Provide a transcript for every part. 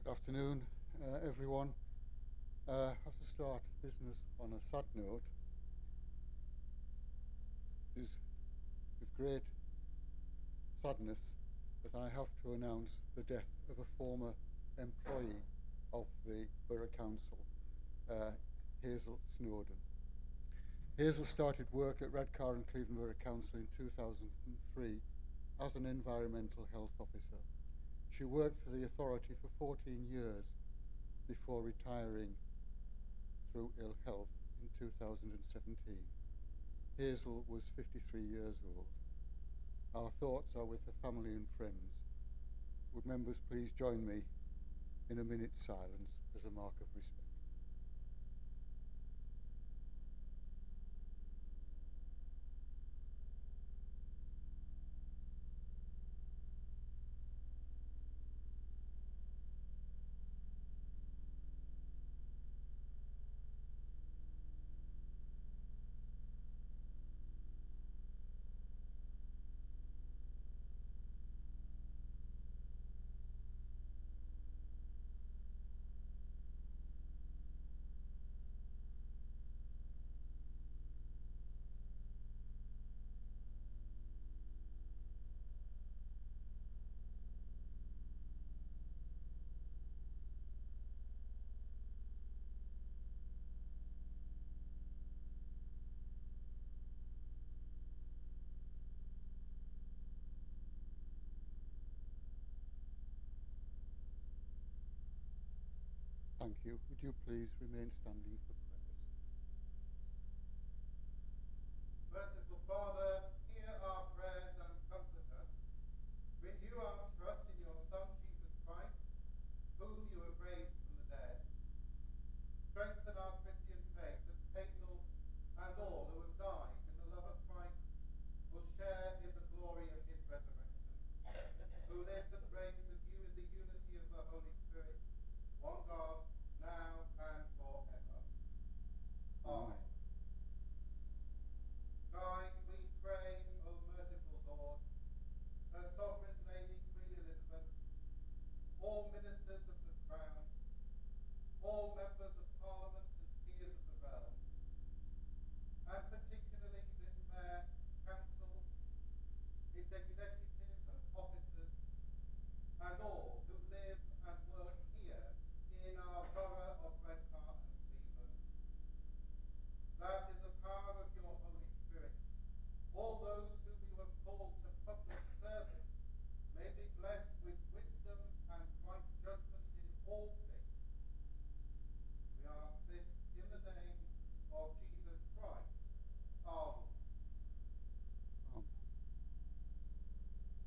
Good afternoon, everyone. I have to start business on a sad note. It is with great sadness that I have to announce the death of a former employee of the Borough Council, Hazel Snowden. Hazel started work at Redcar and Cleveland Borough Council in 2003 as an environmental health officer. She worked for the authority for 14 years before retiring through ill health in 2017. Hazel was 53 years old. Our thoughts are with her family and friends. Would members please join me in a minute's silence as a mark of respect? Thank you. Would you please remain standing for prayers? Merciful Father, hear our prayers and comfort us. Renew our trust in your Son, Jesus Christ, whom you have raised from the dead. Strengthen our Christian faith that Hazel and all who have died in the love of Christ will share in the glory of his resurrection, who lives and reigns with you in the unity of the Holy Spirit, one God, now and forever. Amen. Guide, we pray, O merciful Lord, her sovereign Lady Queen Elizabeth, all ministers of the crown, all members of Parliament and peers of the realm, and particularly this Mayor, Council, its executive and officers, and all who live and work here in our borough of Redcar and Cleveland. That in the power of your Holy Spirit, all those whom you have called to public service may be blessed with wisdom and right judgment in all things. We ask this in the name of Jesus Christ, our Lord.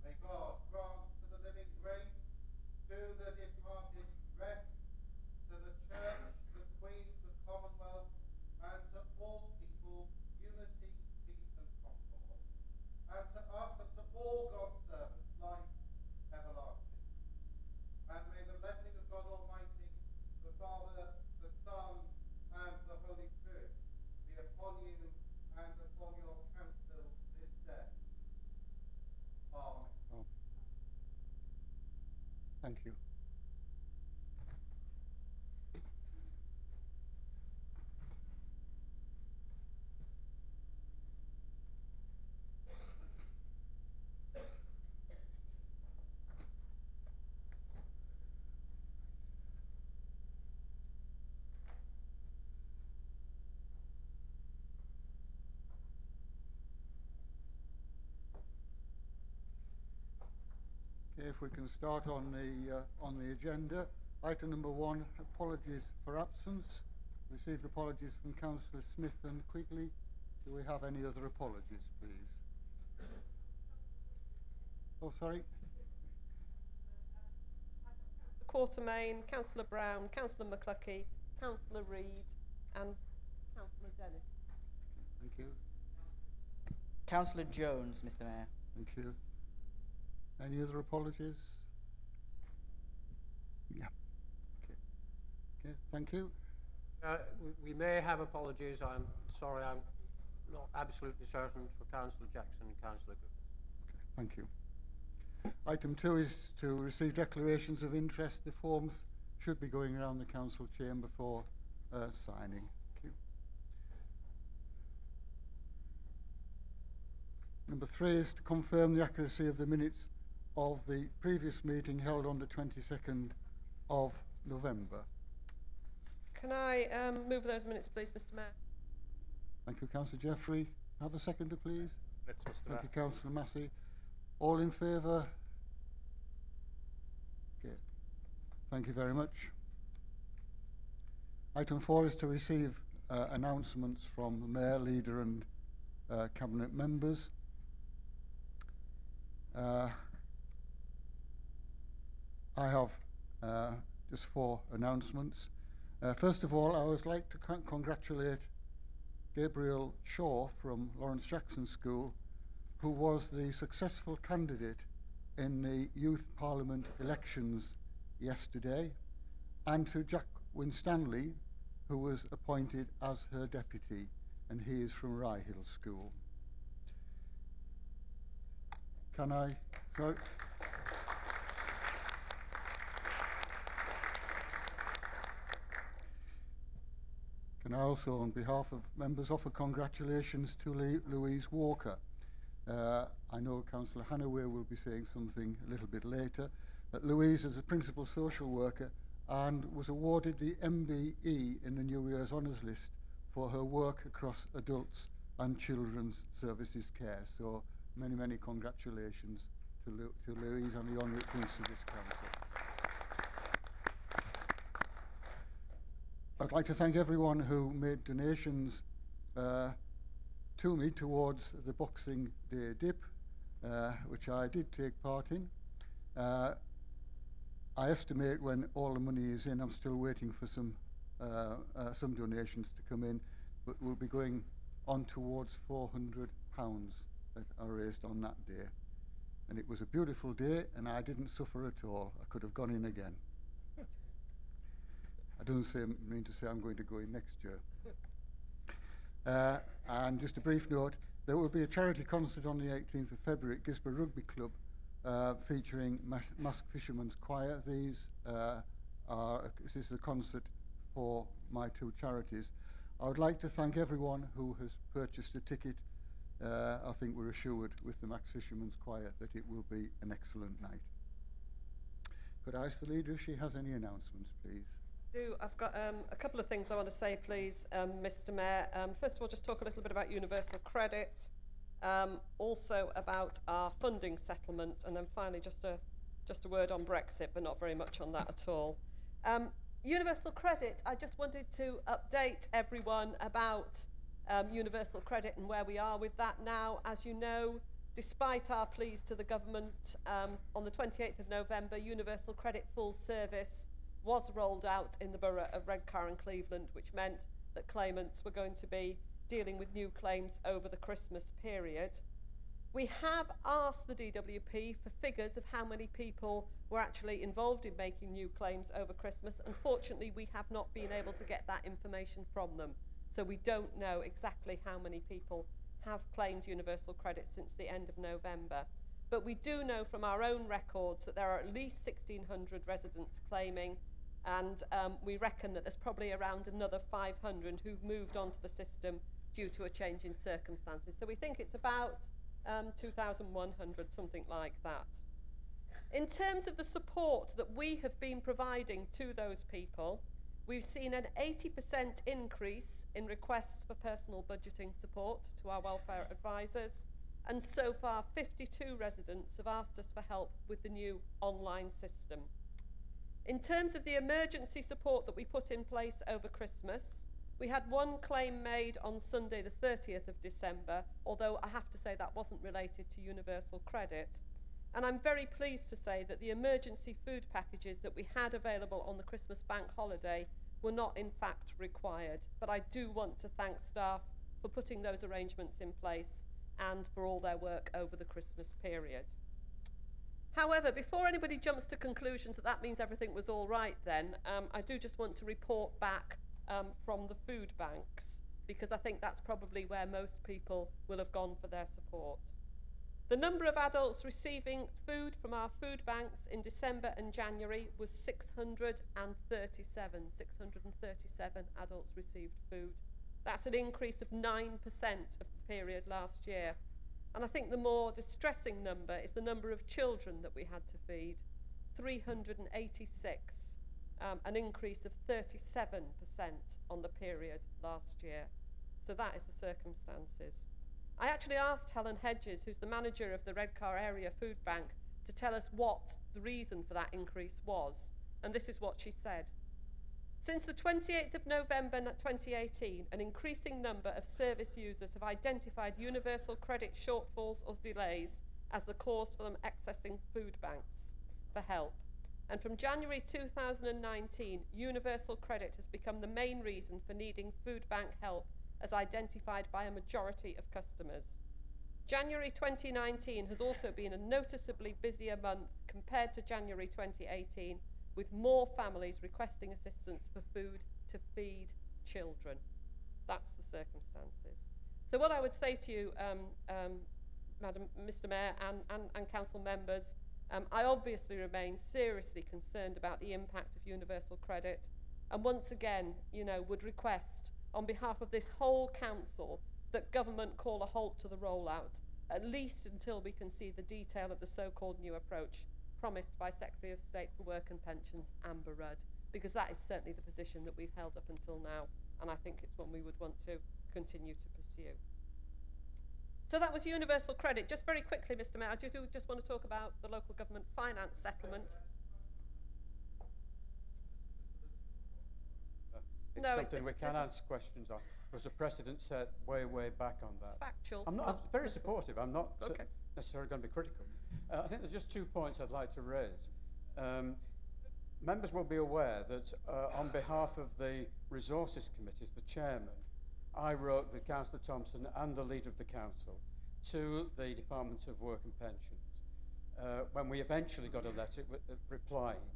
May God grant to the living grace, to the departed rest, to the Church, the Queen, the Commonwealth, and to all people unity, peace, and concord, and to us and to all God's servants life everlasting. And may the blessing of God Almighty, the Father, the Son, and the Holy Spirit be upon you and upon your councils this day. Amen. Oh. Thank you. Okay, if we can start on the agenda. Item number 1, apologies for absence. Received apologies from Councillor Smith and Quigley. Do we have any other apologies, please? Oh, sorry. Quartermain, Councillor Brown, Councillor McCluckey, Councillor Reid and Councillor Dennis. Thank you. Councillor Jones, Mr. Mayor. Thank you. Any other apologies? Yeah. Okay, thank you. We may have apologies. I'm sorry, I'm not absolutely certain for Councillor Jackson and Councillor Griffiths. Okay, thank you. Item 2 is to receive declarations of interest, the forms should be going around the council chamber for signing. Thank you. Number 3 is to confirm the accuracy of the minutes of the previous meeting held on the 22nd of November. Can I move those minutes, please, Mr Mayor? Thank you, Councillor Jeffrey. Have a seconder, please. Minutes, Mr. Mayor. Thank you, Councillor Massey. All in favour? Okay. Thank you very much. Item 4 is to receive announcements from the Mayor, Leader and Cabinet members. I have just 4 announcements. First of all, I would like to congratulate Gabriel Shaw from Lawrence Jackson School, who was the successful candidate in the Youth Parliament elections yesterday, and to Jack Winstanley, who was appointed as her deputy, and he is from Rye Hill School. Can I? Sorry. Can I also, on behalf of members, offer congratulations to Louise Walker. I know Councillor Hannaway will be saying something a little bit later, but Louise is a principal social worker and was awarded the MBE in the New Year's Honours List for her work across adults and children's services care. So many, many congratulations to Louise and the honour it brings to this council. I'd like to thank everyone who made donations to me towards the Boxing Day dip, which I did take part in. I estimate when all the money is in, I'm still waiting for some donations to come in, but we'll be going on towards £400 that I raised on that day. And it was a beautiful day, and I didn't suffer at all. I could have gone in again. I don't mean to say I'm going to go in next year. And just a brief note, there will be a charity concert on the 18th of February at Gisborough Rugby Club featuring Masked Fisherman's Choir. This is a concert for my 2 charities. I would like to thank everyone who has purchased a ticket. I think we're assured with the Masked Fisherman's Choir that it will be an excellent night. Could I ask the leader if she has any announcements, please? I've got a couple of things I want to say, please, Mr Mayor. First of all, just talk a little bit about universal credit, also about our funding settlement, and then finally just a word on Brexit, but not very much on that at all. Universal credit, I just wanted to update everyone about universal credit and where we are with that now. As you know, despite our pleas to the government, on the 28th of November, universal credit full service was rolled out in the Borough of Redcar and Cleveland, which meant that claimants were going to be dealing with new claims over the Christmas period. We have asked the DWP for figures of how many people were actually involved in making new claims over Christmas. Unfortunately, we have not been able to get that information from them, so we don't know exactly how many people have claimed universal credit since the end of November. But we do know from our own records that there are at least 1,600 residents claiming, and we reckon that there's probably around another 500 who've moved onto the system due to a change in circumstances. So we think it's about 2,100, something like that. In terms of the support that we have been providing to those people, we've seen an 80% increase in requests for personal budgeting support to our welfare advisors, and so far 52 residents have asked us for help with the new online system. In terms of the emergency support that we put in place over Christmas, we had 1 claim made on Sunday the 30th of December, although I have to say that wasn't related to universal credit. And I'm very pleased to say that the emergency food packages that we had available on the Christmas bank holiday were not in fact required. But I do want to thank staff for putting those arrangements in place and for all their work over the Christmas period. However, before anybody jumps to conclusions that means everything was all right then, I do just want to report back from the food banks, because I think that's probably where most people will have gone for their support. The number of adults receiving food from our food banks in December and January was 637. 637 adults received food. That's an increase of 9% of the period last year. And I think the more distressing number is the number of children that we had to feed. 386, an increase of 37% on the period last year. So that is the circumstances. I actually asked Helen Hedges, who's the manager of the Redcar Area Food Bank, to tell us what the reason for that increase was. And this is what she said. Since the 28th of November 2018, an increasing number of service users have identified universal credit shortfalls or delays as the cause for them accessing food banks for help. And from January 2019, universal credit has become the main reason for needing food bank help as identified by a majority of customers. January 2019 has also been a noticeably busier month compared to January 2018, with more families requesting assistance for food to feed children. That's the circumstances. So what I would say to you, Mr. Mayor and council members, I obviously remain seriously concerned about the impact of universal credit, and once again, would request on behalf of this whole council that government call a halt to the rollout, at least until we can see the detail of the so-called new approach promised by Secretary of State for Work and Pensions, Amber Rudd, because that is certainly the position that we've held up until now, and I think it's one we would want to continue to pursue. So that was universal credit. Just very quickly, Mr. Mayor, I just want to talk about the local government finance settlement. It's something we can answer questions on. There's a precedent set way back on that. It's factual. I'm very supportive. I'm not okay. necessarily going to be critical. I think there's just 2 points I'd like to raise. Members will be aware that on behalf of the Resources Committees, the chairman, I wrote with Councillor Thompson and the leader of the council to the Department of Work and Pensions. When we eventually got a letter replying,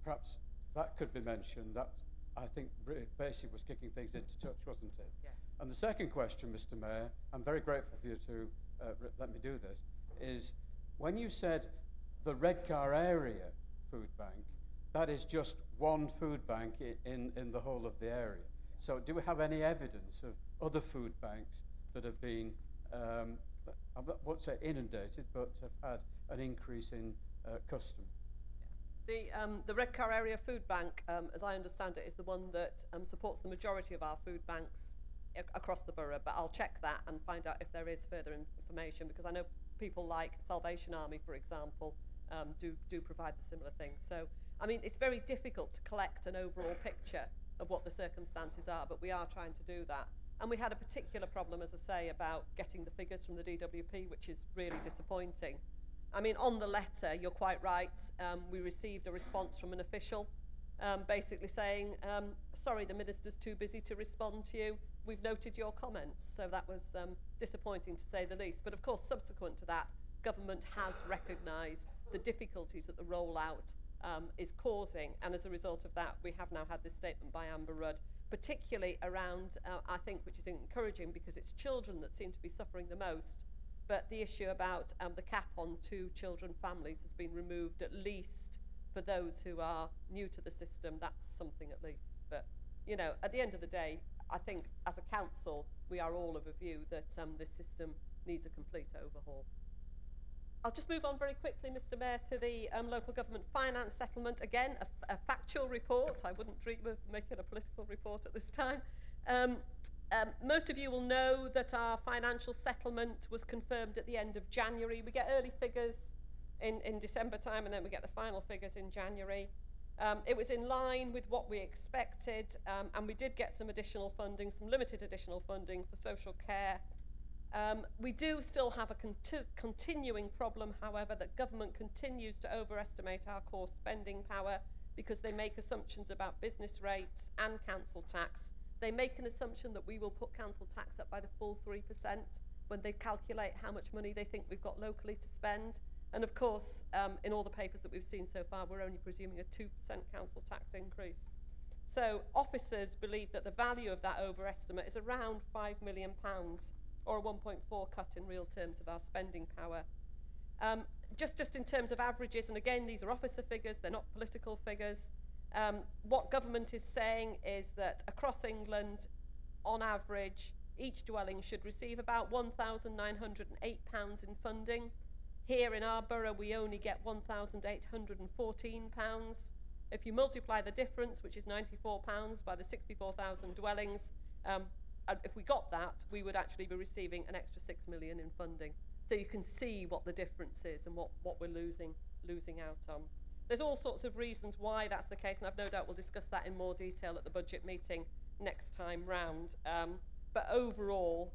perhaps that could be mentioned. That, I think, basically was kicking things into touch, wasn't it? Yeah. And the second question, Mr. Mayor, I'm very grateful for you to let me do this, is when you said the Redcar Area Food Bank, that is just one food bank in the whole of the area. So do we have any evidence of other food banks that have been, I won't say inundated, but have had an increase in custom? The Redcar Area Food Bank, as I understand it, is the one that supports the majority of our food banks across the borough, but I'll check that and find out if there is further information, because I know people like Salvation Army, for example, do provide the similar things. So, I mean, it's very difficult to collect an overall picture of what the circumstances are, but we are trying to do that. And we had a particular problem, as I say, about getting the figures from the DWP, which is really disappointing. I mean, on the letter, you're quite right, we received a response from an official basically saying, sorry, the minister's too busy to respond to you. We've noted your comments. So that was disappointing, to say the least. But of course, subsequent to that, government has recognised the difficulties that the rollout is causing. And as a result of that, we have now had this statement by Amber Rudd, particularly around, I think, which is encouraging because it's children that seem to be suffering the most. But the issue about the cap on 2 children families has been removed, at least for those who are new to the system. That's something at least. But, you know, at the end of the day, I think as a council, we are all of a view that this system needs a complete overhaul. I'll just move on very quickly, Mr. Mayor, to the local government finance settlement. Again, a factual report. I wouldn't dream of making a political report at this time. Most of you will know that our financial settlement was confirmed at the end of January. We get early figures in December time, and then we get the final figures in January. It was in line with what we expected, and we did get some additional funding, some limited additional funding for social care. We do still have a continuing problem, however, that government continues to overestimate our core spending power because they make assumptions about business rates and council tax. They make an assumption that we will put council tax up by the full 3% when they calculate how much money they think we've got locally to spend. And of course, in all the papers that we've seen so far, we're only presuming a 2% council tax increase. So officers believe that the value of that overestimate is around £5 million or a 1.4 cut in real terms of our spending power. Just in terms of averages, and again, these are officer figures, they're not political figures. What government is saying is that across England, on average, each dwelling should receive about £1,908 in funding. Here in our borough, we only get £1,814. If you multiply the difference, which is £94, by the 64,000 dwellings, and if we got that, we would actually be receiving an extra £6 million in funding. So you can see what the difference is and what we're losing out on. There's all sorts of reasons why that's the case, and I've no doubt we'll discuss that in more detail at the budget meeting next time round. But overall,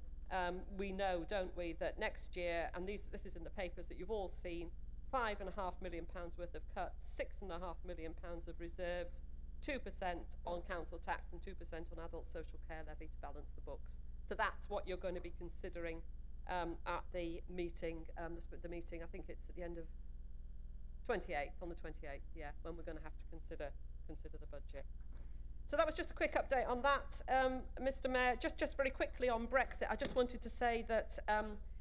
we know, don't we, that next year, and this is in the papers that you've all seen, £5.5 million worth of cuts, £6.5 million of reserves, 2% on council tax and 2% on adult social care levy to balance the books. So that's what you're going to be considering at the meeting. The meeting, I think it's at the end of 28th, on the 28th, yeah, when we're going to have to consider the budget. So that was just a quick update on that, Mr. Mayor. Just very quickly on Brexit, I just wanted to say that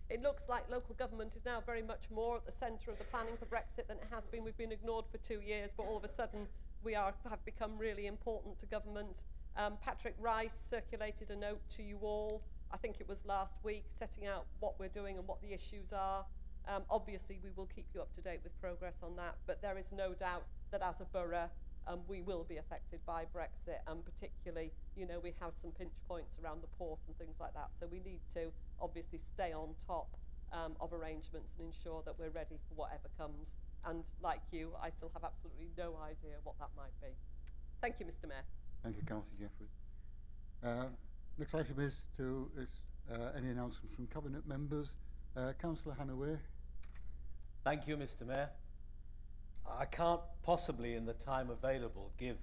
it looks like local government is now very much more at the centre of the planning for Brexit than it has been. We've been ignored for 2 years, but all of a sudden we have become really important to government. Patrick Rice circulated a note to you all, I think it was last week, setting out what we're doing and what the issues are. Obviously, we will keep you up to date with progress on that, but there is no doubt that as a borough, we will be affected by Brexit, and particularly, you know, we have some pinch points around the port and things like that. So we need to obviously stay on top of arrangements and ensure that we're ready for whatever comes. And like you, I still have absolutely no idea what that might be. Thank you, Mr. Mayor. Thank you, Councillor Jeffrey. Next item is any announcements from Cabinet members. Councillor Hannaway. Thank you, Mr. Mayor. I can't possibly, in the time available, give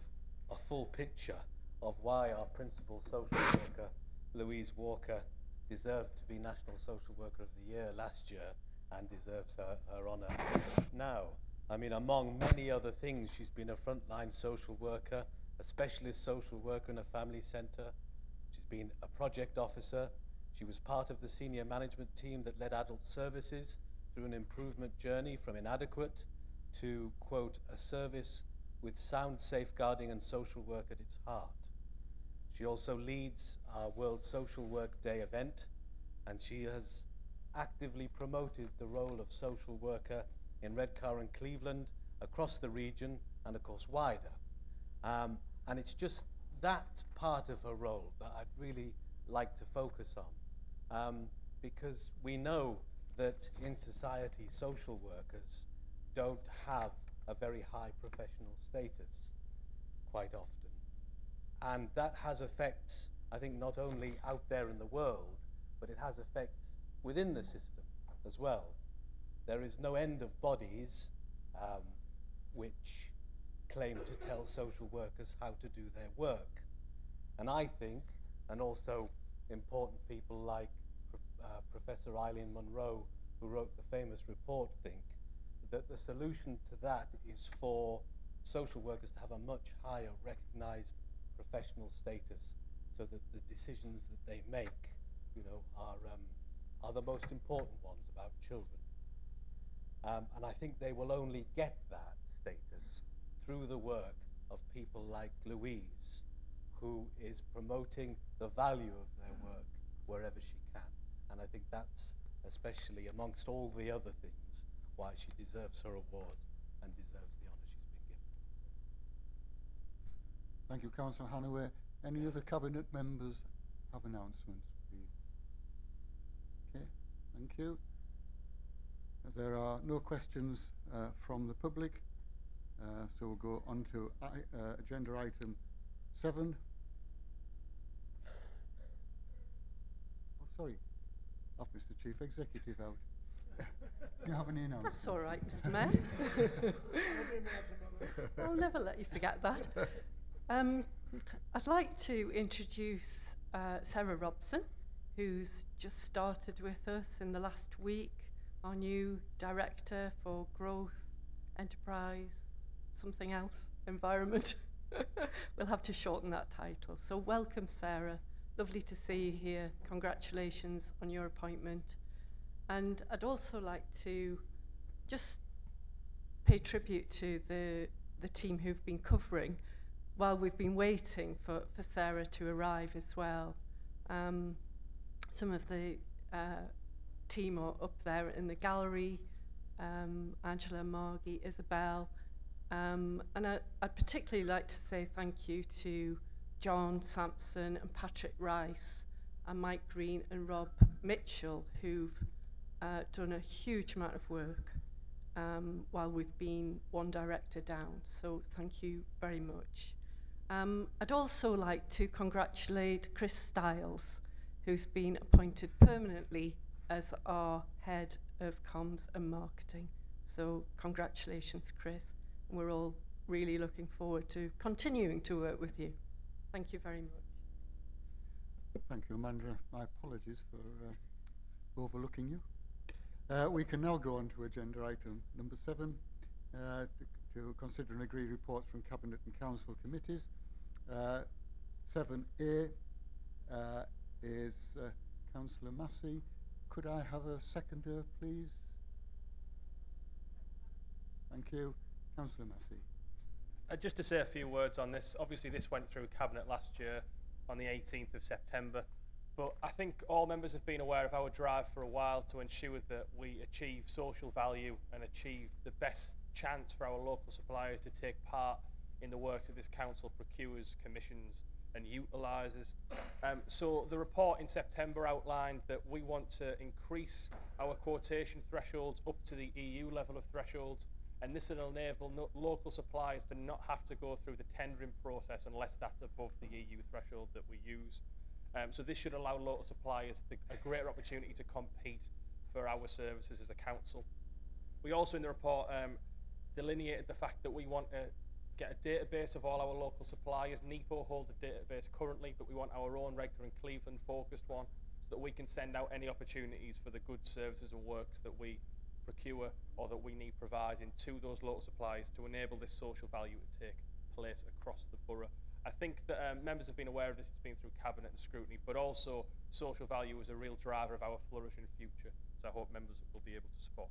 a full picture of why our principal social worker, Louise Walker, deserved to be National Social Worker of the Year last year and deserves her honour now. I mean, among many other things, she's been a frontline social worker, a specialist social worker in a family centre. She's been a project officer. She was part of the senior management team that led adult services through an improvement journey from inadequate to, quote, a service with sound safeguarding and social work at its heart. She also leads our World Social Work Day event, and she has actively promoted the role of social worker in Redcar and Cleveland, across the region, and of course wider. And it's just that part of her role that I'd really like to focus on, because we know that in society, social workers don't have a very high professional status quite often. And that has effects, I think, not only out there in the world, but it has effects within the system as well. There is no end of bodies which claim to tell social workers how to do their work. And I think, and also important people like Professor Eileen Munro, who wrote the famous report, think that the solution to that is for social workers to have a much higher recognized professional status, so that the decisions that they make, you know, are the most important ones about children. And I think they will only get that status through the work of people like Louise, who is promoting the value of their work wherever she can. And I think that's, especially amongst all the other things, why she deserves her award and deserves the honour she's been given. Thank you, Councillor Hannaway. Any other Cabinet members have announcements, please? Okay, thank you. There are no questions from the public, so we'll go on to agenda item 7. Oh, sorry. Off Mr. Chief Executive out. Do you have any announcements? That's all right, Mr. Mayor. I'll never let you forget that. I'd like to introduce Sarah Robson, who's just started with us in the last week, our new Director for Growth, Enterprise, something else, Environment. We'll have to shorten that title. So welcome, Sarah. lovely to see you here. Congratulations on your appointment. And I'd also like to just pay tribute to the team who've been covering while we've been waiting for Sarah to arrive as well. Some of the team are up there in the gallery, Angela, Margie, Isabel. And I'd particularly like to say thank you to John Sampson and Patrick Rice and Mike Green and Rob Mitchell, who've done a huge amount of work while we've been one director down. So thank you very much. I'd also like to congratulate Chris Stiles, who's been appointed permanently as our head of comms and marketing. So congratulations, Chris. And we're all really looking forward to continuing to work with you. Thank you very much. Thank you, Amanda. My apologies for overlooking you. We can now go on to agenda item number 7, to consider and agree reports from Cabinet and Council committees. 7A is Councillor Massey. Could I have a seconder, please? Thank you. Councillor Massey. Just to say a few words on this. Obviously, this went through Cabinet last year on the 18th of September. But I think all members have been aware of our drive for a while to ensure that we achieve social value and achieve the best chance for our local suppliers to take part in the work that this council procures, commissions and utilises. So the report in September outlined that we want to increase our quotation thresholds up to the EU level of thresholds, and this will enable local suppliers to not have to go through the tendering process unless that's above the EU threshold that we use. So this should allow local suppliers a greater opportunity to compete for our services as a council. We also in the report delineated the fact that we want to get a database of all our local suppliers. NEPO hold the database currently, but we want our own Redcar and Cleveland focused one so that we can send out any opportunities for the goods, services and works that we procure or that we need providing to those local suppliers to enable this social value to take place across the borough. I think that members have been aware of this, it's been through Cabinet and scrutiny, but also social value is a real driver of our flourishing future, so I hope members will be able to support.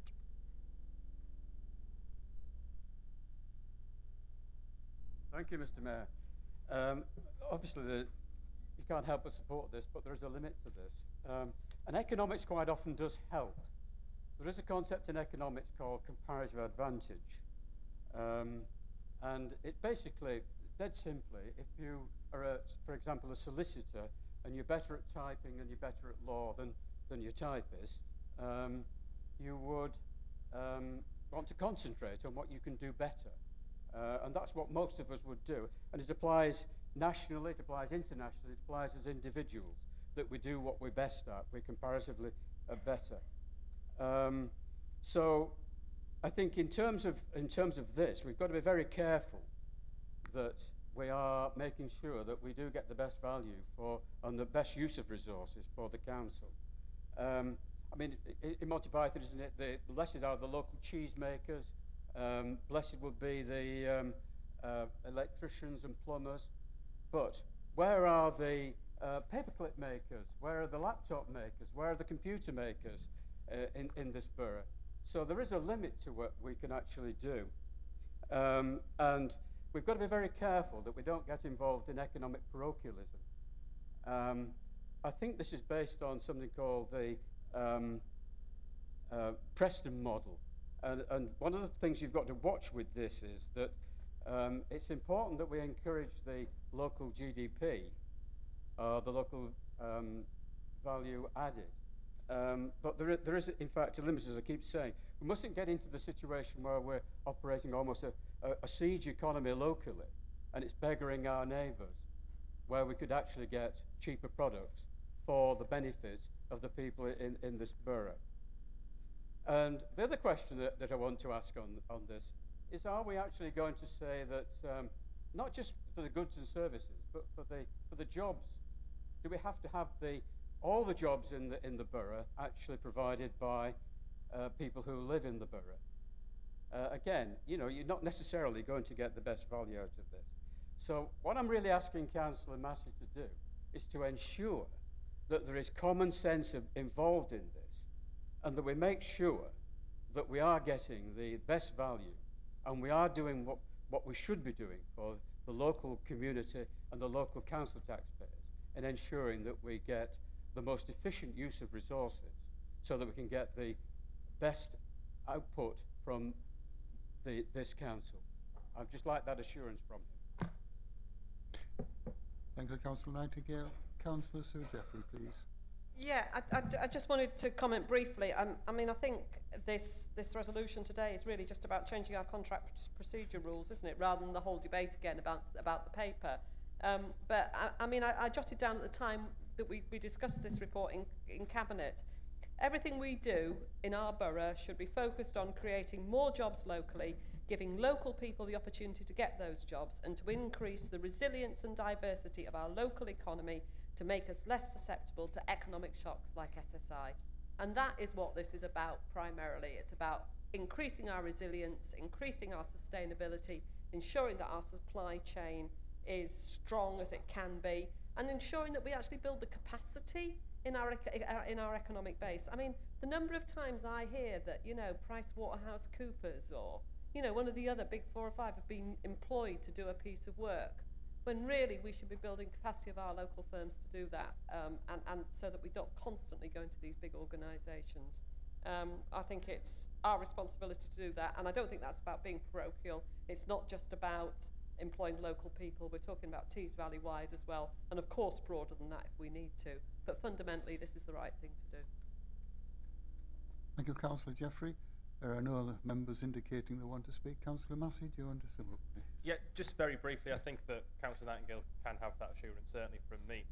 Thank you, Mr. Mayor. Obviously, you can't help but support this, but there is a limit to this. And economics quite often does help. There is a concept in economics called comparative advantage. And it basically, dead simply, if you are, for example, a solicitor, and you're better at typing and you're better at law than your typist, you would want to concentrate on what you can do better. And that's what most of us would do. And it applies nationally, it applies internationally, it applies as individuals, that we do what we're best at, we're comparatively better. So I think in terms of this, we've got to be very careful that we are making sure that we do get the best value for and the best use of resources for the council. I mean, in Monty Python, isn't it, the blessed are the local cheese makers, blessed would be the electricians and plumbers, but where are the paperclip makers? Where are the laptop makers? Where are the computer makers in this borough? So there is a limit to what we can actually do. And we've got to be very careful that we don't get involved in economic parochialism. I think this is based on something called the Preston model. And one of the things you've got to watch with this is that it's important that we encourage the local GDP, the local value added. But there is, in fact, a limit, as I keep saying. We mustn't get into the situation where we're operating almost a siege economy locally, and it's beggaring our neighbours, where we could actually get cheaper products for the benefit of the people in this borough. And the other question that I want to ask on this is, are we actually going to say that, not just for the goods and services, but for the jobs, do we have to have all the jobs in the borough actually provided by people who live in the borough? Again, you know, you're not necessarily going to get the best value out of this. So what I'm really asking Councillor Massey to do is to ensure that there is common sense involved in this, and that we make sure that we are getting the best value, and we are doing what we should be doing for the local community and the local council taxpayers, in ensuring that we get the most efficient use of resources so that we can get the best output from this council. I'd just like that assurance from him. Thank you, Councillor Nightingale. Councillor Sir Jeffrey, please. Yeah, I just wanted to comment briefly. I mean, I think this resolution today is really just about changing our contract procedure rules, isn't it, rather than the whole debate again about the paper. But I mean, I jotted down at the time that we discussed this report in Cabinet. Everything we do in our borough should be focused on creating more jobs locally, giving local people the opportunity to get those jobs, and to increase the resilience and diversity of our local economy to make us less susceptible to economic shocks like SSI. And that is what this is about primarily. It's about increasing our resilience, increasing our sustainability, ensuring that our supply chain is strong as it can be, and ensuring that we actually build the capacity in our economic base. I mean, the number of times I hear that, you know, PricewaterhouseCoopers or, you know, one of the other big 4 or 5 have been employed to do a piece of work, when really we should be building capacity of our local firms to do that, and so that we don't constantly go into these big organisations. I think it's our responsibility to do that, and I don't think that's about being parochial. It's not just about employing local people. We're talking about Tees Valley wide as well, and of course broader than that if we need to. But fundamentally, this is the right thing to do. Thank you, Councillor Jeffrey. There are no other members indicating they want to speak. Councillor Massey, do you want to sum up? Yeah, just very briefly, I think that Councillor Nightingale can have that assurance, certainly from me.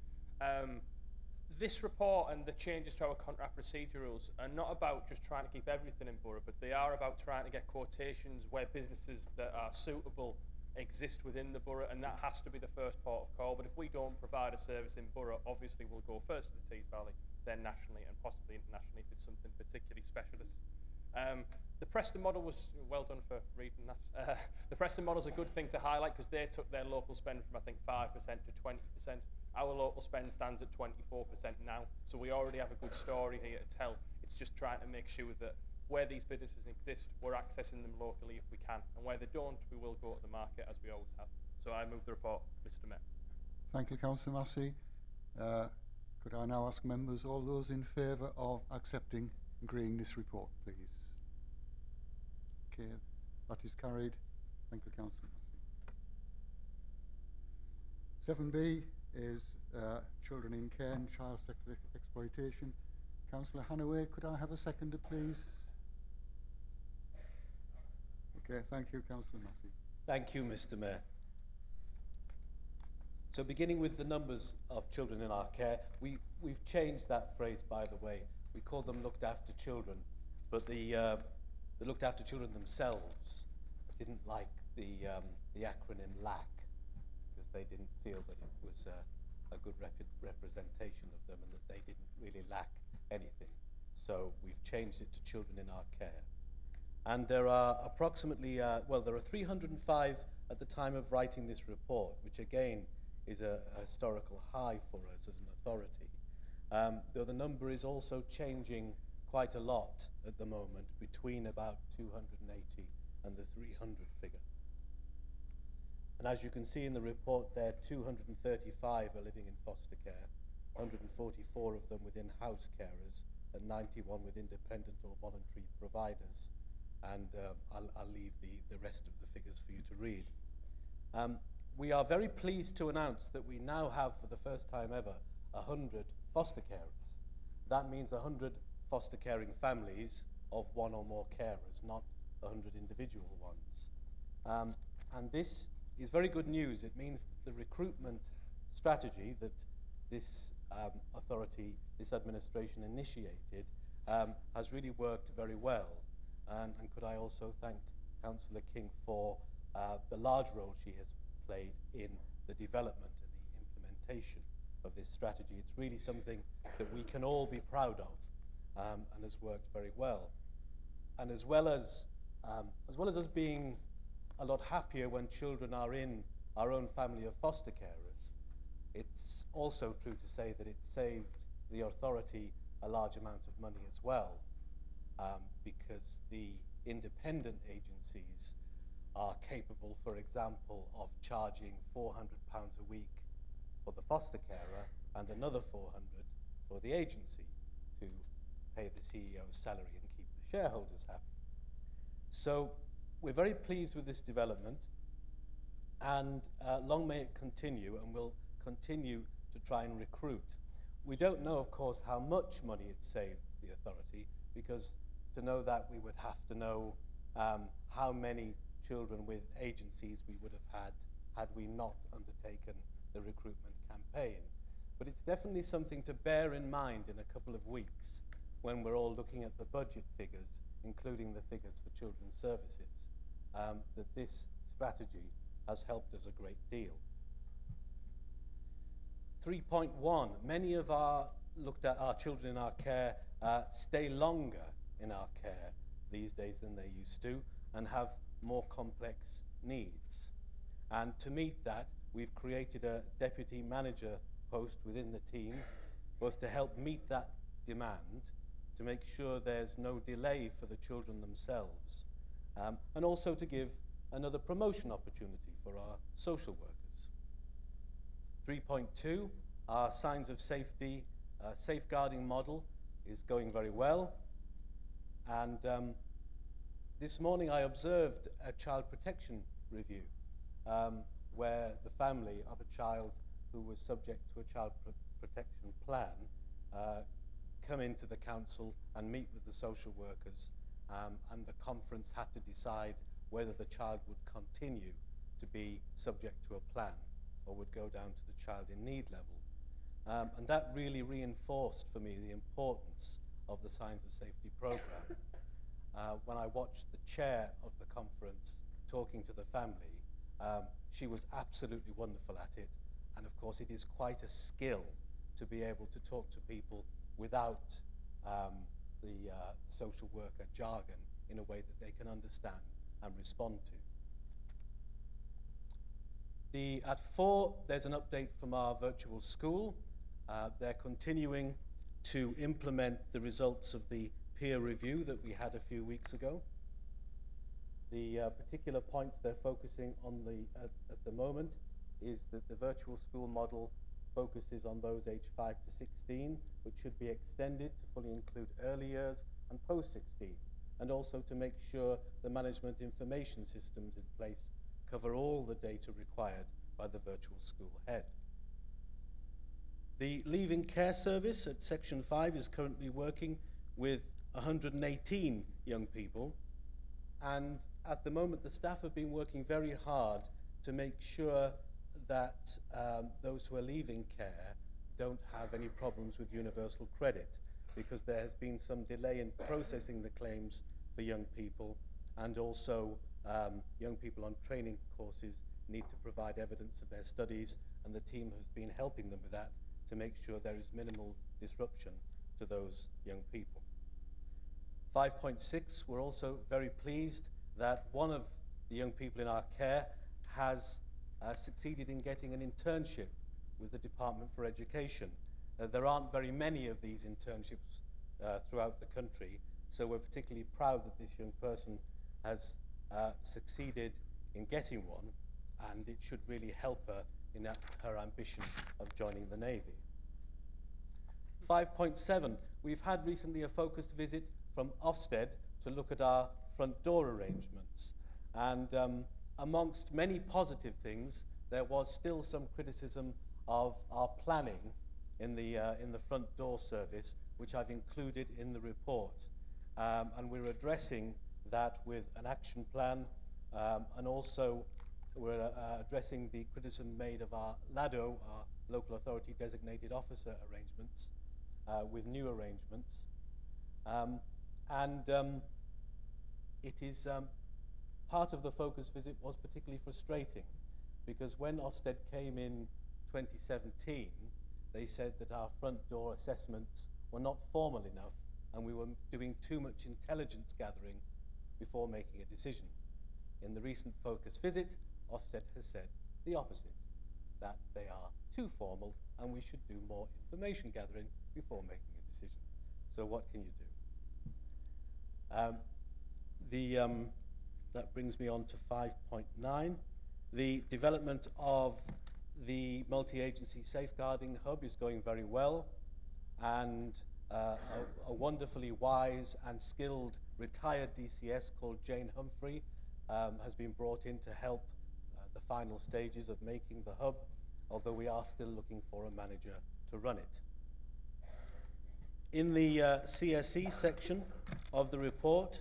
This report and the changes to our contract procedure rules are not about just trying to keep everything in borough, but they are about trying to get quotations where businesses that are suitable exist within the borough, and that has to be the first port of call. But if we don't provide a service in borough, obviously we'll go first to the Tees Valley, then nationally, and possibly internationally if it's something particularly specialist. The Preston model was well done for reading that. The Preston model is a good thing to highlight because they took their local spend from I think 5% to 20%. Our local spend stands at 24% now, so we already have a good story here to tell. It's just trying to make sure that where these businesses exist, we're accessing them locally if we can, and where they don't, we will go to the market as we always have. So I move the report, Mr. Mayor. Thank you, Councillor Massey. Could I now ask members, all those in favour of accepting and agreeing this report, please? Okay, that is carried. Thank you, Councillor Massey. 7B is children in care and child sexual exploitation. Councillor Hannaway, could I have a seconder, please? Okay, thank you, Councillor Massey. Thank you, Mr. Mayor. So beginning with the numbers of children in our care, we've changed that phrase, by the way. We call them looked after children, but the looked after children themselves didn't like the acronym LAC, because they didn't feel that it was a good representation of them and that they didn't really lack anything. So we've changed it to children in our care. And there are approximately, well, there are 305 at the time of writing this report, which again is a historical high for us as an authority. Though the number is also changing quite a lot at the moment, between about 280 and the 300 figure. And as you can see in the report there, 235 are living in foster care, 144 of them within house carers, and 91 with independent or voluntary providers. And I'll leave the rest of the figures for you to read. We are very pleased to announce that we now have, for the first time ever, 100 foster carers. That means 100 foster caring families of one or more carers, not 100 individual ones. And this is very good news. It means that the recruitment strategy that this authority, this administration initiated, has really worked very well. And could I also thank Councillor King for the large role she has played in the development and the implementation of this strategy. It's really something that we can all be proud of, and has worked very well. And as well as us being a lot happier when children are in our own family of foster carers, it's also true to say that it saved the authority a large amount of money as well, because the independent agencies are capable, for example, of charging £400 a week for the foster carer and another 400 for the agency to pay the CEO's salary and keep the shareholders happy. So we're very pleased with this development, and long may it continue, and we'll continue to try and recruit. We don't know, of course, how much money it saved the authority, because to know that we would have to know how many children with agencies we would have had we not undertaken the recruitment campaign. But it's definitely something to bear in mind in a couple of weeks when we're all looking at the budget figures, including the figures for children's services, that this strategy has helped us a great deal. 3.1, many of our children in our care stay longer in our care these days than they used to and have more complex needs. And to meet that, we've created a deputy manager post within the team, both to help meet that demand, to make sure there's no delay for the children themselves, and also to give another promotion opportunity for our social workers. 3.2, our signs of safety safeguarding model is going very well, and this morning I observed a child protection review where the family of a child who was subject to a child protection plan come into the council and meet with the social workers, and the conference had to decide whether the child would continue to be subject to a plan or would go down to the child in need level. And that really reinforced for me the importance of the Signs of Safety programme. When I watched the chair of the conference talking to the family, she was absolutely wonderful at it. And of course, it is quite a skill to be able to talk to people without the social worker jargon in a way that they can understand and respond to. At 4, there's an update from our virtual school. They're continuing to implement the results of the peer review that we had a few weeks ago. The particular points they're focusing on at the moment is that the virtual school model focuses on those aged 5 to 16, which should be extended to fully include early years and post-16, and also to make sure the management information systems in place cover all the data required by the virtual school head. The Leaving Care Service at Section 5 is currently working with 118 young people, and at the moment the staff have been working very hard to make sure that those who are leaving care don't have any problems with universal credit, because there has been some delay in processing the claims for young people, and also young people on training courses need to provide evidence of their studies, and the team has been helping them with that to make sure there is minimal disruption to those young people. 5.6, we're also very pleased that one of the young people in our care has succeeded in getting an internship with the Department for Education. There aren't very many of these internships throughout the country, so we're particularly proud that this young person has succeeded in getting one, and it should really help her in her ambition of joining the Navy. 5.7, we've had recently a focused visit from Ofsted to look at our front door arrangements, and amongst many positive things, there was still some criticism of our planning in the front door service, which I've included in the report. And we're addressing that with an action plan, and also we're addressing the criticism made of our LADO, our Local Authority Designated Officer arrangements, with new arrangements. It is part of the focus visit was particularly frustrating, because when Ofsted came in 2017, they said that our front door assessments were not formal enough and we were doing too much intelligence gathering before making a decision. In the recent focus visit, Ofsted has said the opposite, that they are too formal, and we should do more information gathering before making a decision. So what can you do? That brings me on to 5.9. The development of the multi-agency safeguarding hub is going very well, and a wonderfully wise and skilled retired DCS called Jane Humphrey has been brought in to help the final stages of making the hub, although we are still looking for a manager to run it. In the CSE section of the report,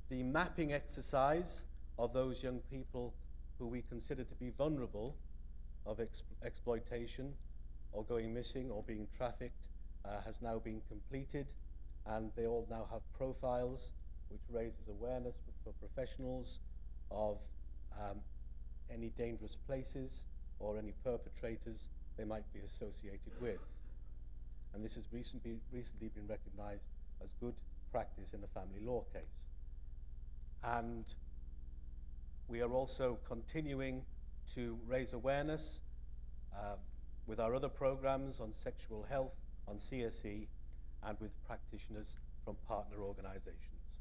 the mapping exercise of those young people who we consider to be vulnerable of exploitation or going missing or being trafficked has now been completed, and they all now have profiles, which raises awareness for professionals of any dangerous places or any perpetrators they might be associated with. And this has recently been recognised as good practice in a family law case. And we are also continuing to raise awareness with our other programs on sexual health, on CSE, and with practitioners from partner organisations.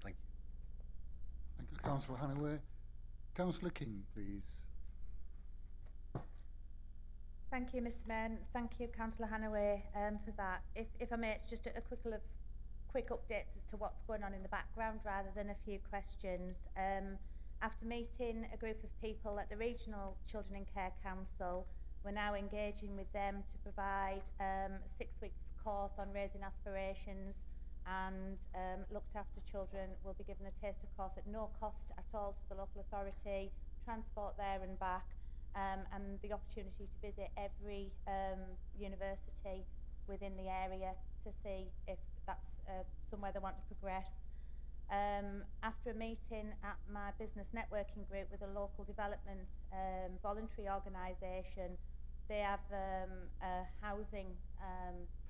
Thank you. Thank you, Councillor Hannaway. Councillor King, please. Thank you, Mr. Mayor, and thank you, Councillor Hannaway, for that. If I may, it's just a couple of quick updates as to what's going on in the background rather than a few questions. After meeting a group of people at the Regional Children in Care Council, we're now engaging with them to provide a 6 weeks course on raising aspirations, and looked after children will be given a taster course at no cost at all to the local authority, transport there and back, and the opportunity to visit every university within the area to see if that's somewhere they want to progress. After a meeting at my business networking group with a local development voluntary organisation, they have a housing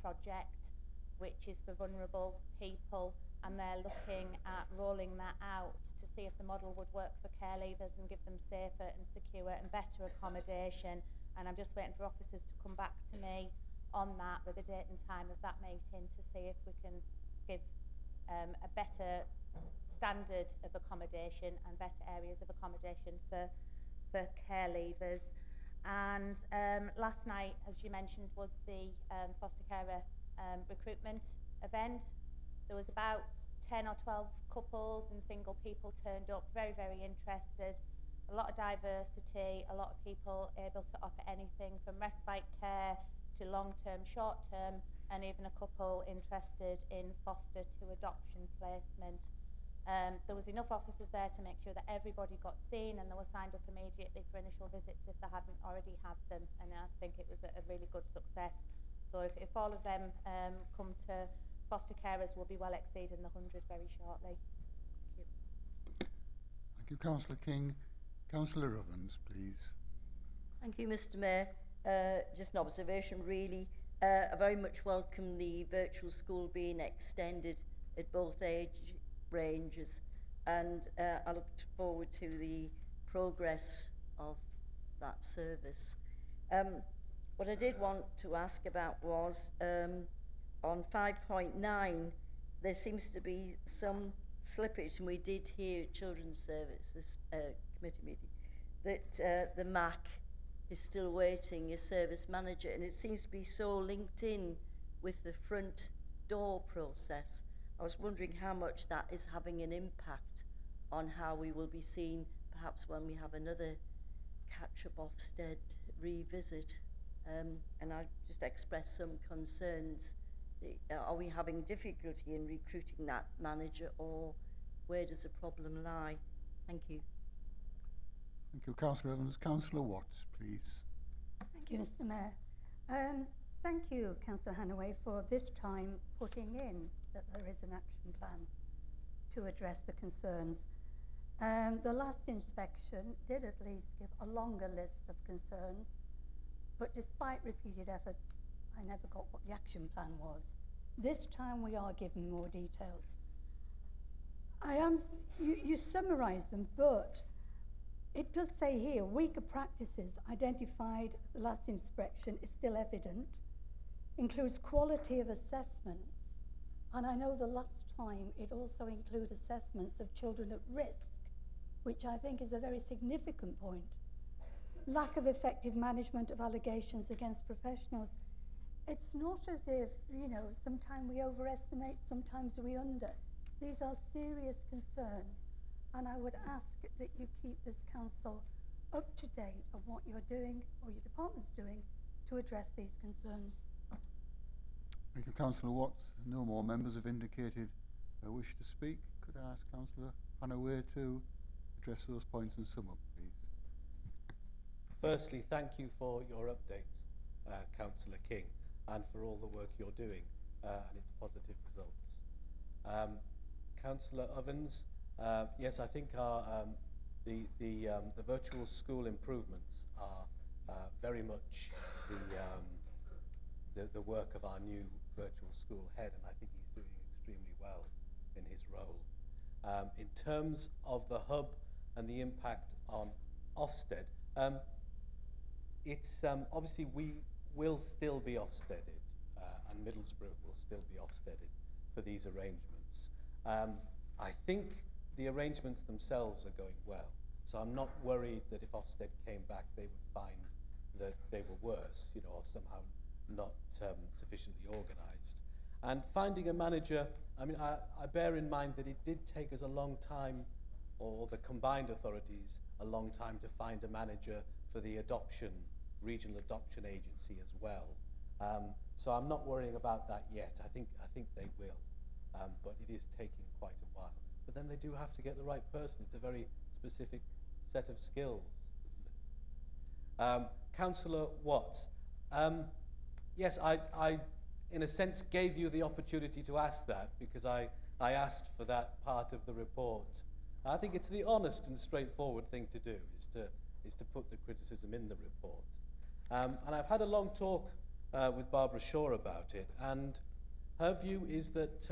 project which is for vulnerable people, and they're looking at rolling that out to see if the model would work for care leavers and give them safer and secure and better accommodation. And I'm just waiting for officers to come back to me on that with a date and time of that meeting to see if we can give a better standard of accommodation and better areas of accommodation for care leavers. And last night, as you mentioned, was the foster carer recruitment event. There was about 10 or 12 couples and single people turned up, very, very interested. A lot of diversity, a lot of people able to offer anything from respite care to long-term, short-term, and even a couple interested in foster to adoption placement. There was enough officers there to make sure that everybody got seen, and they were signed up immediately for initial visits if they hadn't already had them, and I think it was a really good success. So if all of them come to foster carers, we'll be well exceeding the 100 very shortly. Thank you. Thank you, Councillor King. Councillor Evans, please. Thank you, Mr. Mayor. Just an observation, really. I very much welcome the virtual school being extended at both age ranges, and I look forward to the progress of that service. What I did want to ask about was on 5.9, there seems to be some slippage, and we did hear at Children's Services committee meeting that the MAC is still waiting a service manager, and it seems to be so linked in with the front door process. I was wondering how much that is having an impact on how we will be seen perhaps when we have another catch-up Ofsted revisit. And I just expressed some concerns. Are we having difficulty in recruiting that manager, or where does the problem lie? Thank you. Thank you, Councillor Evans. Councillor Watts, please. Thank you, Mr. Mayor. Thank you, Councillor Hannaway, for this time putting in that there is an action plan to address the concerns. The last inspection did at least give a longer list of concerns, but despite repeated efforts, I never got what the action plan was. This time we are given more details. You summarised them, but It does say here, weaker practices identified at the last inspection is still evident, includes quality of assessments, and I know the last time it also included assessments of children at risk, which I think is a very significant point. Lack of effective management of allegations against professionals. It's not as if, you know, sometimes we overestimate, sometimes we under. These are serious concerns, and I would ask that you keep this council up to date on what you're doing or your department's doing to address these concerns. Thank you, Councillor Watts. No more members have indicated a wish to speak. Could I ask Councillor Hanaway to address those points and sum up, please? Firstly, thank you for your updates, Councillor King, and for all the work you're doing and its positive results. Councillor Ovens, yes, I think the virtual school improvements are very much the work of our new virtual school head, and I think he's doing extremely well in his role. In terms of the hub and the impact on Ofsted, it's obviously we will still be Ofsteded, and Middlesbrough will still be Ofsteded for these arrangements. I think the arrangements themselves are going well, so I'm not worried that if Ofsted came back they would find that they were worse, you know, or somehow not sufficiently organised. And finding a manager, I mean, I bear in mind that it did take us a long time, or the combined authorities, a long time to find a manager for the regional adoption agency as well. So I'm not worrying about that yet. I think they will, but it is taking quite a while. But then they do have to get the right person. It's a very specific set of skills, isn't it? Councillor Watts, yes, I in a sense gave you the opportunity to ask that because I asked for that part of the report. I think it's the honest and straightforward thing to do, is to put the criticism in the report. And I've had a long talk with Barbara Shaw about it, and her view is that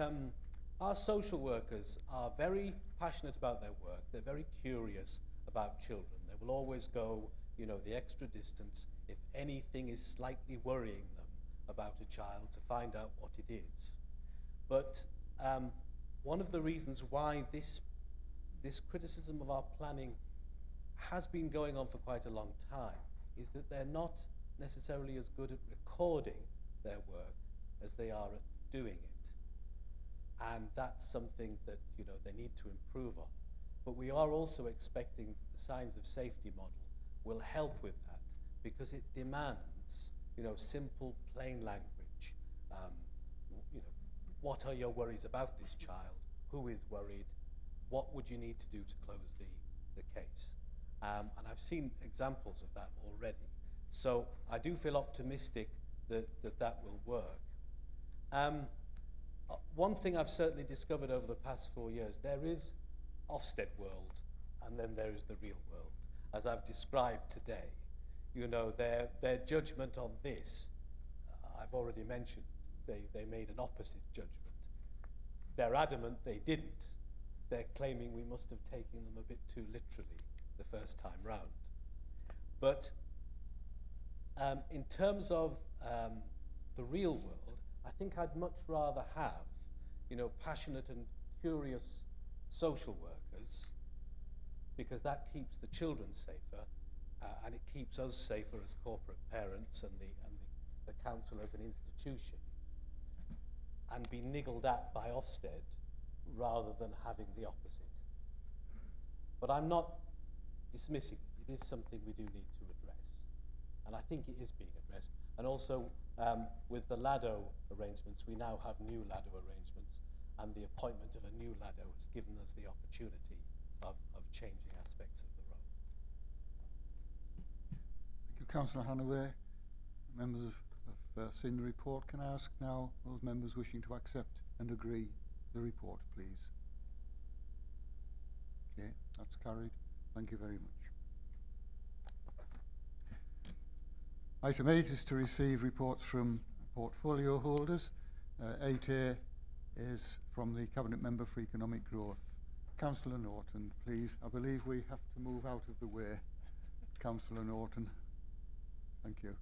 our social workers are very passionate about their work. They're very curious about children. They will always go, you know, the extra distance if anything is slightly worrying them about a child to find out what it is. But one of the reasons why this criticism of our planning has been going on for quite a long time is that they're not necessarily as good at recording their work as they are at doing it. And that's something that, you know, they need to improve on. But we are also expecting that the signs of safety model will help with that, because it demands, you know, simple, plain language. You know, what are your worries about this child? Who is worried? What would you need to do to close the case? And I've seen examples of that already. So I do feel optimistic that will work. One thing I've certainly discovered over the past 4 years, there is Ofsted world, and then there is the real world, as I've described today. You know, their judgment on this, I've already mentioned, they made an opposite judgment. They're adamant they didn't. They're claiming we must have taken them a bit too literally the first time round. But in terms of the real world, I think I'd much rather have, you know, passionate and curious social workers, because that keeps the children safer, and it keeps us safer as corporate parents and the council as an institution, and be niggled at by Ofsted rather than having the opposite. But I'm not dismissing it. It is something we do need to address, and I think it is being addressed. And also with the LADO arrangements, we now have new LADO arrangements, and the appointment of a new LADO has given us the opportunity of changing aspects of the role. Thank you, Councillor Hanaway. Members have seen the report. Can I ask now those members wishing to accept and agree the report, please? Okay, that's carried. Thank you very much. Item 8 is to receive reports from portfolio holders. 8A is from the Cabinet Member for Economic Growth. Councillor Norton, please. I believe we have to move out of the way. Councillor Norton. Thank you.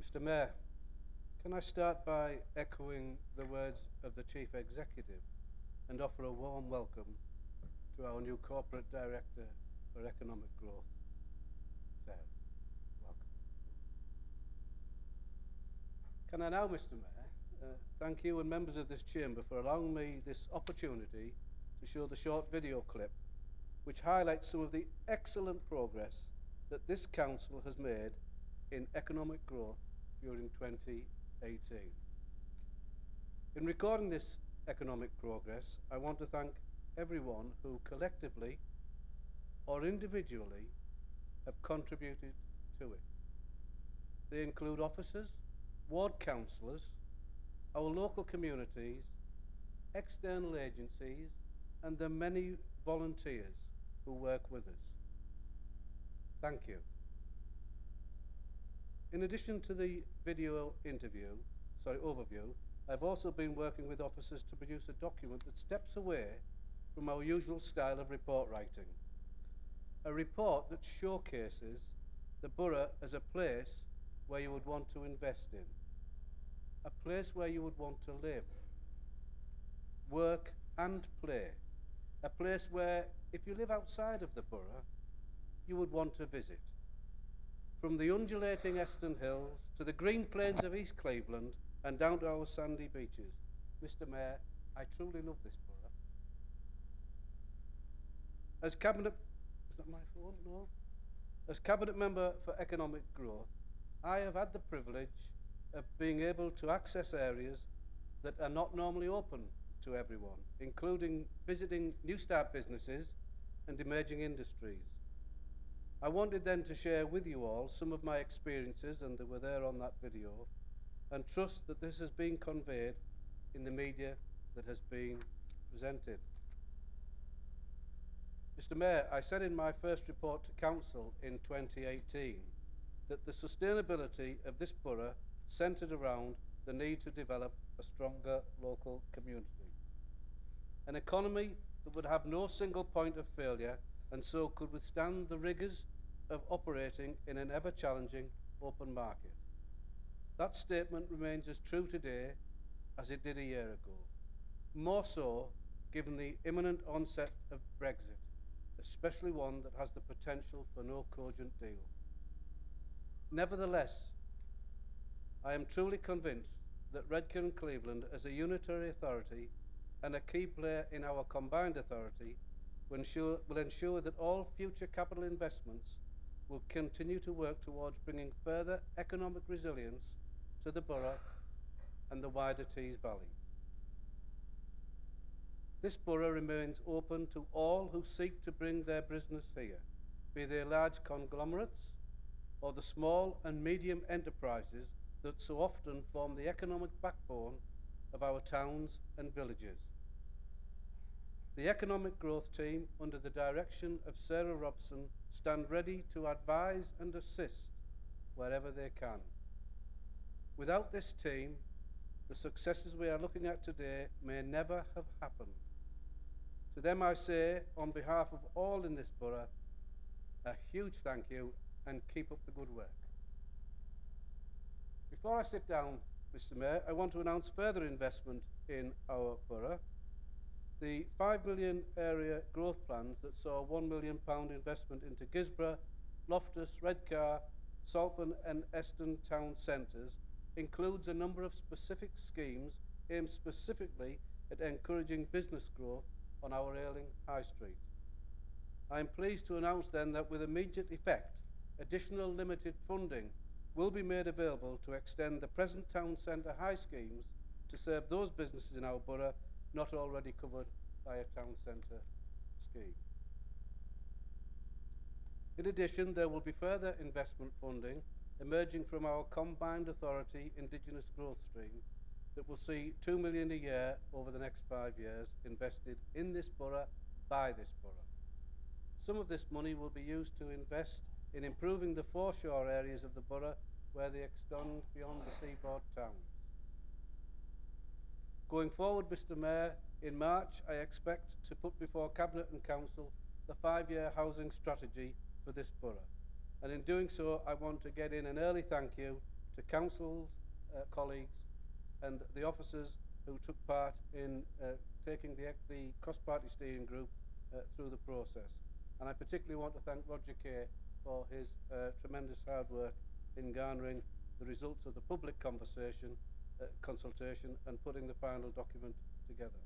Mr. Mayor, can I start by echoing the words of the Chief Executive and offer a warm welcome to our new Corporate Director for Economic Growth, Sarah. Welcome. Can I now, Mr. Mayor, thank you and members of this chamber for allowing me this opportunity to show the short video clip which highlights some of the excellent progress that this council has made in economic growth during 2018. In recording this economic progress, I want to thank everyone who collectively or individually have contributed to it. They include officers, ward councillors, our local communities, external agencies, and the many volunteers who work with us. Thank you. In addition to the video overview, I've also been working with officers to produce a document that steps away from our usual style of report writing. A report that showcases the borough as a place where you would want to invest in, a place where you would want to live, work and play, a place where, if you live outside of the borough, you would want to visit. From the undulating Eston Hills to the green plains of East Cleveland and down to our sandy beaches. Mr. Mayor, I truly love this borough. As Cabinet, is that my phone? No. As Cabinet Member for Economic Growth, I have had the privilege of being able to access areas that are not normally open to everyone, including visiting new start businesses and emerging industries. I wanted then to share with you all some of my experiences, and they were there on that video, and trust that this has been conveyed in the media that has been presented. Mr. Mayor, I said in my first report to Council in 2018 that the sustainability of this borough centred around the need to develop a stronger local community. An economy that would have no single point of failure and so could withstand the rigours of operating in an ever-challenging open market. That statement remains as true today as it did a year ago, more so given the imminent onset of Brexit, especially one that has the potential for no cogent deal. Nevertheless, I am truly convinced that Redcar and Cleveland, as a unitary authority and a key player in our combined authority, will ensure that all future capital investments will continue to work towards bringing further economic resilience to the borough and the wider Tees Valley. This borough remains open to all who seek to bring their business here, be they large conglomerates or the small and medium enterprises that so often form the economic backbone of our towns and villages. The Economic Growth Team, under the direction of Sarah Robson, stand ready to advise and assist wherever they can. Without this team, the successes we are looking at today may never have happened. To them I say, on behalf of all in this borough, a huge thank you and keep up the good work. Before I sit down, Mr. Mayor, I want to announce further investment in our borough. The £5 million area growth plans that saw £1 million investment into Gisborough, Loftus, Redcar, Saltburn and Eston town centres includes a number of specific schemes aimed specifically at encouraging business growth on our ailing High Street. I am pleased to announce then that with immediate effect, additional limited funding will be made available to extend the present town centre high schemes to serve those businesses in our borough not already covered by a town centre scheme. In addition, there will be further investment funding emerging from our combined authority Indigenous Growth Stream that will see £2 million a year over the next 5 years invested in this borough by this borough. Some of this money will be used to invest in improving the foreshore areas of the borough where they extend beyond the seaboard towns. Going forward, Mr. Mayor, in March I expect to put before Cabinet and Council the 5-year housing strategy for this borough. And in doing so, I want to get in an early thank you to council's colleagues and the officers who took part in taking the cross-party steering group through the process. And I particularly want to thank Roger Kay for his tremendous hard work in garnering the results of the public consultation and putting the final document together.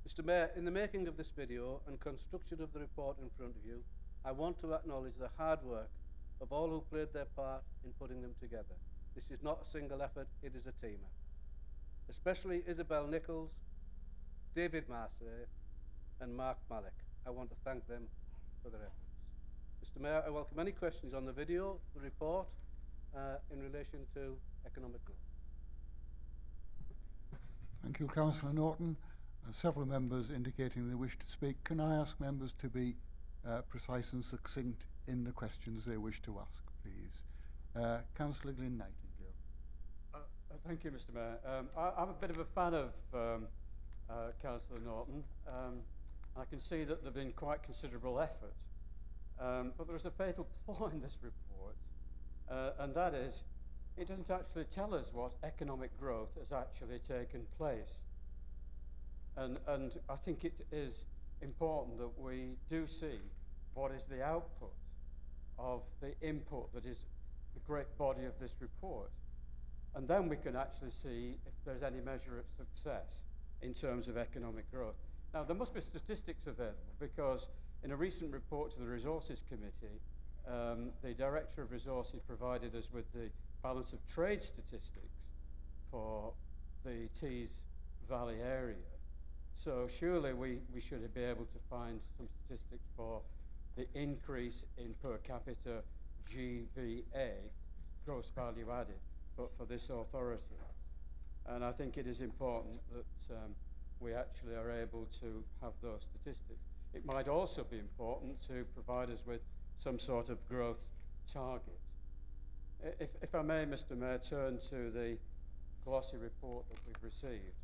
Mr. Mayor, in the making of this video and construction of the report in front of you, I want to acknowledge the hard work of all who played their part in putting them together. This is not a single effort, it is a team effort. Especially Isabel Nichols, David Marseille, and Mark Malik. I want to thank them for their efforts. Mr. Mayor, I welcome any questions on the video, the report, in relation to economic growth. Thank you, Councillor Norton. Several members indicating they wish to speak. Can I ask members to be precise and succinct in the questions they wish to ask, please? Councillor Glyn Nightingale. Thank you, Mr. Mayor. I'm a bit of a fan of Councillor Norton. I can see that there have been quite considerable effort. But there is a fatal flaw in this report, and that is it doesn't actually tell us what economic growth has actually taken place. And I think it is important that we do see what is the output of the input that is the great body of this report. And then we can actually see if there's any measure of success in terms of economic growth. Now, there must be statistics available because in a recent report to the Resources Committee, the Director of Resources provided us with the balance of trade statistics for the Tees Valley area. So surely we should be able to find some statistics for the increase in per capita GVA, gross value added, for this authority. And I think it is important that we actually are able to have those statistics. It might also be important to provide us with some sort of growth target. If I may, Mr. Mayor, turn to the glossy report that we've received.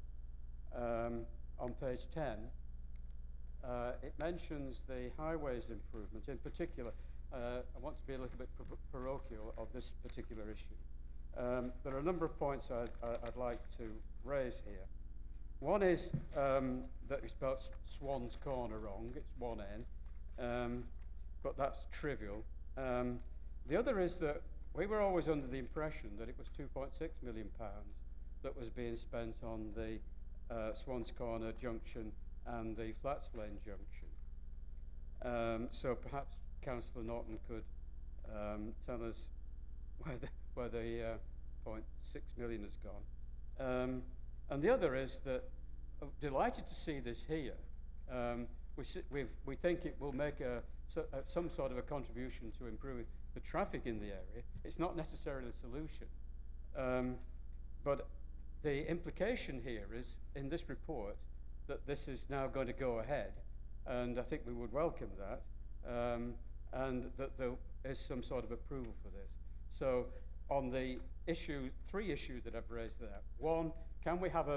On page 10, it mentions the highways improvement. In particular, I want to be a little bit parochial of this particular issue. There are a number of points I'd like to raise here. One is that we spelled Swan's Corner wrong. It's one N, but that's trivial. The other is that we were always under the impression that it was £2.6 million that was being spent on the Swan's Corner junction and the Flats Lane junction. So perhaps Councillor Norton could tell us where the £0.6 million has gone. And the other is that I'm delighted to see this here. We think it will make some sort of a contribution to improving the traffic in the area. It's not necessarily the solution. But the implication here is, in this report, that this is now going to go ahead, and I think we would welcome that, and that there is some sort of approval for this. So on the three issues that I've raised there. One, can we have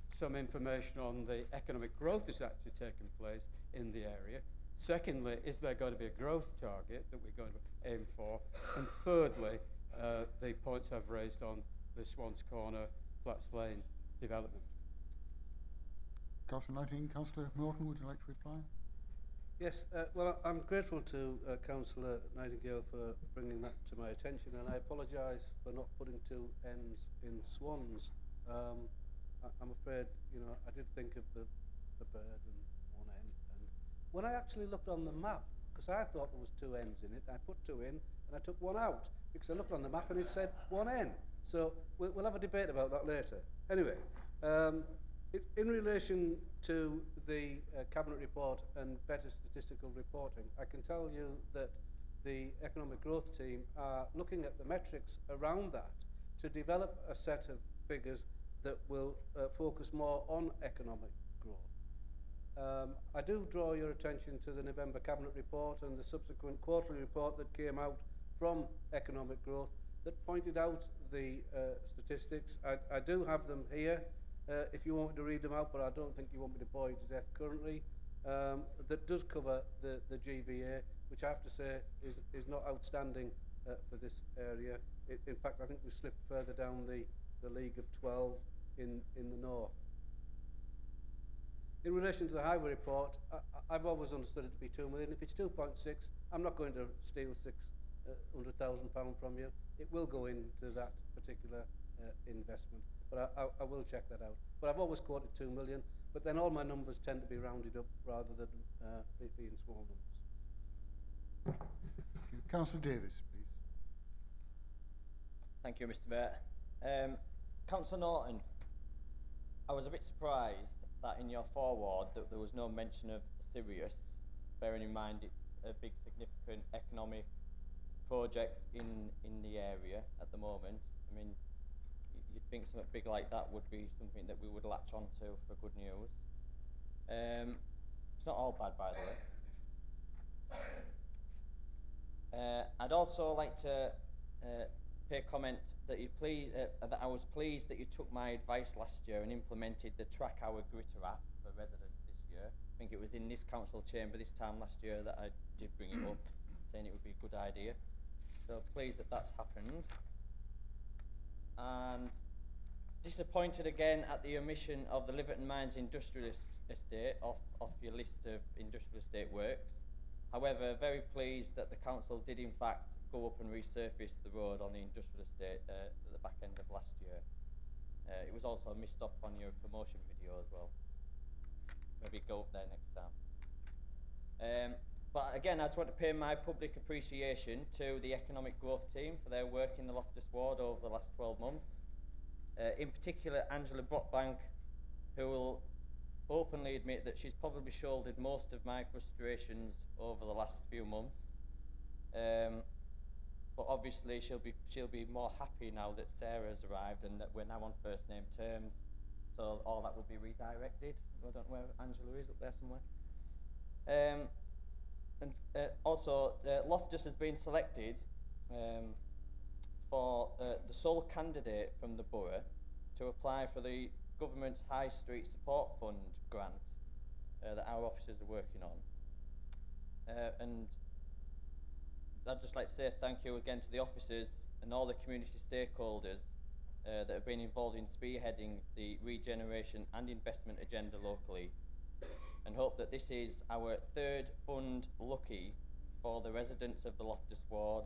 some information on the economic growth that's actually taken place in the area? Secondly, is there going to be a growth target that we're going to aim for? And thirdly, the points I've raised on the Swans Corner, Flats Lane development. Councillor Nightingale, Councillor Norton, would you like to reply? Yes, well, I'm grateful to Councillor Nightingale for bringing that to my attention, and I apologise for not putting two N's in Swans. I'm afraid, I did think of the bird and one N, and when I actually looked on the map, because I thought there was two N's in it, I put two in and I took one out because I looked on the map and it said one N. So we'll have a debate about that later. Anyway, in relation to the Cabinet report and better statistical reporting, I can tell you that the Economic Growth team are looking at the metrics around that to develop a set of figures that will focus more on economic growth. I do draw your attention to the November Cabinet report and the subsequent quarterly report that came out from economic growth that pointed out the statistics. I do have them here if you want me to read them out, but I don't think you want me to bore you to death currently. That does cover the GVA, which I have to say is not outstanding for this area. In fact, I think we slipped further down the League of 12 in the north. In relation to the highway report, I've always understood it to be 2 million. If it's 2.6, I'm not going to steal £600,000 from you. It will go into that particular investment, but I will check that out. But I've always quoted 2 million, but then all my numbers tend to be rounded up rather than being small numbers. Thank you. Councillor Davis, please. Thank you, Mr. Mayor. Councillor Norton, I was a bit surprised that in your foreword that there was no mention of Sirius, bearing in mind it's a big significant economic project in the area at the moment. I mean, you'd think something big like that would be something that we would latch onto for good news. It's not all bad, by the way. I'd also like to pay comment that that I was pleased that you took my advice last year and implemented the Track Our Gritter app for residents this year. I think it was in this council chamber this time last year that I did bring it up, saying it would be a good idea. So pleased that that's happened. And disappointed again at the omission of the Liverton Mines Industrial Estate off your list of industrial estate works. However, very pleased that the council did in fact go up and resurface the road on the industrial estate at the back end of last year. It was also missed off on your promotion video as well. Maybe go up there next time. But again, I just want to pay my public appreciation to the economic growth team for their work in the Loftus ward over the last 12 months. In particular, Angela Brockbank, who will openly admit that she's probably shouldered most of my frustrations over the last few months. But obviously she'll be more happy now that Sarah's arrived and that we're now on first name terms. So all that will be redirected. I don't know where Angela is, up there somewhere. Also, Loftus has been selected for the sole candidate from the borough to apply for the government's High Street Support Fund grant that our officers are working on. And I'd just like to say thank you again to the officers and all the community stakeholders that have been involved in spearheading the regeneration and investment agenda locally, and hope that this is our third fund lucky for the residents of the Loftus ward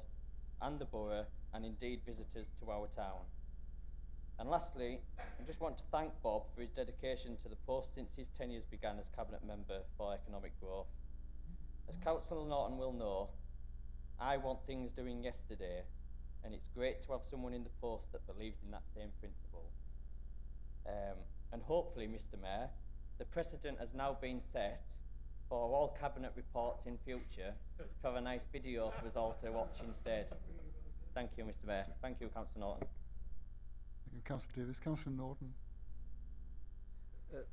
and the borough, and indeed visitors to our town. And lastly, I just want to thank Bob for his dedication to the post since his tenure began as Cabinet Member for Economic Growth. As Councillor Norton will know, I want things doing yesterday, and it's great to have someone in the post that believes in that same principle. And hopefully, Mr. Mayor, the precedent has now been set for all Cabinet reports in future to have a nice video for us all to watch instead. Thank you, Mr. Mayor. Thank you, Councillor Norton. Thank you, Councillor Davis. Councillor Norton.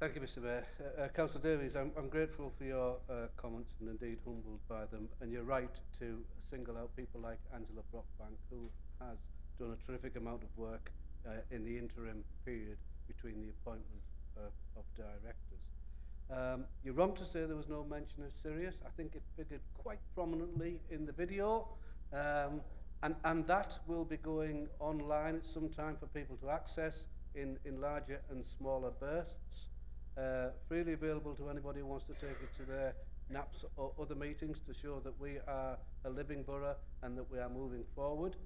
Thank you, Mr. Mayor. Councillor Davies, I'm grateful for your comments and indeed humbled by them. And you're right to single out people like Angela Brockbank, who has done a terrific amount of work in the interim period between the appointment of directors. You're wrong to say there was no mention of Sirius. I think it figured quite prominently in the video. And that will be going online at some time for people to access in larger and smaller bursts, freely available to anybody who wants to take it to their NAPs or other meetings to show that we are a living borough and that we are moving forward.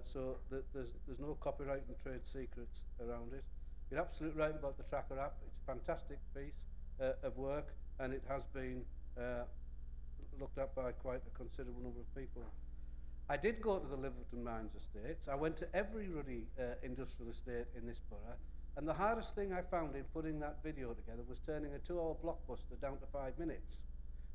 So there's no copyright and trade secrets around it. You're absolutely right about the Tracker app. It's a fantastic piece of work, and it has been looked at by quite a considerable number of people. I did go to the Liverton Mines Estates. I went to every ruddy industrial estate in this borough, and the hardest thing I found in putting that video together was turning a 2-hour blockbuster down to 5 minutes.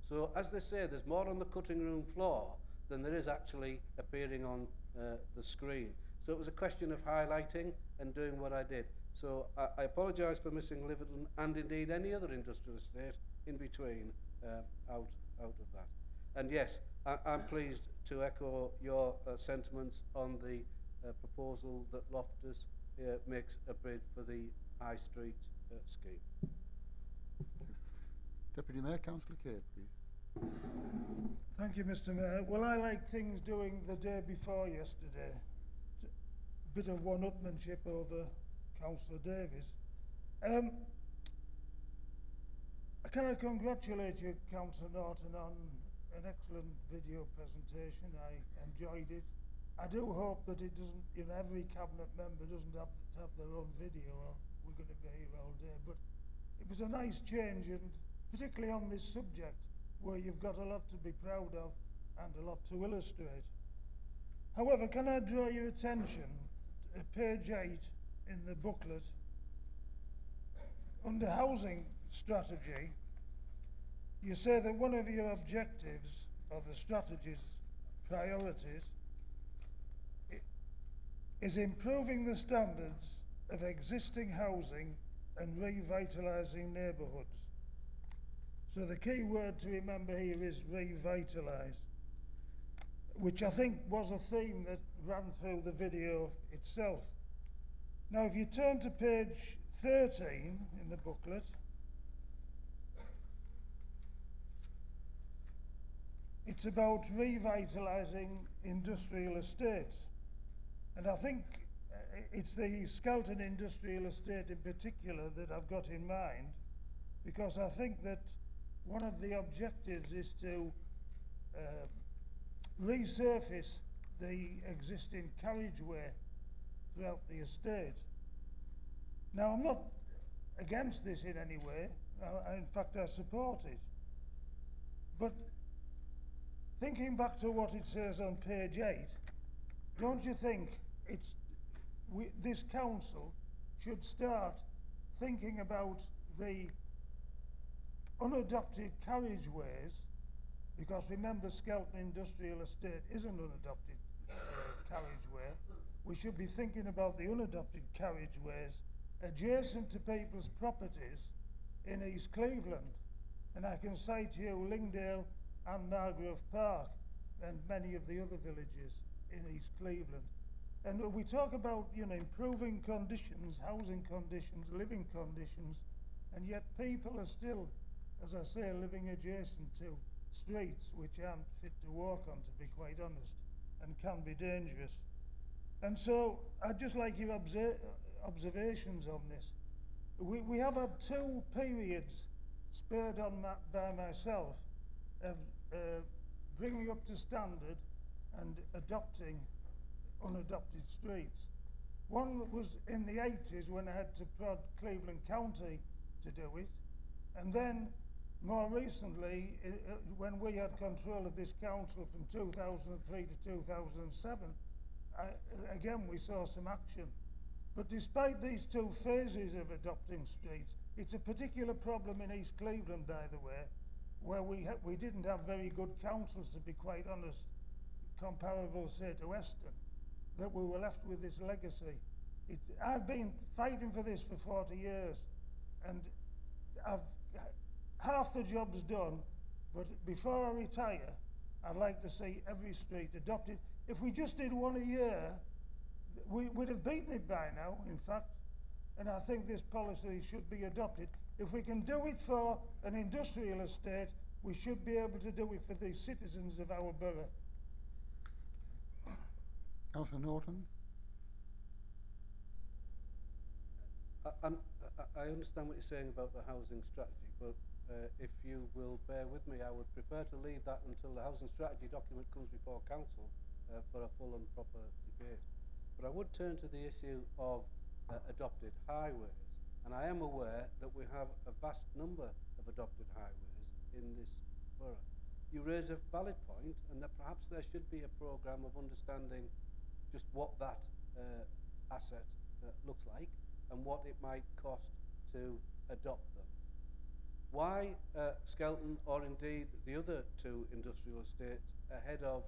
So as they say, there's more on the cutting room floor than there is actually appearing on the screen. So it was a question of highlighting and doing what I did. So I apologise for missing Liverton and indeed any other industrial estate in between out of that. And yes, I'm pleased to echo your sentiments on the proposal that Loftus makes a bid for the High Street scheme. Deputy Mayor, Councillor Cade, please. Thank you, Mr. Mayor. Well, I like things doing the day before yesterday. Bit of one-upmanship over Councillor Davies. Can I congratulate you, Councillor Norton, on an excellent video presentation. I enjoyed it. I do hope that it doesn't, every cabinet member doesn't have to have their own video, or we're going to be here all day. But it was a nice change, and particularly on this subject, where you've got a lot to be proud of and a lot to illustrate. However, can I draw your attention to page 8 in the booklet? Under housing strategy, you say that one of your objectives, or the strategy's priorities, is improving the standards of existing housing and revitalising neighbourhoods. So the key word to remember here is revitalise, which I think was a theme that ran through the video itself. Now, if you turn to page 13 in the booklet, it's about revitalising industrial estates. And I think it's the Skelton Industrial Estate in particular that I've got in mind, because I think that one of the objectives is to resurface the existing carriageway throughout the estate. Now, I'm not against this in any way. In fact, I support it. But thinking back to what it says on page 8, don't you think this council should start thinking about the unadopted carriageways, because remember, Skelton Industrial Estate is an unadopted carriageway. We should be thinking about the unadopted carriageways adjacent to people's properties in East Cleveland. And I can cite you Lingdale and Margrove Park and many of the other villages in East Cleveland. And we talk about, improving conditions, housing conditions, living conditions, and yet people are still, as I say, living adjacent to streets which aren't fit to walk on, to be quite honest, and can be dangerous. And so I'd just like your observations on this. We have had 2 periods spurred on by myself of bringing up to standard and adopting unadopted streets. One was in the 80s when I had to prod Cleveland County to do it, and then more recently when we had control of this council from 2003 to 2007, again we saw some action. But despite these 2 phases of adopting streets, it's a particular problem in East Cleveland, by the way, where we didn't have very good councils, to be quite honest, comparable, say, to Weston, that we were left with this legacy. I've been fighting for this for 40 years, and half the job's done, but before I retire, I'd like to see every street adopted. If we just did one a year, we'd have beaten it by now, in fact, and I think this policy should be adopted. If we can do it for an industrial estate, we should be able to do it for the citizens of our borough. Councillor Norton? I understand what you're saying about the housing strategy, but if you will bear with me, I would prefer to leave that until the housing strategy document comes before council for a full and proper debate. But I would turn to the issue of adopted highways, and I am aware that we have a vast number of adopted highways in this borough. You raise a valid point, and that perhaps there should be a programme of understanding just what that asset looks like and what it might cost to adopt them. Why Skelton, or indeed the other 2 industrial estates, ahead of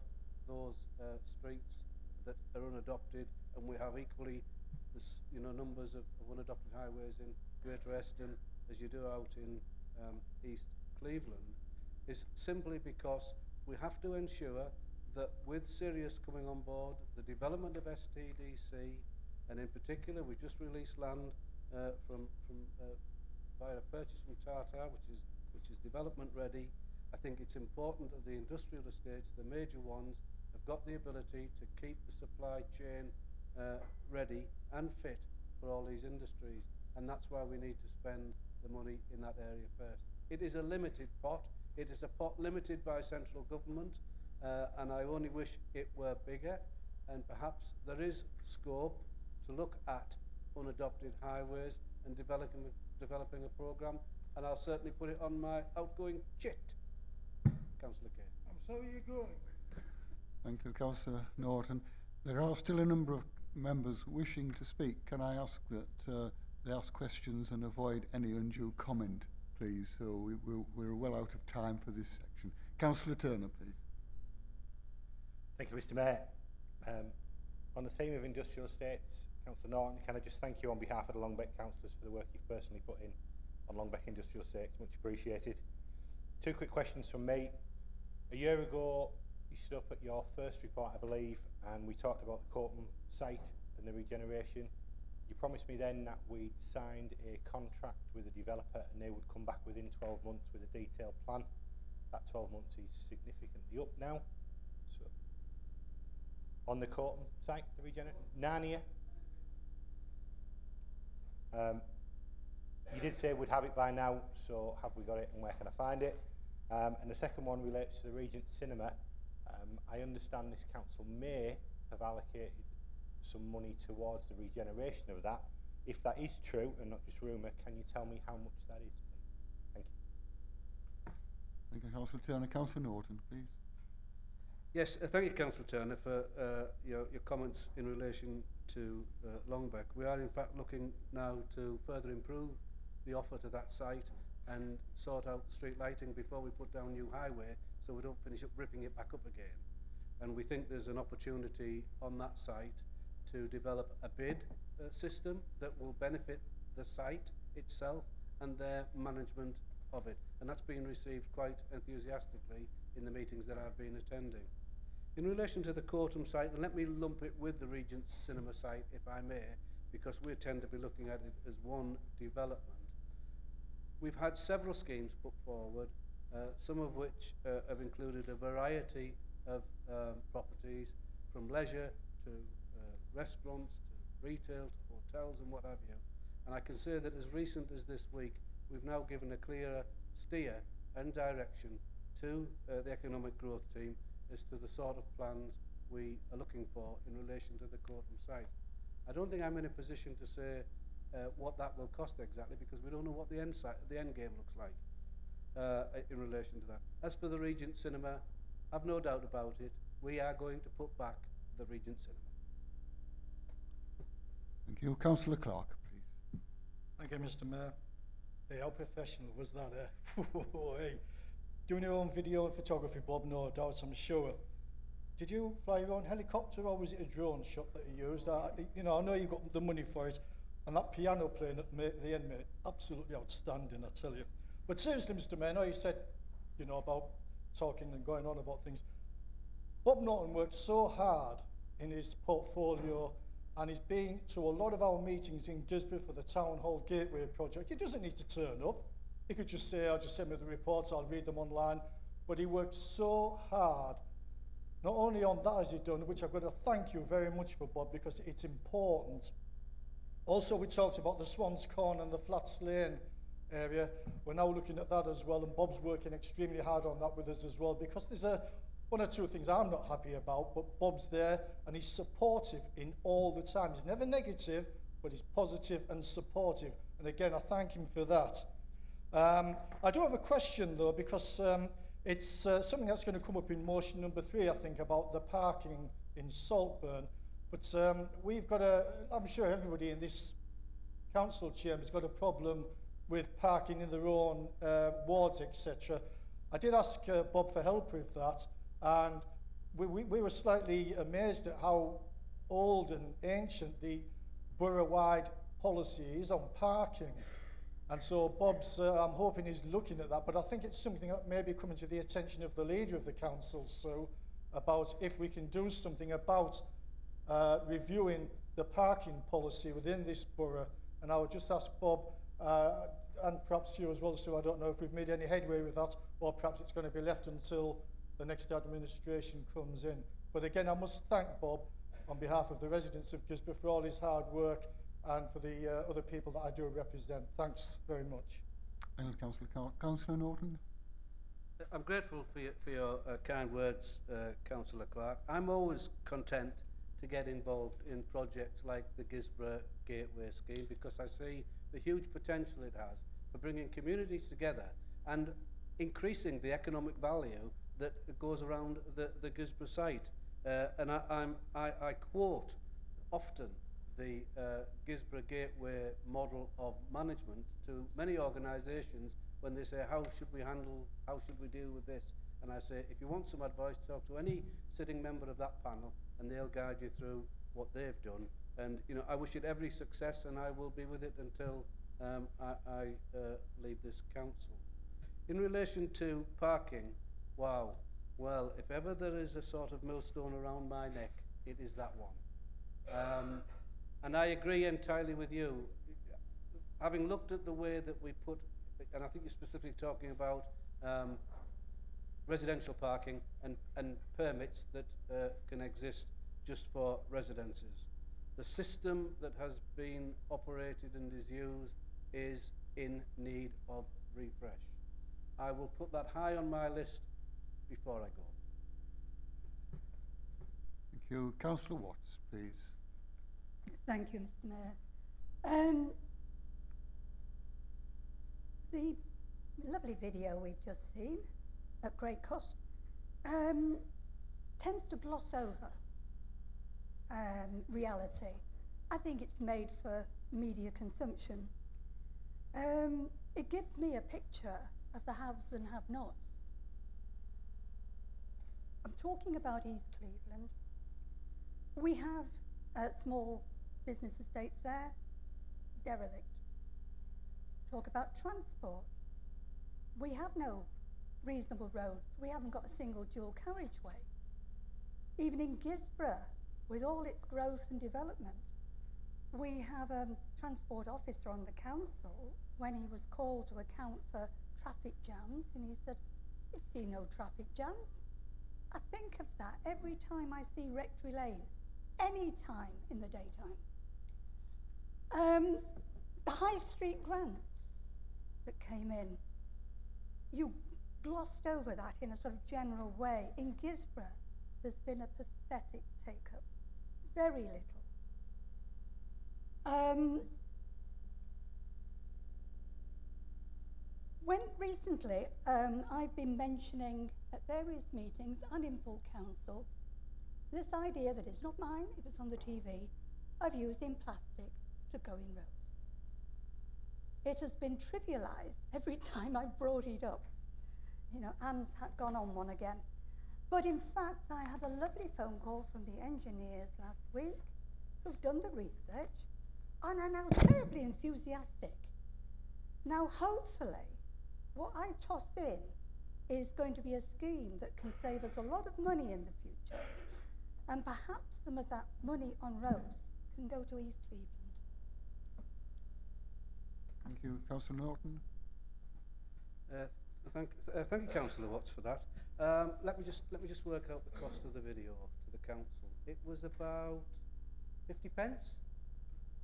those streets that are unadopted, and we have equally this, numbers of unadopted highways in Greater Eston as you do out in East Cleveland, is simply because we have to ensure that with Sirius coming on board, the development of STDC, and in particular we just released land via a purchase from Tata, which is development ready, I think it's important that the industrial estates, the major ones, have got the ability to keep the supply chain ready and fit for all these industries, and that's why we need to spend the money in that area first. It is a limited pot. It is a pot limited by central government, and I only wish it were bigger, and perhaps there is scope to look at unadopted highways and developing a programme, and I'll certainly put it on my outgoing chit. Councillor Kay. I'm sorry you're going. Thank you, Councillor Norton. There are still a number of members wishing to speak. Can I ask that they ask questions and avoid any undue comment, please? So we're well out of time for this section. Councillor Turner, please. Thank you, Mr. Mayor. On the theme of industrial estates, Councillor Norton, can I just thank you on behalf of the Longbeck councillors for the work you've personally put in on Longbeck industrial estates, much appreciated. 2 quick questions from me. A year ago, you stood up at your first report, I believe, and we talked about the Courtham site and the regeneration. You promised me then that we'd signed a contract with a developer and they would come back within 12 months with a detailed plan. That 12 months is significantly up now. So, on the Courtham site, the regeneration, Narnia. You did say we'd have it by now, so have we got it and where can I find it? And the second one relates to the Regent Cinema. I understand this council may have allocated some money towards the regeneration of that. If that is true and not just rumour, can you tell me how much that is, please? Thank you. Thank you, Councillor Turner. Councillor Norton, please. Yes, thank you, Councillor Turner, for your comments in relation to Longbeck. We are in fact looking now to further improve the offer to that site and sort out the street lighting before we put down new highway, so we don't finish up ripping it back up again. And we think there's an opportunity on that site to develop a bid system that will benefit the site itself and their management of it. And that's been received quite enthusiastically in the meetings that I've been attending. In relation to the Courtham site, and let me lump it with the Regent's Cinema site, if I may, because we tend to be looking at it as one development. We've had several schemes put forward, some of which have included a variety of properties, from leisure to restaurants, to retail, to hotels and what have you. And I can say that as recent as this week, we've now given a clearer steer and direction to the economic growth team as to the sort of plans we are looking for in relation to the Courtham site. I don't think I'm in a position to say what that will cost exactly, because we don't know what the end game looks like in relation to that. As for the Regent Cinema, I've no doubt about it, we are going to put back the Regent Cinema. Thank you. Councillor Clark, please. Thank you, Mr. Mayor. Hey, how professional was that? Hey, doing your own video and photography, Bob, no doubt, I'm sure. Did you fly your own helicopter, or was it a drone shot that you used? I know you got the money for it, and that piano playing at the end, mate, absolutely outstanding, I tell you. But seriously, Mr. Mayor, I know you said, about talking and going on about things. Bob Norton worked so hard in his portfolio, and he's been to a lot of our meetings in Gisborne for the Town Hall Gateway project. He doesn't need to turn up. He could just say, I'll just send me the reports, I'll read them online. But he worked so hard. Not only on that has he done, which I've got to thank you very much for, Bob, because it's important. Also, we talked about the Swans Corn and the Flats Lane area. We're now looking at that as well, and Bob's working extremely hard on that with us as well, because there's one or two things I'm not happy about, but Bob's there, and he's supportive in all the time. He's never negative, but he's positive and supportive. And again, I thank him for that. I do have a question, though, because it's something that's going to come up in motion number 3, I think, about the parking in Saltburn. But we've got I'm sure everybody in this council chamber has got a problem with parking in their own wards, etc. I did ask Bob for help with that, and we were slightly amazed at how old and ancient the borough-wide policy is on parking. And so Bob's, I'm hoping he's looking at that, but I think it's something that may be coming to the attention of the leader of the council, so about if we can do something about reviewing the parking policy within this borough. And I would just ask Bob, and perhaps you as well, so I don't know if we've made any headway with that, or perhaps it's going to be left until the next administration comes in. But again, I must thank Bob on behalf of the residents of Gisborough for all his hard work and for the other people that I do represent. Thanks very much. Thank you, Councillor Norton. I'm grateful for your kind words, Councillor Clark. I'm always content to get involved in projects like the Gisborough Gateway Scheme because I see the huge potential it has for bringing communities together and increasing the economic value that goes around the Gisborough site. And I quote often the Gisborough Gateway model of management to many organisations when they say, how should we deal with this? And I say, if you want some advice, talk to any sitting member of that panel and they'll guide you through what they've done. And you know, I wish it every success and I will be with it until I leave this council. In relation to parking, wow, well, if ever there is a sort of millstone around my neck, it is that one. And I agree entirely with you. Having looked at the way that we put, and I think you're specifically talking about residential parking and permits that can exist just for residences. The system that has been operated and is used is in need of refresh. I will put that high on my list before I go. Thank you. Councillor Watts, please. Thank you, Mr. Mayor. The lovely video we've just seen, at great cost, tends to gloss over reality. I think it's made for media consumption. It gives me a picture of the haves and have-nots. I'm talking about East Cleveland. We have small business estates there, derelict. Talk about transport. We have no reasonable roads. We haven't got a single dual carriageway. Even in Gisborough, with all its growth and development, we have a transport officer on the council when he was called to account for traffic jams, and he said, "I see no traffic jams." I think of that every time I see Rectory Lane, any time in the daytime. The High Street grants that came in, you glossed over that in a sort of general way. In Gisborough, there's been a pathetic take-up, very little. When recently, I've been mentioning at various meetings and in full council, this idea that it's not mine, it was on the TV, of using plastic to go in roads. It has been trivialised every time I've brought it up. You know, Anne's gone on one again. But in fact, I had a lovely phone call from the engineers last week who've done the research and are now terribly enthusiastic. Now, hopefully, what I tossed in is going to be a scheme that can save us a lot of money in the future, and perhaps some of that money on roads can go to East Cleveland. Thank you. Councillor Norton. Thank you, Councillor Watts, for that. Let me just work out the cost of the video to the council. It was about 50 pence.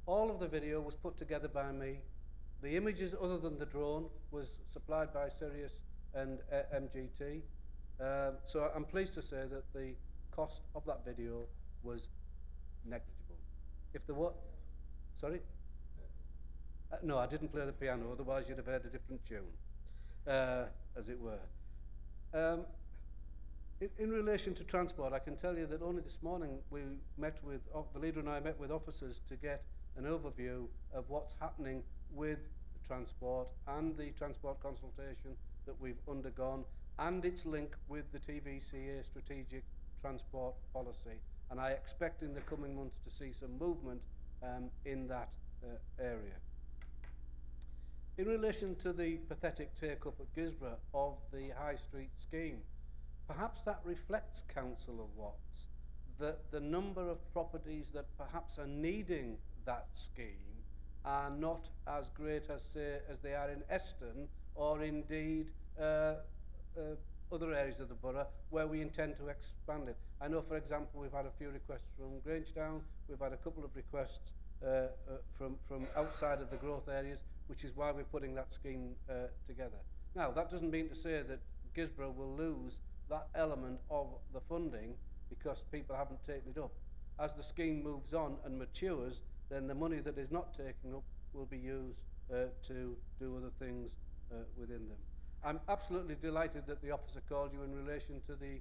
All of the video was put together by me. The images, other than the drone, was supplied by Sirius and MGT. So I'm pleased to say that the cost of that video was negligible. If there were, sorry? No, I didn't play the piano, otherwise you'd have heard a different tune, as it were. In relation to transport, I can tell you that only this morning we met with, the leader and I met with officers to get an overview of what's happening with the transport and the transport consultation that we've undergone and its link with the TVCA strategic transport policy. And I expect in the coming months to see some movement in that area. In relation to the pathetic take-up at Gisborough of the High Street scheme, perhaps that reflects, Councillor Watts, that the number of properties that perhaps are needing that scheme are not as great as, say, as they are in Eston or indeed other areas of the borough where we intend to expand it. I know, for example, we've had a few requests from Grangetown, we've had a couple of requests from outside of the growth areas, which is why we're putting that scheme together. Now, that doesn't mean to say that Gisborough will lose that element of the funding because people haven't taken it up. As the scheme moves on and matures, then the money that is not taken up will be used to do other things within them. I'm absolutely delighted that the officer called you in relation to the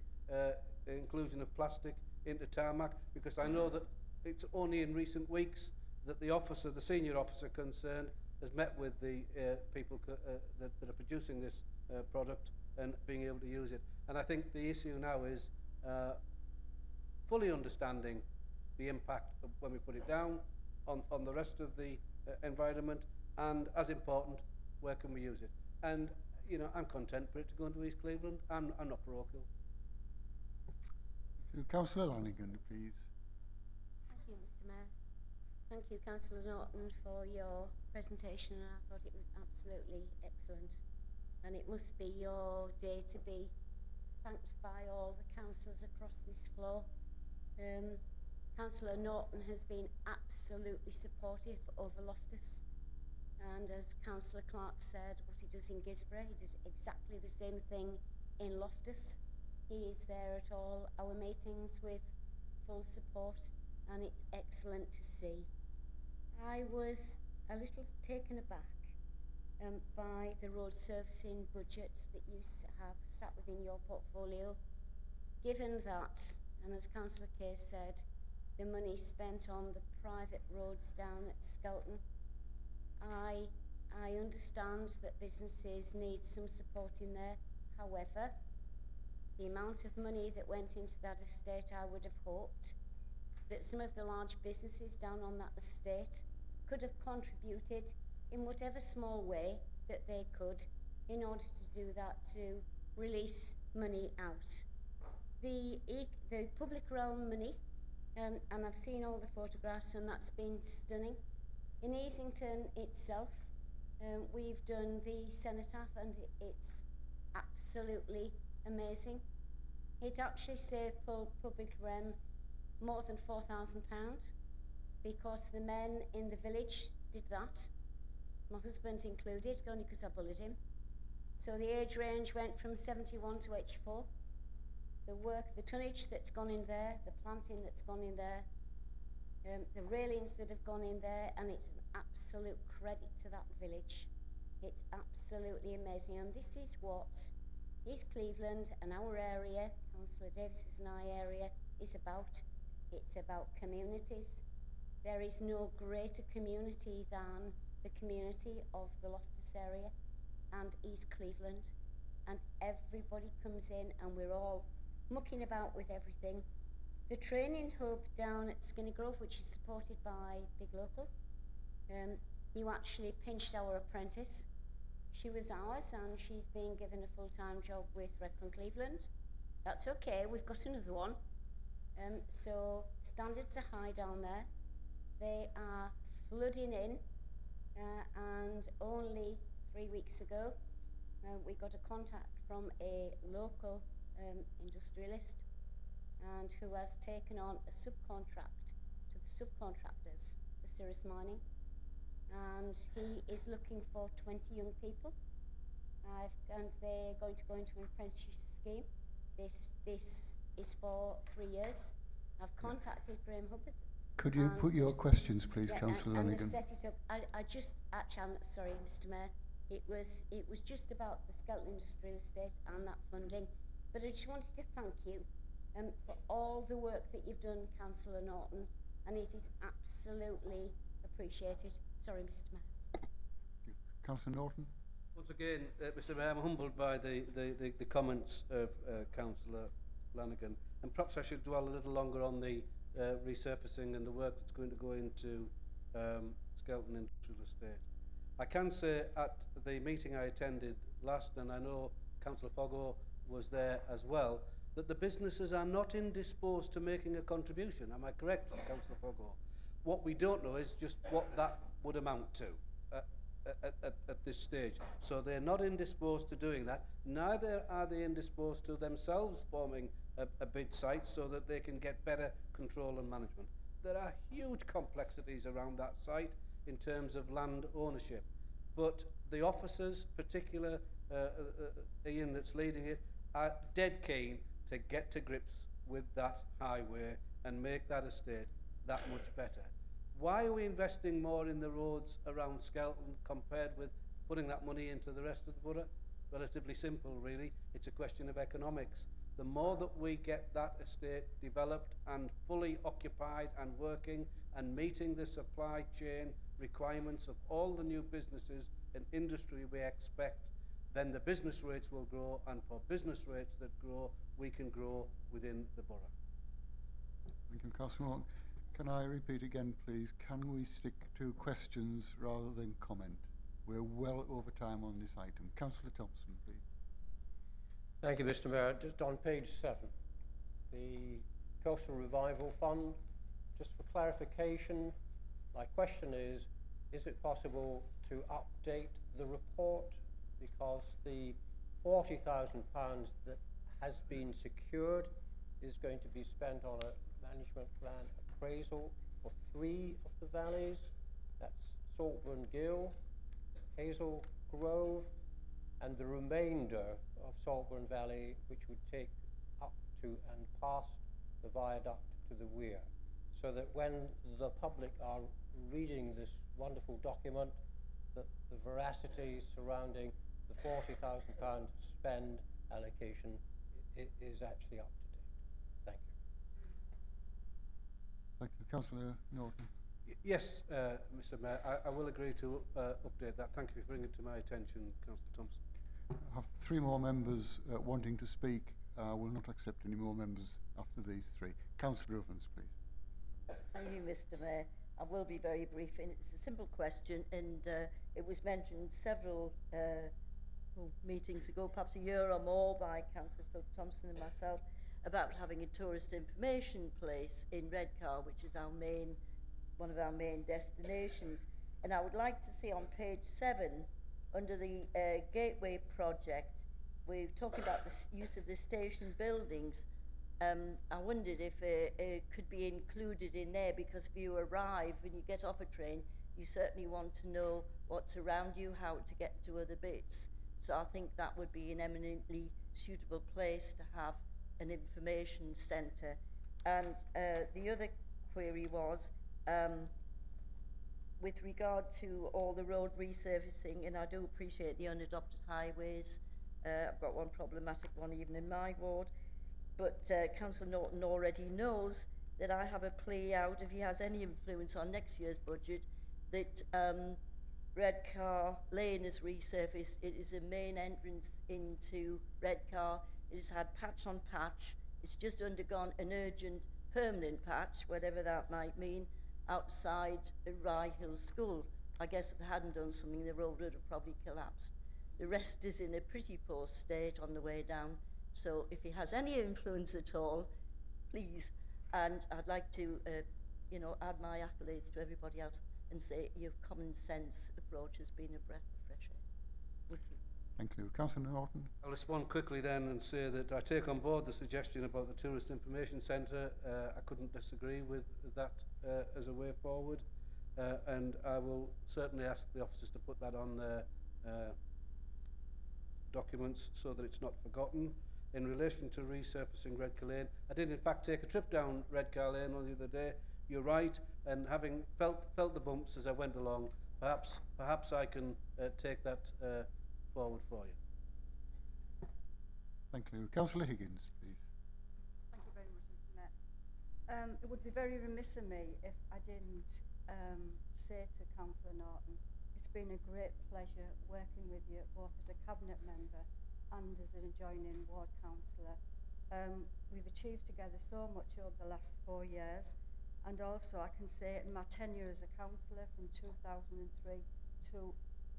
inclusion of plastic into tarmac, because I know that it's only in recent weeks that the officer, the senior officer concerned, has met with the people that are producing this product and being able to use it. And I think the issue now is fully understanding the impact of when we put it down on the rest of the environment, and as important, where can we use it? And you know, I'm content for it to go into East Cleveland. I'm not parochial. To Councillor Lanigan, please. Thank you, Mr. Mayor. Thank you, Councillor Norton, for your presentation. I thought it was absolutely excellent. And it must be your day to be thanked by all the councillors across this floor. Councillor Norton has been absolutely supportive over Loftus. And as Councillor Clark said, what he does in Gisborough, he does exactly the same thing in Loftus. He is there at all our meetings with full support, and it's excellent to see. I was a little taken aback by the road servicing budget that you have sat within your portfolio, given that, and as Councillor Kay said, the money spent on the private roads down at Skelton. I understand that businesses need some support in there. However, the amount of money that went into that estate, I would have hoped that some of the large businesses down on that estate could have contributed in whatever small way that they could in order to do that, to release money out. The public realm money, and I've seen all the photographs, and that's been stunning. In Easington itself, we've done the cenotaph, and it's absolutely amazing. It actually saved public realm more than £4,000 because the men in the village did that, my husband included, only because I bullied him. So the age range went from 71 to 84. The tonnage that's gone in there, the planting that's gone in there, the railings that have gone in there, and it's an absolute credit to that village. It's absolutely amazing, and this is what East Cleveland and our area, Councillor Davis's and I area, is about. It's about communities. There is no greater community than the community of the Loftus area and East Cleveland, and everybody comes in and we're all mucking about with everything. The training hub down at Skinny Grove, which is supported by Big Local, you actually pinched our apprentice. She was ours and she's being given a full-time job with Redcar Cleveland. That's okay, we've got another one. So standards are high down there. They are flooding in, and only 3 weeks ago we got a contact from a local industrialist, and who has taken on a subcontract to the subcontractors for Cirrus Mining, and he is looking for 20 young people, and they're going to go into an apprenticeship scheme. This is for 3 years. I've contacted Graham Hubbard. Could you put your questions, please, Councillor and Lanigan? they've set it up. I just, actually, I'm sorry, Mr. Mayor, it was just about the Skelton Industrial Estate and that funding, but I just wanted to thank you for all the work that you've done, Councillor Norton, and it is absolutely appreciated. Sorry, Mr. Mayor. Councillor Norton? Once again, Mr. Mayor, I'm humbled by the comments of Councillor Lanigan, and perhaps I should dwell a little longer on the resurfacing and the work that's going to go into Skelton Industrial Estate. I can say at the meeting I attended last, and I know Councillor Foggo was there as well, that the businesses are not indisposed to making a contribution. Am I correct, Councillor Foggo? What we don't know is just what that would amount to. at this stage. So they're not indisposed to doing that. Neither are they indisposed to themselves forming a bid site so that they can get better control and management. There are huge complexities around that site in terms of land ownership. But the officers, particular Ian that's leading it, are dead keen to get to grips with that highway and make that estate that much better. Why are we investing more in the roads around Skelton compared with putting that money into the rest of the borough? Relatively simple, really. It's a question of economics. The more that we get that estate developed and fully occupied and working and meeting the supply chain requirements of all the new businesses and industry we expect, then the business rates will grow, and for business rates that grow, we can grow within the borough. Thank you, Councillor Morton. Can I repeat again, please? Can we stick to questions rather than comment? We're well over time on this item. Councillor Thompson, please. Thank you, Mr. Mayor. Just on page 7, the Coastal Revival Fund, just for clarification, my question is it possible to update the report? Because the £40,000 that has been secured is going to be spent on a management plan appraisal for 3 of the valleys. That's Saltburn Gill, Hazel Grove, and the remainder of Saltburn Valley, which would take up to and past the viaduct to the weir, so that when the public are reading this wonderful document, that the veracity surrounding the £40,000 spend allocation is actually up to date. Thank you. Thank you. Councillor Norton. Yes, Mr. Mayor, I will agree to update that. Thank you for bringing it to my attention, Councillor Thompson. I have 3 more members wanting to speak. I will not accept any more members after these 3. Councillor Ovens, please. Thank you, Mr. Mayor. I will be very brief, and it's a simple question, and it was mentioned several meetings ago, perhaps a year or more, by Councillor Thompson and myself, about having a tourist information place in Redcar, which is one of our main destinations. And I would like to see on page 7, under the Gateway project, we're talking about the use of the station buildings. I wondered if it could be included in there, because if you arrive and you get off a train, you certainly want to know what's around you, how to get to other bits. So I think that would be an eminently suitable place to have an information centre. And the other query was, with regard to all the road resurfacing, and I do appreciate the unadopted highways. I've got one problematic one even in my ward, but Councillor Norton already knows that I have a plea out, if he has any influence on next year's budget, that Redcar Lane is resurfaced. It is a main entrance into Redcar. It has had patch on patch. It's just undergone an urgent permanent patch, whatever that might mean, outside Rye Hill School. I guess if they hadn't done something, the road would have probably collapsed. The rest is in a pretty poor state on the way down. So if he has any influence at all, please. And I'd like to, add my accolades to everybody else and say your common sense approach has been a breath of fresh air. Thank you. Thank you. Councillor Norton. I'll respond quickly then and say that I take on board the suggestion about the Tourist Information Centre. I couldn't disagree with that as a way forward. And I will certainly ask the officers to put that on their documents so that it's not forgotten. In relation to resurfacing Redcar Lane, I did in fact take a trip down Redcar Lane only the other day. You're right, and having felt the bumps as I went along, perhaps I can take that forward for you. Thank you. Councillor Higgins, please. Thank you very much, Mr. Mayor. It would be very remiss of me if I didn't say to Councillor Norton, it's been a great pleasure working with you, both as a cabinet member and as an adjoining ward councillor. We've achieved together so much over the last 4 years, and also I can say in my tenure as a councillor from 2003 to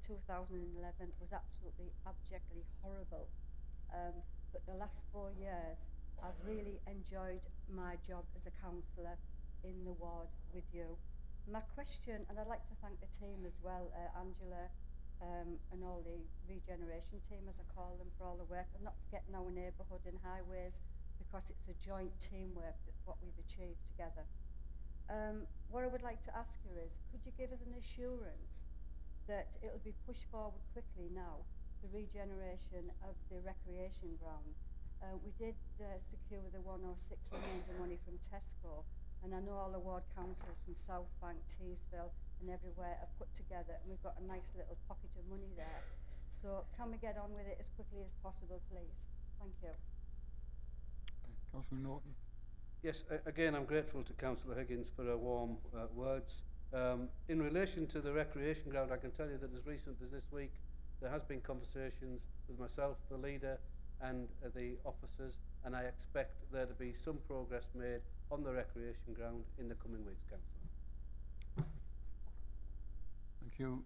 2011 was absolutely abjectly horrible. But the last 4 years I've really enjoyed my job as a councillor in the ward with you. My question, and I'd like to thank the team as well, Angela, and all the regeneration team, as I call them, for all the work, and not forgetting our neighbourhood and highways, because it's a joint teamwork that's what we've achieved together. What I would like to ask you is, could you give us an assurance that it'll be pushed forward quickly now, the regeneration of the recreation ground? We did secure the 106 remainder money from Tesco, and I know all the ward councillors from South Bank, Teesville and everywhere are put together, and we've got a nice little pocket of money there. So can we get on with it as quickly as possible, please? Thank you. Councillor Norton. Yes, again, I'm grateful to Councillor Higgins for her warm words. In relation to the recreation ground, I can tell you that as recent as this week, there has been conversations with myself, the leader, and the officers, and I expect there to be some progress made on the recreation ground in the coming weeks, Councillor. Thank you.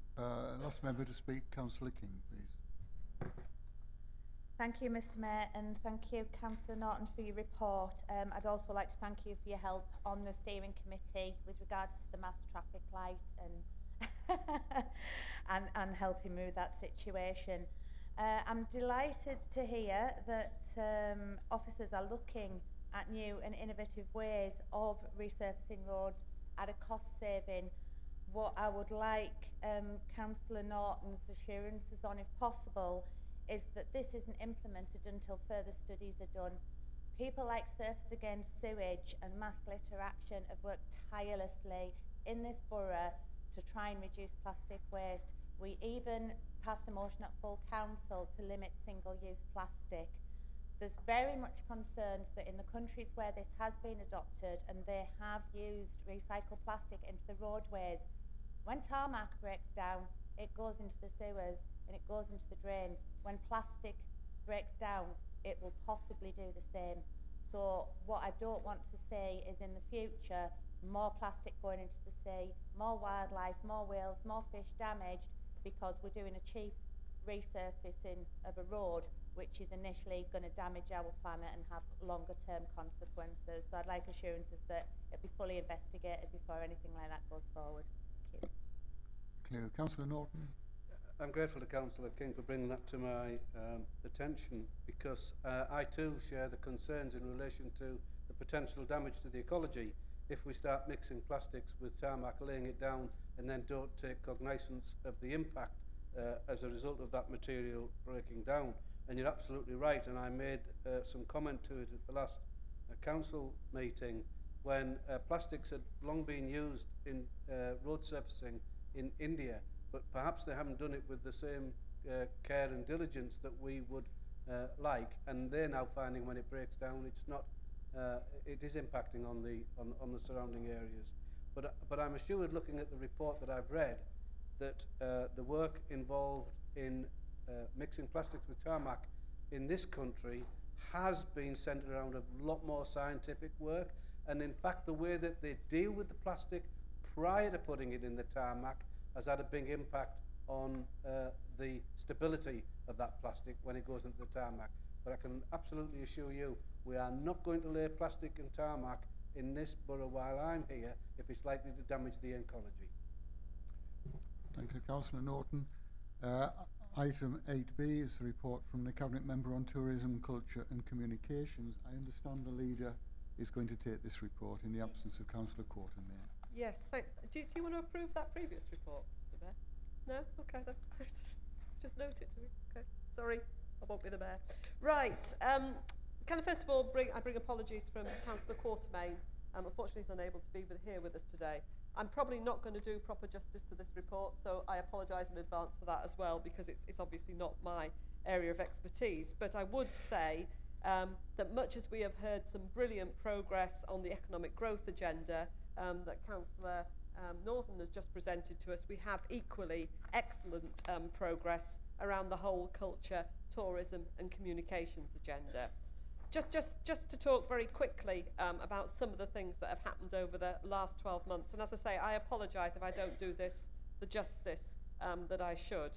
Last member to speak, Councillor King, please. Thank you, Mr Mayor, and thank you, Councillor Norton, for your report. I'd also like to thank you for your help on the steering committee with regards to the mass traffic light and helping move that situation. I'm delighted to hear that officers are looking at new and innovative ways of resurfacing roads at a cost saving. What I would like Councillor Norton's assurances on, if possible, is that this isn't implemented until further studies are done. People like Surfers Against Sewage and Mass Glitter Action have worked tirelessly in this borough to try and reduce plastic waste. We even passed a motion at full council to limit single-use plastic. There's very much concerns that in the countries where this has been adopted and they have used recycled plastic into the roadways, when tarmac breaks down, it goes into the sewers and it goes into the drains. When plastic breaks down, it will possibly do the same. So what I don't want to see is in the future, more plastic going into the sea, more wildlife, more whales, more fish damaged, because we're doing a cheap resurfacing of a road, which is initially going to damage our planet and have longer term consequences. So I'd like assurances that it'll be fully investigated before anything like that goes forward. Thank you. Clear. Councillor Norton. I'm grateful to Councillor King for bringing that to my attention, because I too share the concerns in relation to the potential damage to the ecology if we start mixing plastics with tarmac, laying it down, and then don't take cognizance of the impact as a result of that material breaking down. And you're absolutely right, and I made some comment to it at the last council meeting when plastics had long been used in road surfacing in India, but perhaps they haven't done it with the same care and diligence that we would like, and they're now finding when it breaks down, it's not, it is impacting on the surrounding areas. But I'm assured, looking at the report that I've read, that the work involved in mixing plastics with tarmac in this country has been centred around a lot more scientific work, and in fact the way that they deal with the plastic prior to putting it in the tarmac has had a big impact on the stability of that plastic when it goes into the tarmac. But I can absolutely assure you, we are not going to lay plastic and tarmac in this borough while I'm here if it's likely to damage the ecology. Thank you, Councillor Norton. Item 8B is a report from the Cabinet Member on Tourism, Culture and Communications. I understand the leader is going to take this report in the absence of Councillor Quartermain. Yes, do you want to approve that previous report, Mr Mayor? No? Okay then. Just note it to me. Okay. Sorry, I won't be the Mayor. Right. Can I first of all bring apologies from Councillor Quartermain. Unfortunately he's unable to be here with us today. I'm probably not going to do proper justice to this report, so I apologise in advance for that as well, because it's obviously not my area of expertise. But I would say that much as we have heard some brilliant progress on the economic growth agenda that Councillor Norton has just presented to us, we have equally excellent progress around the whole culture, tourism and communications agenda. Just to talk very quickly about some of the things that have happened over the last 12 months. And as I say, I apologise if I don't do this the justice that I should.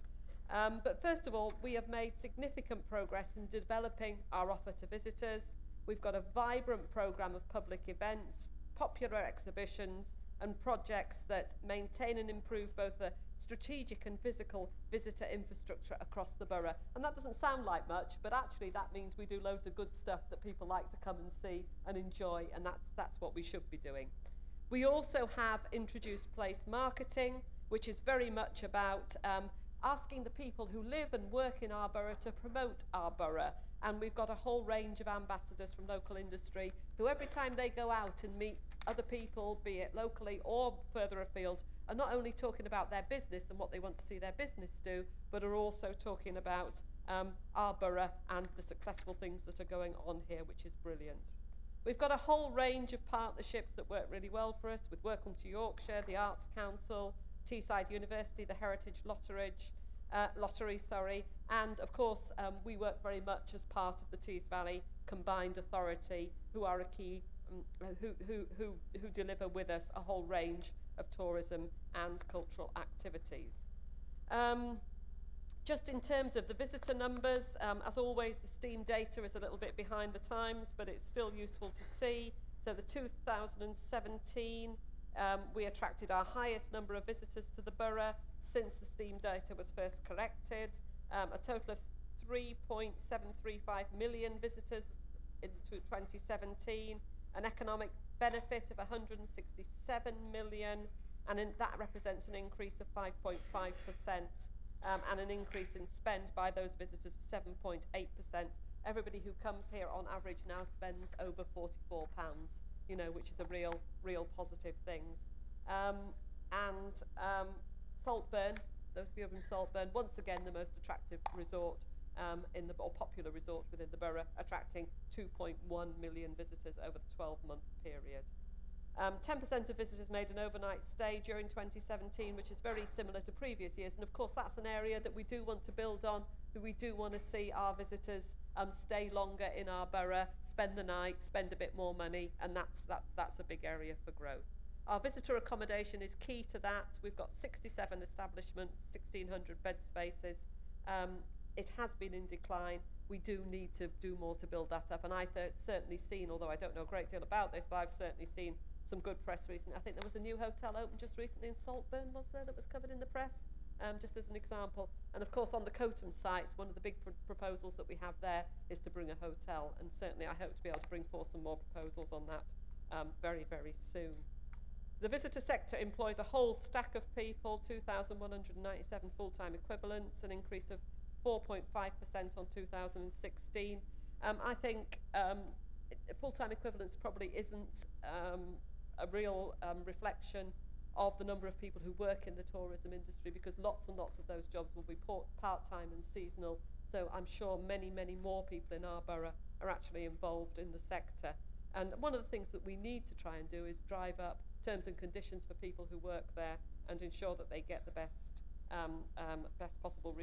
But first of all, we have made significant progress in developing our offer to visitors. We've got a vibrant programme of public events, popular exhibitions and projects that maintain and improve both the strategic and physical visitor infrastructure across the borough. And that doesn't sound like much, but actually that means we do loads of good stuff that people like to come and see and enjoy, and that's what we should be doing. We also have introduced place marketing, which is very much about asking the people who live and work in our borough to promote our borough. And we've got a whole range of ambassadors from local industry who every time they go out and meet other people, be it locally or further afield, are not only talking about their business and what they want to see their business do, but are also talking about our borough and the successful things that are going on here, which is brilliant. We've got a whole range of partnerships that work really well for us with Welcome to Yorkshire, the Arts Council, Teesside University, the Heritage Lottery, and of course we work very much as part of the Tees Valley Combined Authority, who are a key, who deliver with us a whole range of tourism and cultural activities. Just in terms of the visitor numbers, as always, the Steam data is a little bit behind the times, but it's still useful to see. So the 2017, we attracted our highest number of visitors to the borough since the Steam data was first collected. A total of 3.735 million visitors in 2017, an economic benefit of 167 million, and that represents an increase of 5.5%, and an increase in spend by those visitors of 7.8%. Everybody who comes here on average now spends over £44, you know, which is a real positive things. Saltburn, those of you in Saltburn, once again the most attractive resort or popular resort within the borough, attracting 2.1 million visitors over the 12-month period. 10% of visitors made an overnight stay during 2017, which is very similar to previous years. And of course, that's an area that we do want to build on. We do want to see our visitors stay longer in our borough, spend the night, spend a bit more money, and that's a big area for growth. Our visitor accommodation is key to that. We've got 67 establishments, 1,600 bed spaces. It has been in decline. We do need to do more to build that up. And I've certainly seen, although I don't know a great deal about this, but I've certainly seen some good press recently. I think there was a new hotel opened just recently in Saltburn, was there, that was covered in the press, just as an example. And of course on the Cotham site, one of the big proposals that we have there is to bring a hotel, and certainly I hope to be able to bring forth some more proposals on that very, very soon. The visitor sector employs a whole stack of people, 2,197 full-time equivalents, an increase of 4.5% on 2016. I think full-time equivalents probably isn't a real reflection of the number of people who work in the tourism industry, because lots and lots of those jobs will be part-time and seasonal. So I'm sure many, many more people in our borough are actually involved in the sector. And one of the things that we need to try and do is drive up terms and conditions for people who work there and ensure that they get the best possible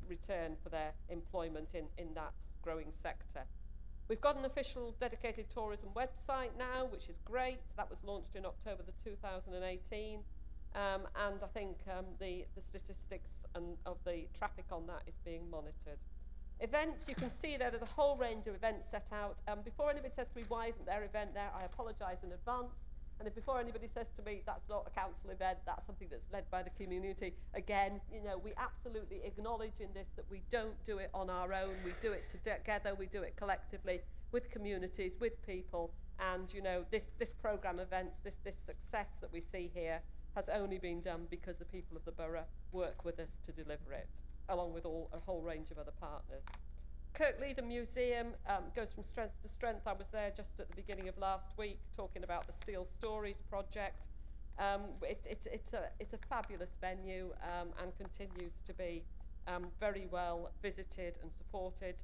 return for their employment in that growing sector. We've got an official dedicated tourism website now, which is great. That was launched in October 2018. And I think the statistics of the traffic on that is being monitored. Events, you can see there's a whole range of events set out. Before anybody says to me, why isn't there an event there, I apologise in advance. And if before anybody says to me, that's not a council event, that's something that's led by the community, again, you know, we absolutely acknowledge in this that we don't do it on our own. We do it together, we do it collectively with communities, with people. And, you know, this programme events, this success that we see here has only been done because the people of the borough work with us to deliver it, along with a whole range of other partners. Kirkley, the museum, goes from strength to strength. I was there just at the beginning of last week talking about the Steel Stories project. It's a fabulous venue and continues to be very well visited and supported.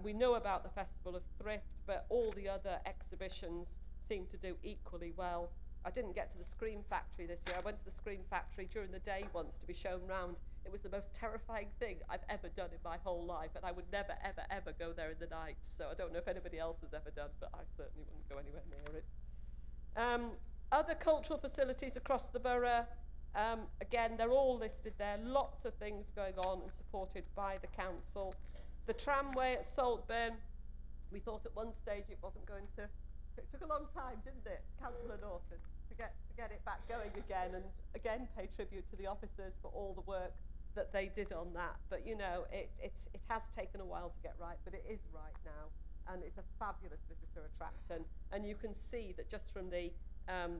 We know about the Festival of Thrift, but all the other exhibitions seem to do equally well. I didn't get to the Scream Factory this year. I went to the Scream Factory during the day once to be shown round. It was the most terrifying thing I've ever done in my whole life, and I would never, ever, ever go there in the night. So I don't know if anybody else has ever done, but I certainly wouldn't go anywhere near it. Other cultural facilities across the borough, again, they're all listed there. Lots of things going on and supported by the council. The tramway at Saltburn, we thought at one stage it wasn't going to. It took a long time, didn't it, Councillor Norton? to get it back going again, and again pay tribute to the officers for all the work that they did on that. But you know, it has taken a while to get right, but it is right now, and it's a fabulous visitor attraction. And you can see that just from the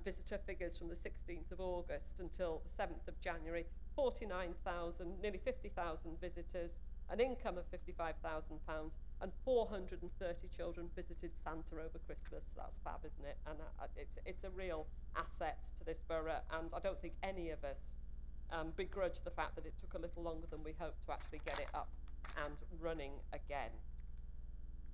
visitor figures from the 16th of August until the 7th of January, 49,000, nearly 50,000 visitors, an income of £55,000, and 430 children visited Santa over Christmas. That's fab, isn't it? And it's a real asset to this borough, and I don't think any of us begrudge the fact that it took a little longer than we hoped to actually get it up and running again.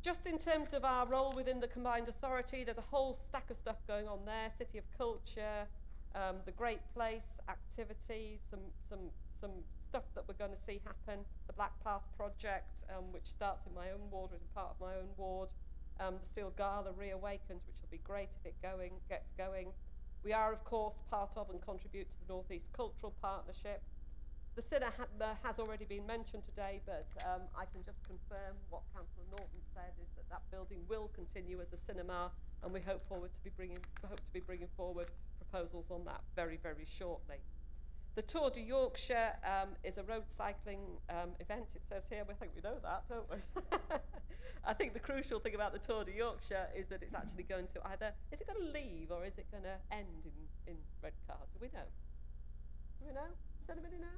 Just in terms of our role within the combined authority, there's a whole stack of stuff going on there. City of Culture, the Great Place activities, some stuff that we're going to see happen. The Black Path project, which starts in my own ward, or is part of my own ward. The Steel Gala reawakened, which will be great if it gets going. We are, of course, part of and contribute to the North East Cultural Partnership. The cinema has already been mentioned today, but I can just confirm what Councillor Norton said, is that that building will continue as a cinema, and we hope to be bringing forward proposals on that very, very shortly. The Tour de Yorkshire is a road cycling event, it says here. I think we know that, don't we? I think the crucial thing about the Tour de Yorkshire is that it's actually going to either, is it going to leave or is it going to end in Redcar? Do we know? Do we know? Does anybody know?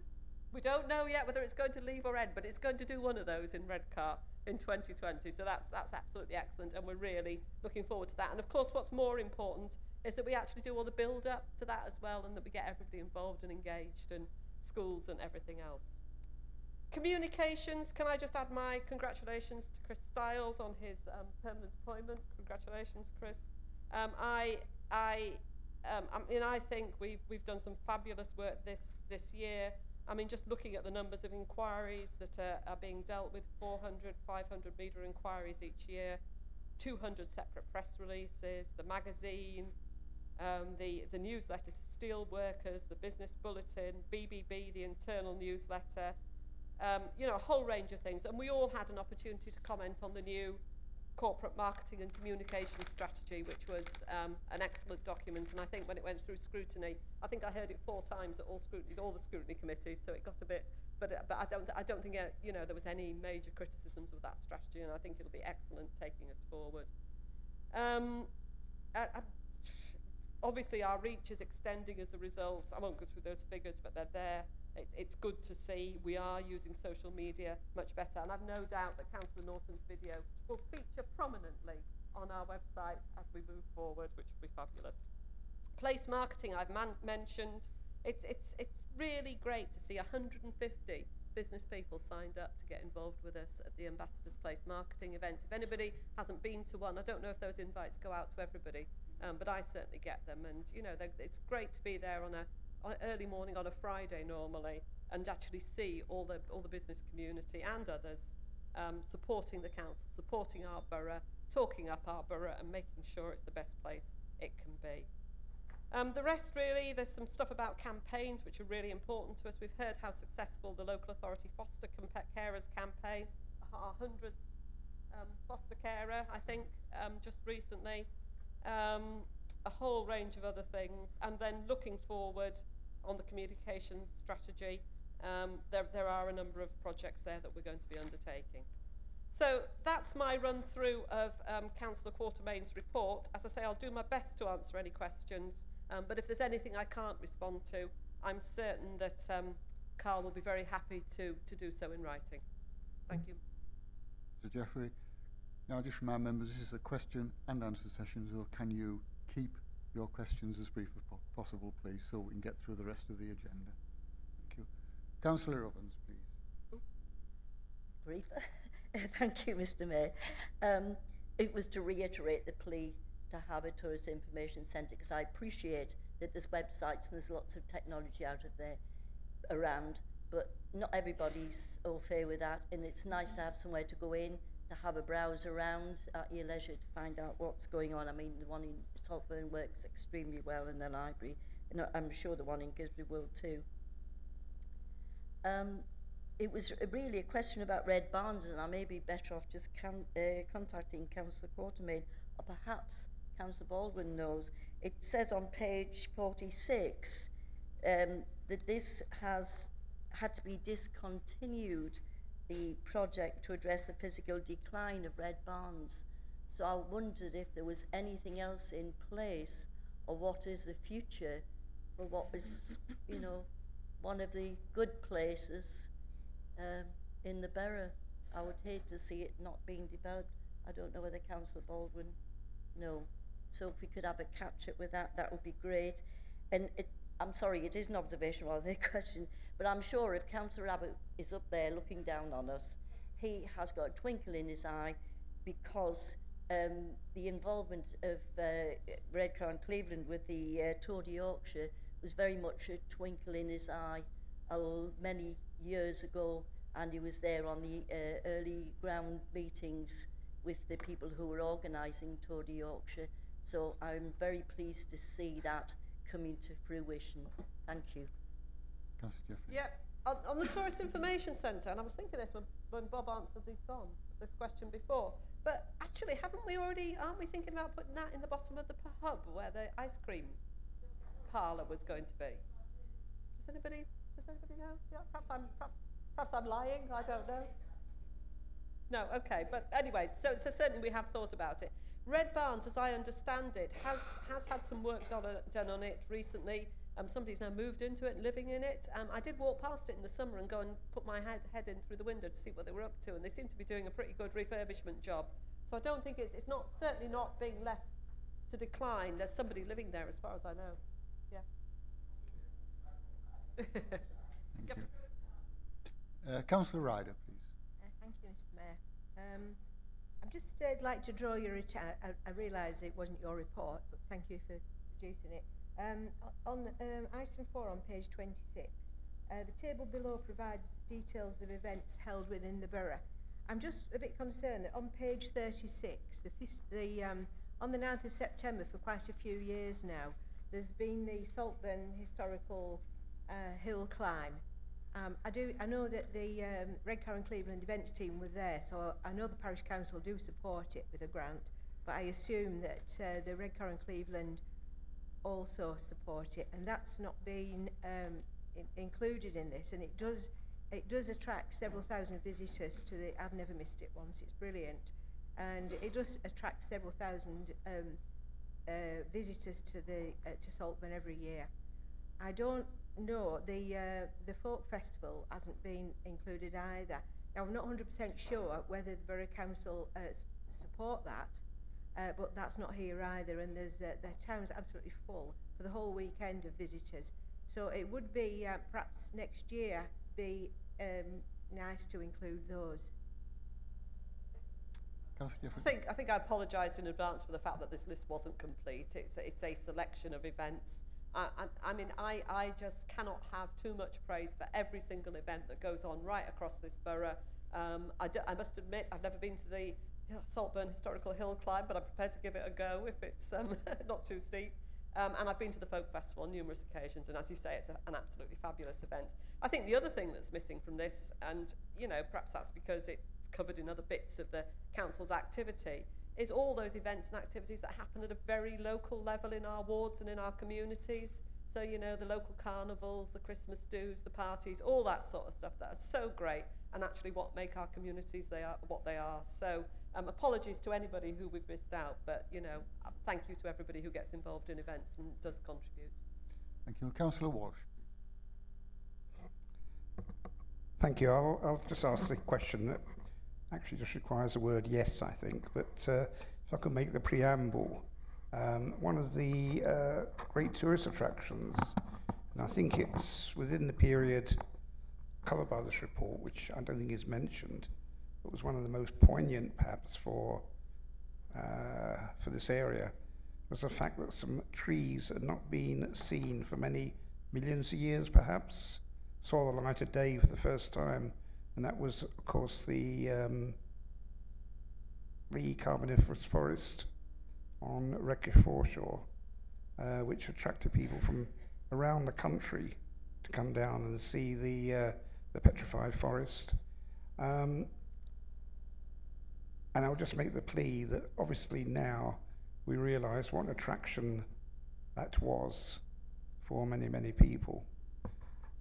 We don't know yet whether it's going to leave or end, but it's going to do one of those in Redcar in 2020. So that's absolutely excellent, and we're really looking forward to that. And of course, what's more important is that we actually do all the build-up to that as well, and that we get everybody involved and engaged, and schools and everything else. Communications, can I just add my congratulations to Chris Stiles on his permanent appointment. Congratulations, Chris. I think we've done some fabulous work this year. I mean, just looking at the numbers of inquiries that are being dealt with, 400, 500 metre inquiries each year, 200 separate press releases, the magazine, the newsletter to steel workers, the business bulletin, BBB, the internal newsletter, you know, a whole range of things. And we all had an opportunity to comment on the new corporate marketing and communication strategy, which was an excellent document. And I think when it went through scrutiny, I think I heard it 4 times at all the scrutiny committees, so it got a bit, but I don't think you know, there was any major criticisms of that strategy, and I think it'll be excellent taking us forward. Obviously our reach is extending as a result. I won't go through those figures, but they're there. It's good to see we are using social media much better, and I've no doubt that Councillor Norton's video will feature prominently on our website as we move forward, which will be fabulous. Place marketing I've mentioned. It's really great to see 150 business people signed up to get involved with us at the Ambassador's Place marketing events. If anybody hasn't been to one, I don't know if those invites go out to everybody, but I certainly get them, and you know, it's great to be there on early morning on a Friday normally, and actually see all the business community and others supporting the council, supporting our borough, talking up our borough, and making sure it's the best place it can be. The rest, really, there's some stuff about campaigns which are really important to us. We've heard how successful the local authority foster carers campaign, our 100th foster carer, I think, just recently. A whole range of other things, and then looking forward on the communications strategy, there are a number of projects there that we're going to be undertaking. So that's my run through of Councillor Quartermain's report. As I say, I'll do my best to answer any questions, but if there's anything I can't respond to, I'm certain that Carl will be very happy to do so in writing. Thank you. So Jeffrey, now just remind members, this is a question and answer session, so can you keep your questions as brief as possible, please, so we can get through the rest of the agenda. Thank you. Councillor Ovens, please. Brief. Thank you, Mr. Mayor. It was to reiterate the plea to have a tourist information centre, because I appreciate that there's websites and there's lots of technology out of there around, but not everybody's au fait with that, and it's nice to have somewhere to go in, to have a browse around at your leisure to find out what's going on. I mean, the one in Saltburn works extremely well in the library, and I'm sure the one in Gisborne will too. It was really a question about Red Barns, and I may be better off just contacting Councillor Quartermain, or perhaps Councillor Baldwin knows, it says on page 46 that this has had to be discontinued, the project to address the physical decline of red barns. So I wondered if there was anything else in place, or what is the future for what was, you know, one of the good places in the Borough. I would hate to see it not being developed. I don't know whether Councillor Baldwin know. So if we could have a catch-up with that, that would be great. And I'm sorry, it is an observation rather than a question, but I'm sure if Councillor Abbott is up there looking down on us, he has got a twinkle in his eye, because the involvement of Redcar and Cleveland with the Tour de Yorkshire was very much a twinkle in his eye many years ago, and he was there on the early ground meetings with the people who were organising Tour de Yorkshire. So I'm very pleased to see that coming to fruition. Thank you. Councillor Jeffrey. Yep, on the Tourist Information Centre, and I was thinking this when Bob answered this question before, but actually, aren't we thinking about putting that in the bottom of the pub where the ice cream parlour was going to be? Does anybody know? Yeah, perhaps I'm lying, I don't know. No, okay, but anyway, so certainly we have thought about it. Red Barns, as I understand it, has had some work done on it recently. Somebody's now moved into it, living in it. I did walk past it in the summer and go and put my head in through the window to see what they were up to, and they seem to be doing a pretty good refurbishment job. So I don't think it's certainly not being left to decline. There's somebody living there, as far as I know. Yeah. Thank you. Councillor Ryder, please. Thank you, Mr. Mayor. I'm just like to draw your attention. I realise it wasn't your report, but thank you for producing it. On item 4 on page 26, the table below provides details of events held within the borough. I'm just a bit concerned that on page 36, on the 9th of September for quite a few years now, there's been the Saltburn Historical Hill Climb. I know that the Redcar and Cleveland events team were there, so I know the parish council do support it with a grant, but I assume that the Redcar and Cleveland also support it, and that's not been included in this, and it does attract several thousand visitors to the. I've never missed it once. It's brilliant, and it does attract several thousand visitors to Saltburn every year. I don't know, the folk festival hasn't been included either. Now I'm not 100% sure whether the Borough Council support that. But that's not here either, and the town's absolutely full for the whole weekend of visitors. So it would be perhaps next year be nice to include those. I think I apologise in advance for the fact that this list wasn't complete. It's a selection of events. I mean, I just cannot have too much praise for every single event that goes on right across this borough. I must admit, I've never been to the Saltburn Historical Hill Climb, but I'm prepared to give it a go if it's not too steep. And I've been to the Folk Festival on numerous occasions, and as you say, it's an absolutely fabulous event. I think the other thing that's missing from this, and you know, perhaps that's because it's covered in other bits of the council's activity, is all those events and activities that happen at a very local level in our wards and in our communities. So, you know, the local carnivals, the Christmas do's, the parties, all that sort of stuff that are so great and actually what make our communities what they are. So apologies to anybody who we've missed out, but, you know, thank you to everybody who gets involved in events and does contribute. Thank you. Councillor Walsh. Thank you. I'll just ask the question that actually just requires the word yes, I think, but if I could make the preamble. One of the great tourist attractions, and I think it's within the period covered by this report, which I don't think is mentioned, but was one of the most poignant perhaps for this area, was the fact that some trees had not been seen for many millions of years perhaps, saw the light of day for the first time, and that was of course the Carboniferous forest on Redcar foreshore, which attracted people from around the country to come down and see the petrified forest. And I'll just make the plea that obviously now we realised what an attraction that was for many, many people.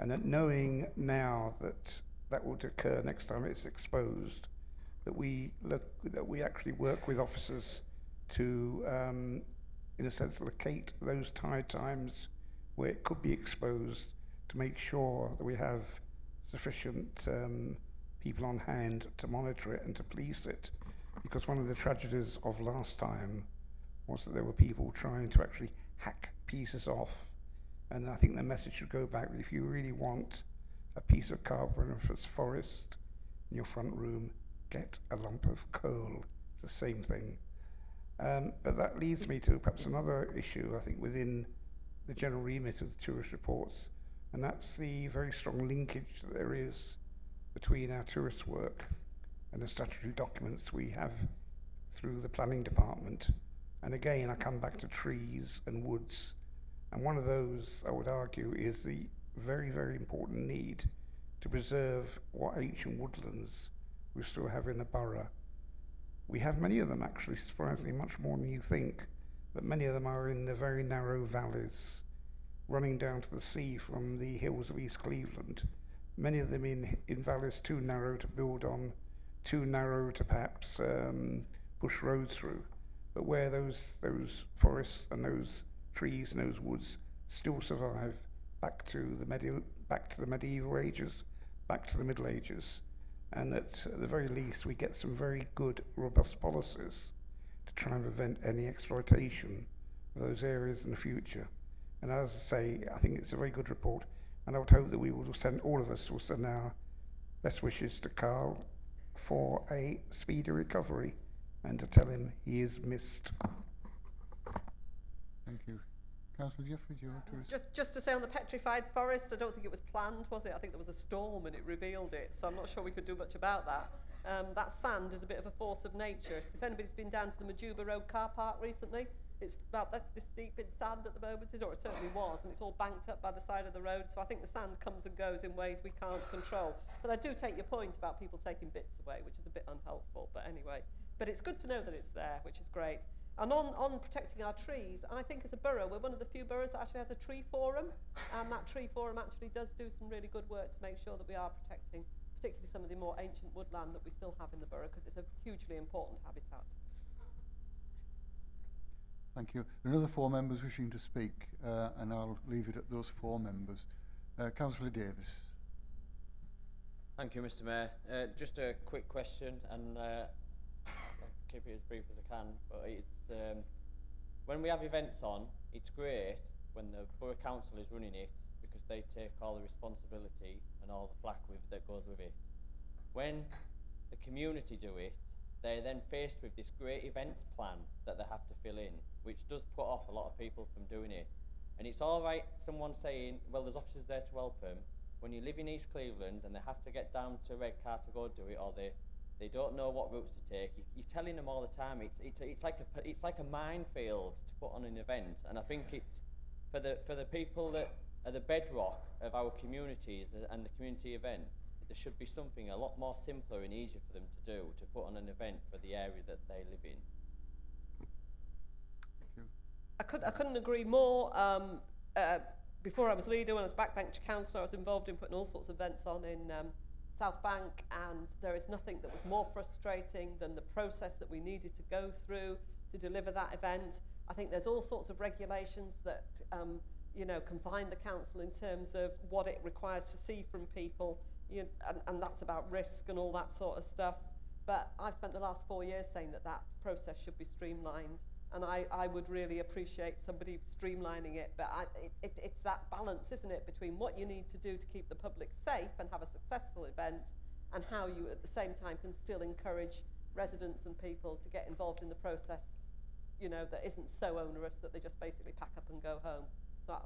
And that knowing now that that would occur next time it's exposed, that we actually work with officers to, in a sense, locate those times where it could be exposed, to make sure that we have sufficient people on hand to monitor it and to police it. Because one of the tragedies of last time was that there were people trying to actually hack pieces off. And I think the message should go back that if you really want a piece of carboniferous forest in your front room, get a lump of coal. It's the same thing. But that leads me to perhaps another issue, I think, within the general remit of the tourist reports, and that's the very strong linkage that there is between our tourist work and the statutory documents we have through the planning department. And again, I come back to trees and woods, and one of those, I would argue, is the very, very important need to preserve what ancient woodlands we still have in the borough. We have many of them, actually, surprisingly much more than you think, but many of them are in the very narrow valleys running down to the sea from the hills of East Cleveland. Many of them in valleys too narrow to build on, too narrow to perhaps push roads through, but where those forests and those trees and those woods still survive back to the medieval ages, back to the Middle Ages, and that at the very least we get some very good, robust policies to try and prevent any exploitation of those areas in the future. And as I say, I think it's a very good report, and I would hope that we will send, all of us will send our best wishes to Carl for a speedy recovery and to tell him he is missed. Thank you. Councillor Jeffrey, do you want to... Just to say on the petrified forest, I don't think it was planned, was it? I think there was a storm and it revealed it, so I'm not sure we could do much about that. That sand is a bit of a force of nature. So if anybody's been down to the Majuba Road car park recently, it's about this deep in sand at the moment, or it certainly was, and it's all banked up by the side of the road, so I think the sand comes and goes in ways we can't control. But I do take your point about people taking bits away, which is a bit unhelpful, but anyway. But it's good to know that it's there, which is great. And on protecting our trees, I think as a borough, we're one of the few boroughs that actually has a tree forum, and that tree forum actually does do some really good work to make sure that we are protecting particularly some of the more ancient woodland that we still have in the borough, because it's a hugely important habitat. Thank you. There are another 4 members wishing to speak, and I'll leave it at those 4 members. Councillor Davis. Thank you, Mr. Mayor. Just a quick question, and I'll keep it as brief as I can, but it's when we have events on, it's great when the Borough Council is running it, because they take all the responsibility and all the flack that goes with it. When the community do it, they're then faced with this great events plan that they have to fill in, which does put off a lot of people from doing it. And it's all right, someone saying, well, there's officers there to help them. When you live in East Cleveland and they have to get down to Redcar to go do it, or they don't know what routes to take, you're telling them all the time. It's like a minefield to put on an event, and I think it's for the people that are the bedrock of our communities and the community events. There should be something a lot more simpler and easier for them to do, to put on an event for the area that they live in. Thank you. I couldn't agree more. Before I was leader, when I was backbench councillor, I was involved in putting all sorts of events on in South Bank, and there is nothing that was more frustrating than the process that we needed to go through to deliver that event. I think there's all sorts of regulations that you know, confine the council in terms of what it requires to see from people, and that's about risk and all that sort of stuff. But I've spent the last 4 years saying that that process should be streamlined, and I would really appreciate somebody streamlining it. But it's that balance, isn't it, between what you need to do to keep the public safe and have a successful event, and how you at the same time can still encourage residents and people to get involved in the process, you know, that isn't so onerous that they just basically pack up and go home. So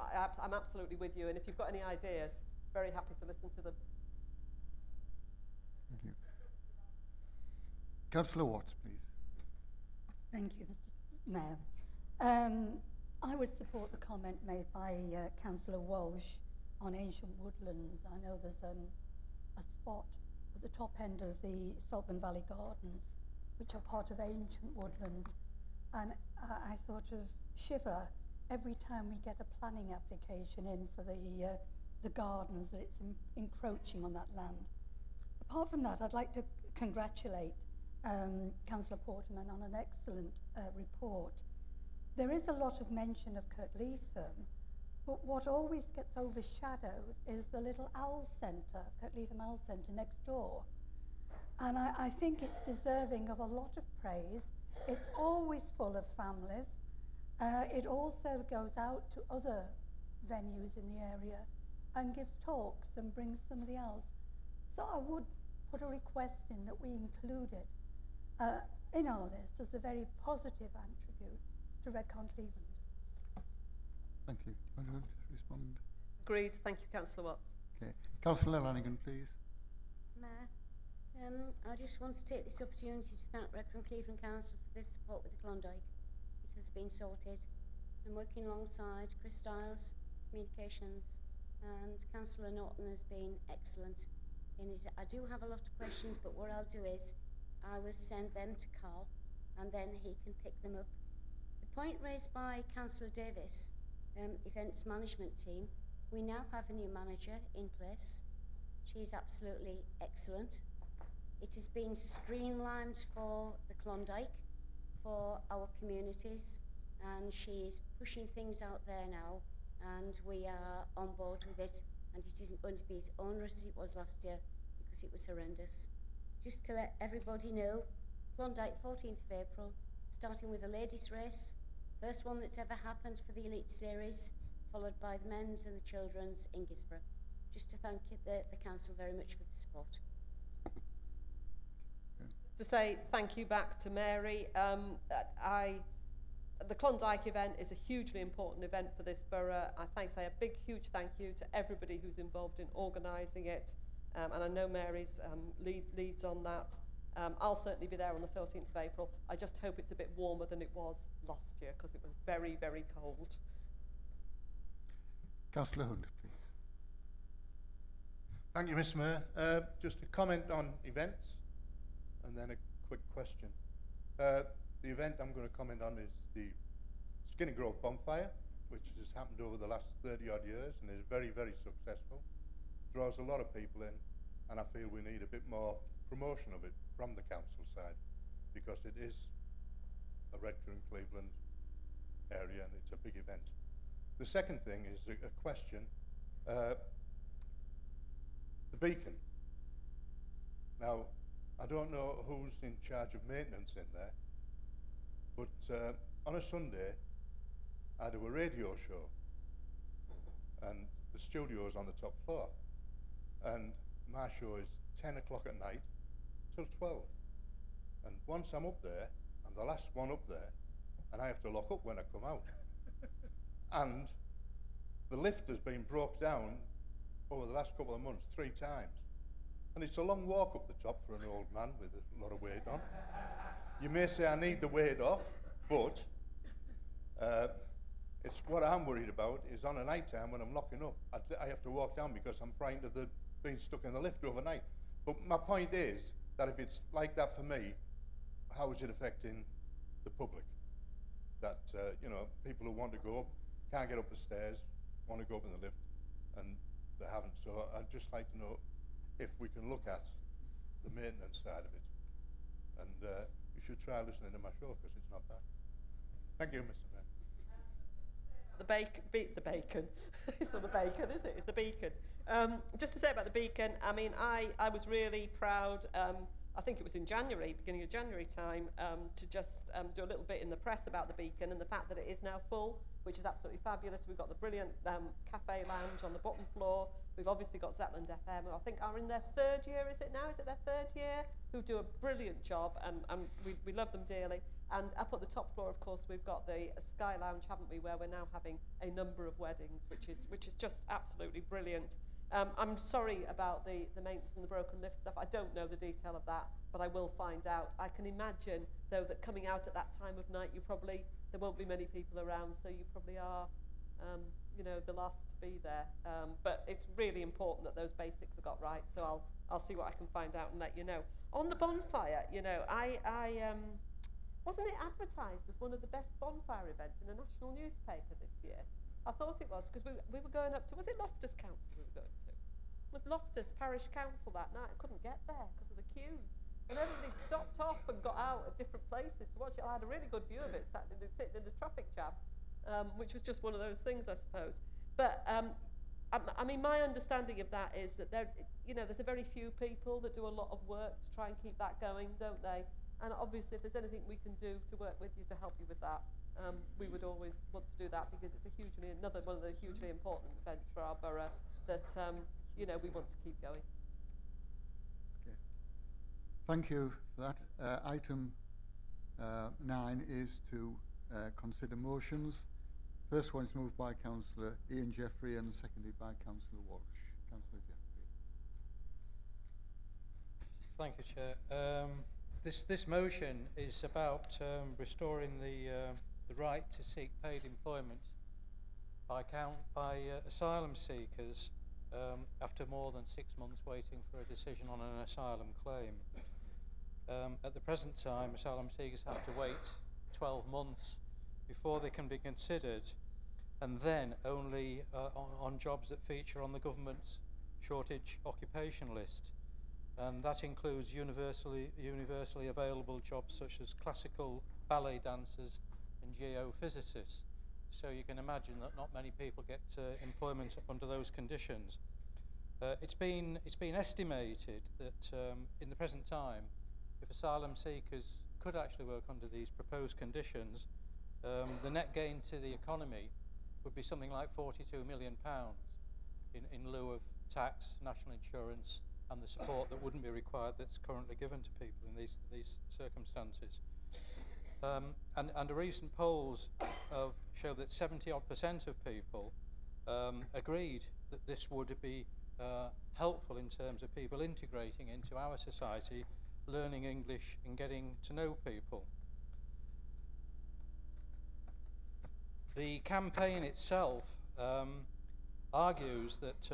I'm absolutely with you, and if you've got any ideas, very happy to listen to them. Thank you. Councillor Watts, please. Thank you, Mr. Mayor. I would support the comment made by Councillor Walsh on ancient woodlands. I know there's a spot at the top end of the Saltburn Valley Gardens, which are part of ancient woodlands. and I sort of shiver every time we get a planning application in for the gardens, that it's encroaching on that land. Apart from that, I'd like to congratulate Councillor Porterman on an excellent report. There is a lot of mention of Kirkleatham, but what always gets overshadowed is the little owl centre, Kirkleatham Owl Centre next door. And I think it's deserving of a lot of praise. It's always full of families. It also goes out to other venues in the area and gives talks and brings somebody else. So I would put a request in that we include it in our list as a very positive attribute to Redcar Cleveland. Thank you. Want to respond? Agreed. Thank you, Councillor Watts. Okay. Councillor Lanigan, please. Mayor, I just want to take this opportunity to thank Redcar Cleveland Council for this support with the Klondike. It has been sorted. I'm working alongside Chris Stiles, Communications, and Councillor Norton has been excellent in it. I do have a lot of questions, but what I'll do is I will send them to Carl and then he can pick them up. The point raised by Councillor Davis, events management team, we now have a new manager in place. She's absolutely excellent. It has been streamlined for the Klondike, for our communities, and she's pushing things out there now, and we are on board with it, and it isn't going to be as onerous as it was last year because it was horrendous. Just to let everybody know, Klondike 14th of April, starting with a ladies race, first one that's ever happened for the Elite Series, followed by the men's and the children's in Gisborough. Just to thank the council very much for the support. To say thank you back to Mary. The Klondike event is a hugely important event for this borough. I say a big, huge thank you to everybody who's involved in organising it. And I know Mary's leads on that. I'll certainly be there on the 13th of April. I just hope it's a bit warmer than it was last year because it was very, very cold. Councillor Hunt, please. Thank you, Mr. Mayor. Just a comment on events and then a quick question. The event I'm going to comment on is the Skinny Grove Bonfire, which has happened over the last 30-odd years and is very, very successful. Draws a lot of people in, and I feel we need a bit more promotion of it from the council side because it is a Redcar and Cleveland area and it's a big event. The second thing is a question. The beacon. Now, I don't know who's in charge of maintenance in there, but on a Sunday, I do a radio show, and the studio's on the top floor, and my show is 10 o'clock at night till 12. And once I'm up there, I'm the last one up there, and I have to lock up when I come out. And the lift has been broke down over the last couple of months 3 times. And it's a long walk up the top for an old man with a lot of weight on. You may say I need the weight off, but it's what I'm worried about is on a night time when I'm locking up, I have to walk down because I'm frightened of being stuck in the lift overnight. But my point is that if it's like that for me, how is it affecting the public? That, you know, people who want to go up, can't get up the stairs, want to go up in the lift, and they haven't. So I'd just like to know if we can look at the maintenance side of it. And you should try listening to my show because it's not bad. Thank you, Mr. Mayor. The bacon. It's not the bacon, is it? It's the beacon. Just to say about the beacon, I mean, I was really proud, I think it was in January, beginning of January time, to just do a little bit in the press about the beacon and the fact that it is now full, which is absolutely fabulous. We've got the brilliant cafe lounge on the bottom floor. We've obviously got Zetland FM, who I think are in their 3rd year, is it now? Is it their 3rd year? Who do a brilliant job, and we love them dearly. And up at the top floor, of course, we've got the Sky Lounge, haven't we, where we're now having a number of weddings, which is just absolutely brilliant. I'm sorry about the maintenance and the broken lift stuff. I don't know the detail of that, but I will find out. I can imagine, though, that coming out at that time of night, there won't be many people around, so you probably are, you know, the last to be there. But it's really important that those basics are got right, so I'll see what I can find out and let you know. On the bonfire, you know, Wasn't it advertised as one of the best bonfire events in a national newspaper this year? I thought it was, because we were going up to, was it Loftus Council we were going to? With Loftus Parish Council that night, I couldn't get there because of the queues. And everybody stopped off and got out at different places to watch it. I had a really good view of it, sitting in the traffic jam, which was just one of those things, I suppose. But I mean, my understanding of that is that there's a very few people that do a lot of work to try and keep that going, don't they? And obviously, if there's anything we can do to work with you to help you with that, we would always want to do that, because it's another one of the hugely important events for our borough that we want to keep going. Okay. Thank you for that. Item 9 is to consider motions. First one is moved by Councillor Ian Jeffrey and seconded by Councillor Walsh. Councillor Jeffrey. Thank you, Chair. This motion is about restoring the right to seek paid employment by asylum seekers after more than 6 months waiting for a decision on an asylum claim. At the present time, asylum seekers have to wait 12 months before they can be considered, and then only on jobs that feature on the government's shortage occupation list. And that includes universally available jobs such as classical ballet dancers and geophysicists. So you can imagine that not many people get employment under those conditions. It's been estimated that in the present time, if asylum seekers could actually work under these proposed conditions, the net gain to the economy would be something like £42 million in lieu of tax, national insurance, and the support that wouldn't be required that's currently given to people in these circumstances. And the recent polls show that 70% of people agreed that this would be helpful in terms of people integrating into our society, learning English and getting to know people. The campaign itself argues that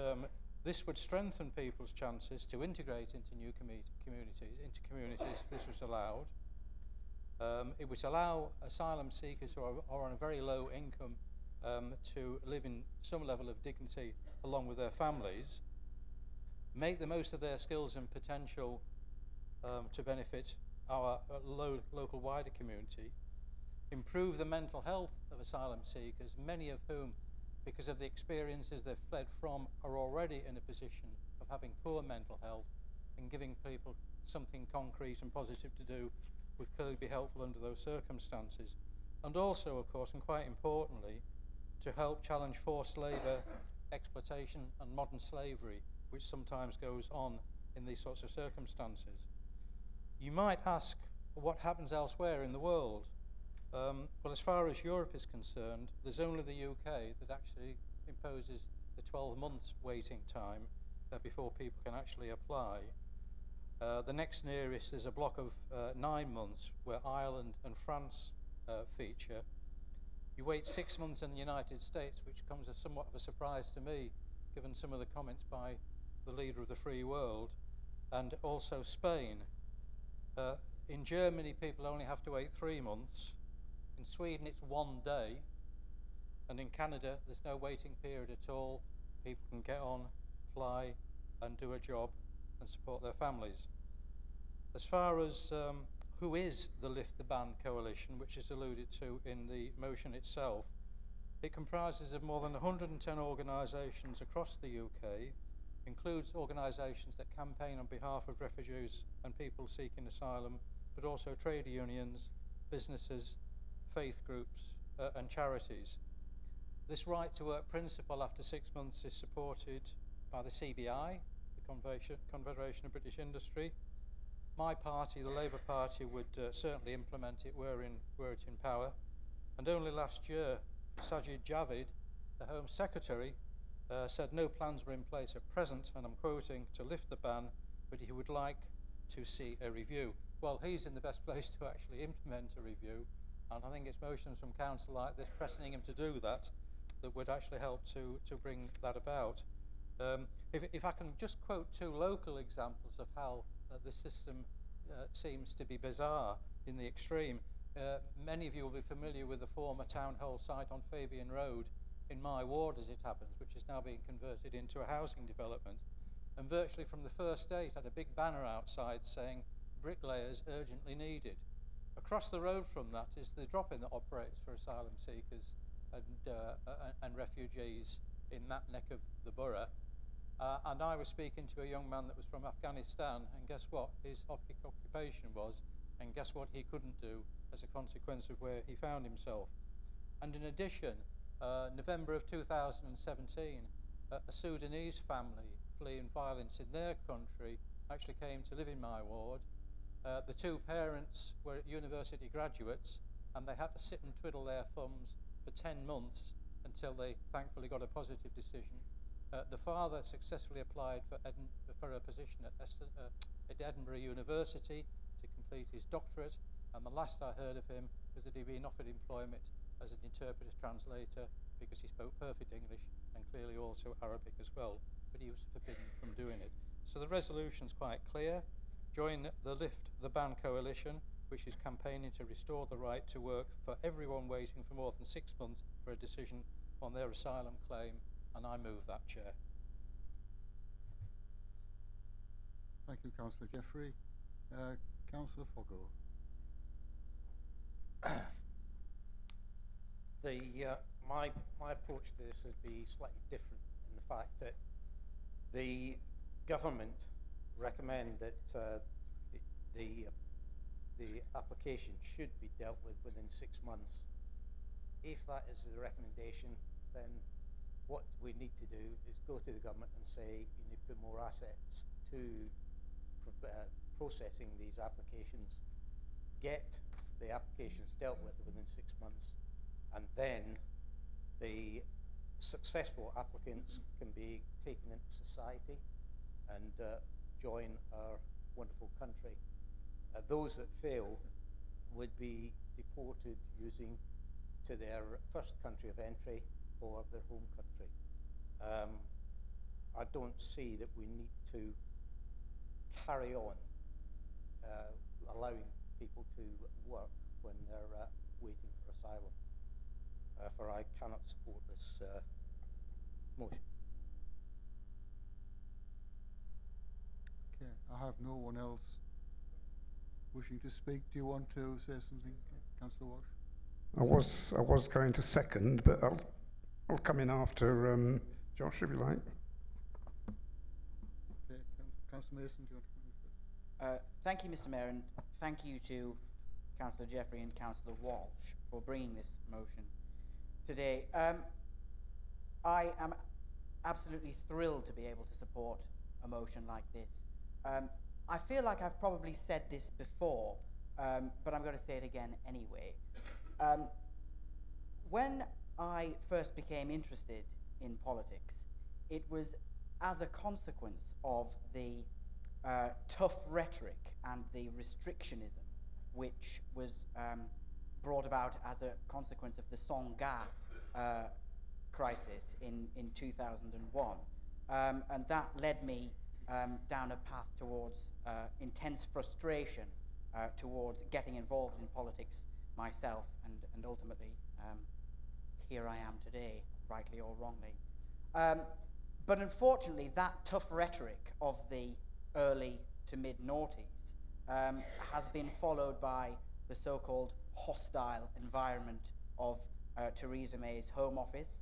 this would strengthen people's chances to integrate into new communities if this was allowed. It would allow asylum seekers who are on a very low income to live in some level of dignity along with their families, make the most of their skills and potential to benefit our local wider community, improve the mental health of asylum seekers, many of whom, because of the experiences they've fled from, are already in a position of having poor mental health, and giving people something concrete and positive to do would clearly be helpful under those circumstances. And also, of course, and quite importantly, to help challenge forced labour, exploitation and modern slavery, which sometimes goes on in these sorts of circumstances. You might ask what happens elsewhere in the world. Well, as far as Europe is concerned, there's only the UK that actually imposes the 12 months waiting time before people can actually apply. The next nearest is a block of 9 months where Ireland and France feature. You wait 6 months in the United States, which comes as somewhat of a surprise to me, given some of the comments by the leader of the free world, and also Spain. In Germany, people only have to wait 3 months. In Sweden, it's 1 day. And in Canada, there's no waiting period at all. People can get on, apply, and do a job and support their families. As far as who is the Lift the Ban Coalition, which is alluded to in the motion itself, it comprises of more than 110 organisations across the UK, includes organisations that campaign on behalf of refugees and people seeking asylum, but also trade unions, businesses, faith groups and charities. This right to work principle after 6 months is supported by the CBI, the Confederation of British Industry. My party, the Labour Party, would certainly implement it were it in power. And only last year, Sajid Javid, the Home Secretary, said no plans were in place at present, and I'm quoting, to lift the ban, but he would like to see a review. Well, he's in the best place to actually implement a review, and I think it's motions from council like this pressing him to do that would actually help to bring that about. If I can just quote 2 local examples of how the system seems to be bizarre in the extreme. many of you will be familiar with the former town hall site on Fabian Road in my ward, as it happens, which is now being converted into a housing development. And virtually from the first day, it had a big banner outside saying, bricklayers urgently needed. Across the road from that is the drop-in that operates for asylum seekers and refugees in that neck of the borough. And I was speaking to a young man that was from Afghanistan, and guess what? His occupation was, and guess what he couldn't do as a consequence of where he found himself. And in addition, November of 2017, a Sudanese family fleeing violence in their country actually came to live in my ward. The two parents were university graduates, and they had to sit and twiddle their thumbs for 10 months until they thankfully got a positive decision. The father successfully applied for a position at Edinburgh University to complete his doctorate, and the last I heard of him was that he'd been offered employment as an interpreter translator because he spoke perfect English and clearly also Arabic as well, but he was forbidden from doing it. So the resolution's quite clear. Join the Lift the Ban Coalition, which is campaigning to restore the right to work for everyone waiting for more than 6 months for a decision on their asylum claim, and I move that, Chair. Thank you, Councillor Jeffrey. Councillor Foggo. My approach to this would be slightly different in the fact that the government recommend that the application should be dealt with within 6 months. If that is the recommendation, then what we need to do is go to the government and say you need to put more assets to processing these applications, get the applications dealt with within 6 months, and then the successful applicants can be taken into society and join our wonderful country. Those that fail would be deported using to their first country of entry or their home country. I don't see that we need to carry on allowing people to work when they're waiting for asylum. For I cannot support this motion. Okay, I have no one else wishing to speak. Do you want to say something, Councillor Walsh? I was going to second, but I'll come in after Josh, if you like. Okay, Councillor Mason, do you want to come in first? Thank you, Mr. Mayor, and thank you to Councillor Jeffrey and Councillor Walsh for bringing this motion today. I am absolutely thrilled to be able to support a motion like this. I feel like I've probably said this before, but I'm going to say it again anyway. When I first became interested in politics, it was as a consequence of the tough rhetoric and the restrictionism which was brought about as a consequence of the Sangha crisis in 2001. And that led me down a path towards intense frustration towards getting involved in politics myself, and ultimately here I am today, rightly or wrongly. But unfortunately, that tough rhetoric of the early to mid-noughties has been followed by the so-called hostile environment of Theresa May's Home Office,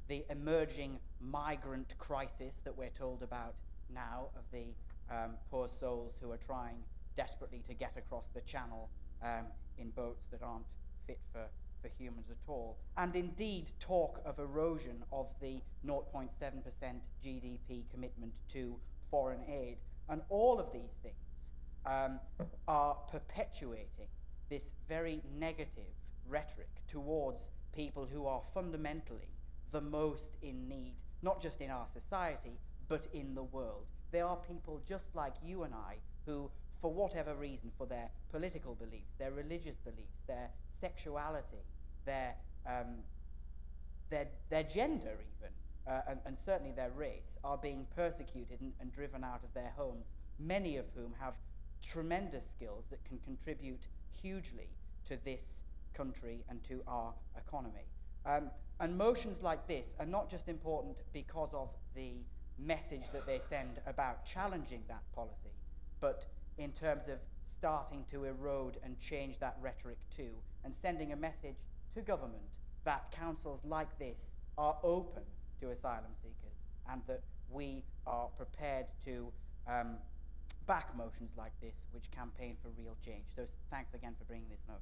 the emerging migrant crisis that we're told about now of the poor souls who are trying desperately to get across the channel in boats that aren't fit for humans at all, and indeed talk of erosion of the 0.7% GDP commitment to foreign aid. And all of these things are perpetuating this very negative rhetoric towards people who are fundamentally the most in need, not just in our society, but in the world. They are people just like you and I who, for whatever reason, for their political beliefs, their religious beliefs, their sexuality, their gender even, and certainly their race, are being persecuted and driven out of their homes, many of whom have tremendous skills that can contribute hugely to this country and to our economy. And motions like this are not just important because of the message that they send about challenging that policy, but in terms of starting to erode and change that rhetoric too, and sending a message to government that councils like this are open to asylum seekers and that we are prepared to back motions like this which campaign for real change. So thanks again for bringing this motion.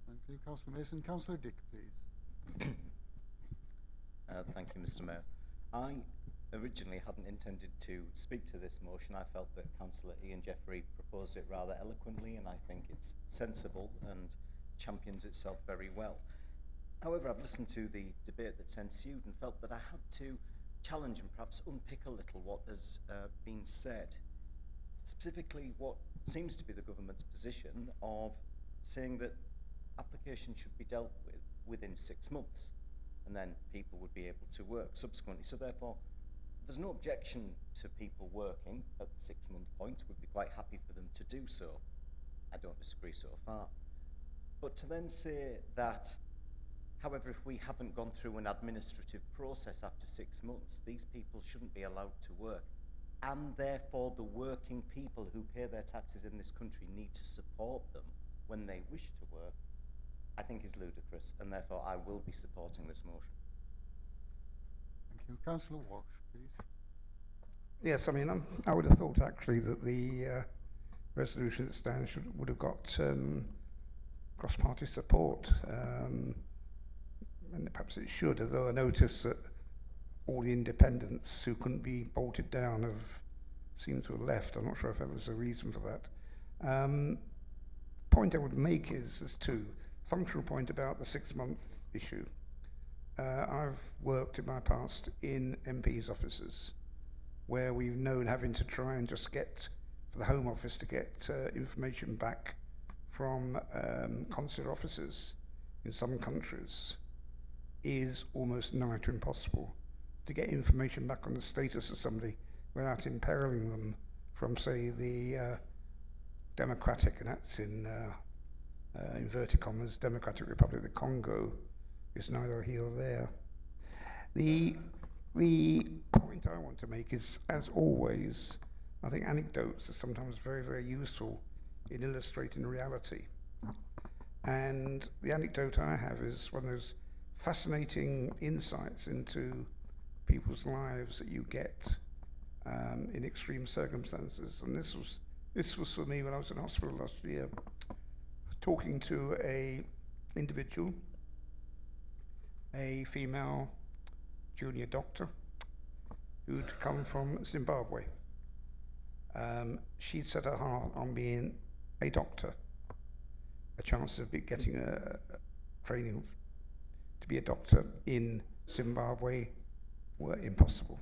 Thank you, Councillor Mason. Councillor Dick, please. Thank you, Mr. Mayor. I originally hadn't intended to speak to this motion. I felt that Councillor Ian Jeffrey proposed it rather eloquently, and I think it's sensible and champions itself very well. However, I've listened to the debate that's ensued and felt that I had to challenge and perhaps unpick a little what has been said. Specifically, what seems to be the government's position of saying that applications should be dealt with within 6 months, and then people would be able to work subsequently. So therefore, there's no objection to people working at the 6-month point. We'd be quite happy for them to do so. I don't disagree so far. But to then say that, however, if we haven't gone through an administrative process after 6 months, these people shouldn't be allowed to work, and therefore the working people who pay their taxes in this country need to support them when they wish to work, I think is ludicrous, and therefore I will be supporting this motion. Thank you. Councillor Walsh, please. Yes, I mean, I would have thought actually that the resolution that stands would have got cross-party support, and perhaps it should, although I notice that all the independents who couldn't be bolted down seem to have left. I'm not sure if there was a reason for that. Point I would make is to functional point about the 6-month issue. I've worked in my past in MPs' offices where we've known having to try and just get, for the Home Office to get information back from consular officers in some countries is almost nigh to impossible. To get information back on the status of somebody without imperiling them from, say, the democratic, and that's in inverted commas, Democratic Republic of the Congo, is neither here nor there. The point I want to make is, as always, I think anecdotes are sometimes very, very useful in illustrating reality. And the anecdote I have is one of those fascinating insights into people's lives that you get in extreme circumstances. And this was for me when I was in hospital last year, talking to a individual, a female junior doctor who'd come from Zimbabwe. She'd set her heart on being a doctor. A chance of getting a training to be a doctor in Zimbabwe were impossible.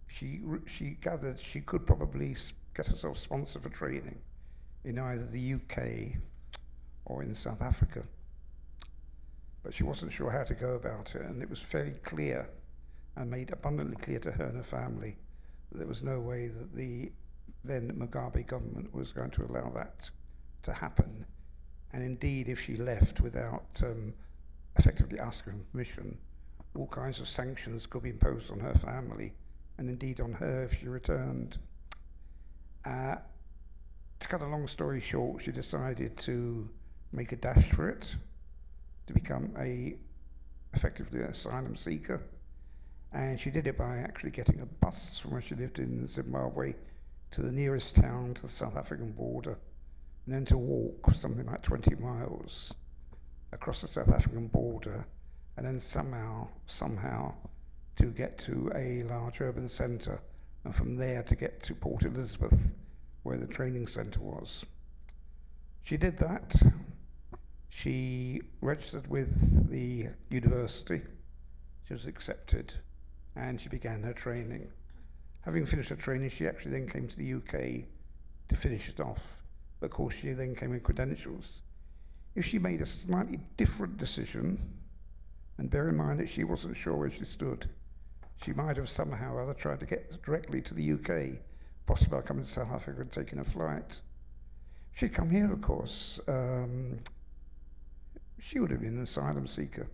She gathered she could probably get herself sponsored for training in either the UK or in South Africa, but she wasn't sure how to go about it, and it was fairly clear and made abundantly clear to her and her family that there was no way that the then Mugabe government was going to allow that to happen. And indeed, if she left without effectively asking permission, all kinds of sanctions could be imposed on her family, and indeed on her if she returned. To cut a long story short, she decided to make a dash for it, to become effectively an asylum seeker. And she did it by actually getting a bus from where she lived in Zimbabwe to the nearest town to the South African border, and then to walk something like 20 miles across the South African border, and then somehow to get to a large urban centre, and from there to get to Port Elizabeth, where the training centre was. She did that. She registered with the university. She was accepted, and she began her training. Having finished her training, she actually then came to the UK to finish it off. But of course, she then came with credentials. If she made a slightly different decision, and bear in mind that she wasn't sure where she stood, she might have somehow or other tried to get directly to the UK, possibly by coming to South Africa and taking a flight. she'd come here, of course. She would have been an asylum seeker.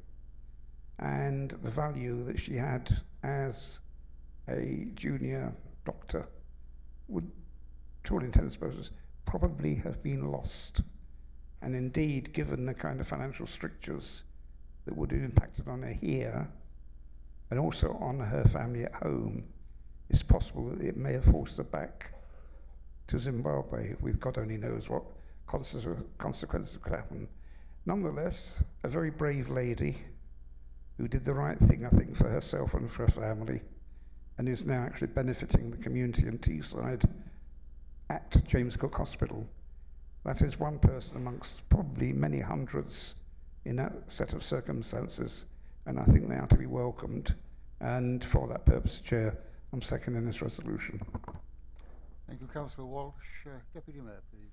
And the value that she had as a junior doctor would, to all intents and purposes, probably have been lost. And indeed, given the kind of financial strictures that would have impacted on her here, and also on her family at home, it's possible that it may have forced her back to Zimbabwe with God only knows what consequences could happen. Nonetheless, a very brave lady who did the right thing, I think, for herself and for her family, and is now actually benefiting the community in Teesside at James Cook Hospital. That is one person amongst probably many hundreds in that set of circumstances, and I think they are to be welcomed. And for that purpose, Chair, I'm seconding this resolution. Thank you, Councillor Walsh. Deputy Mayor, please.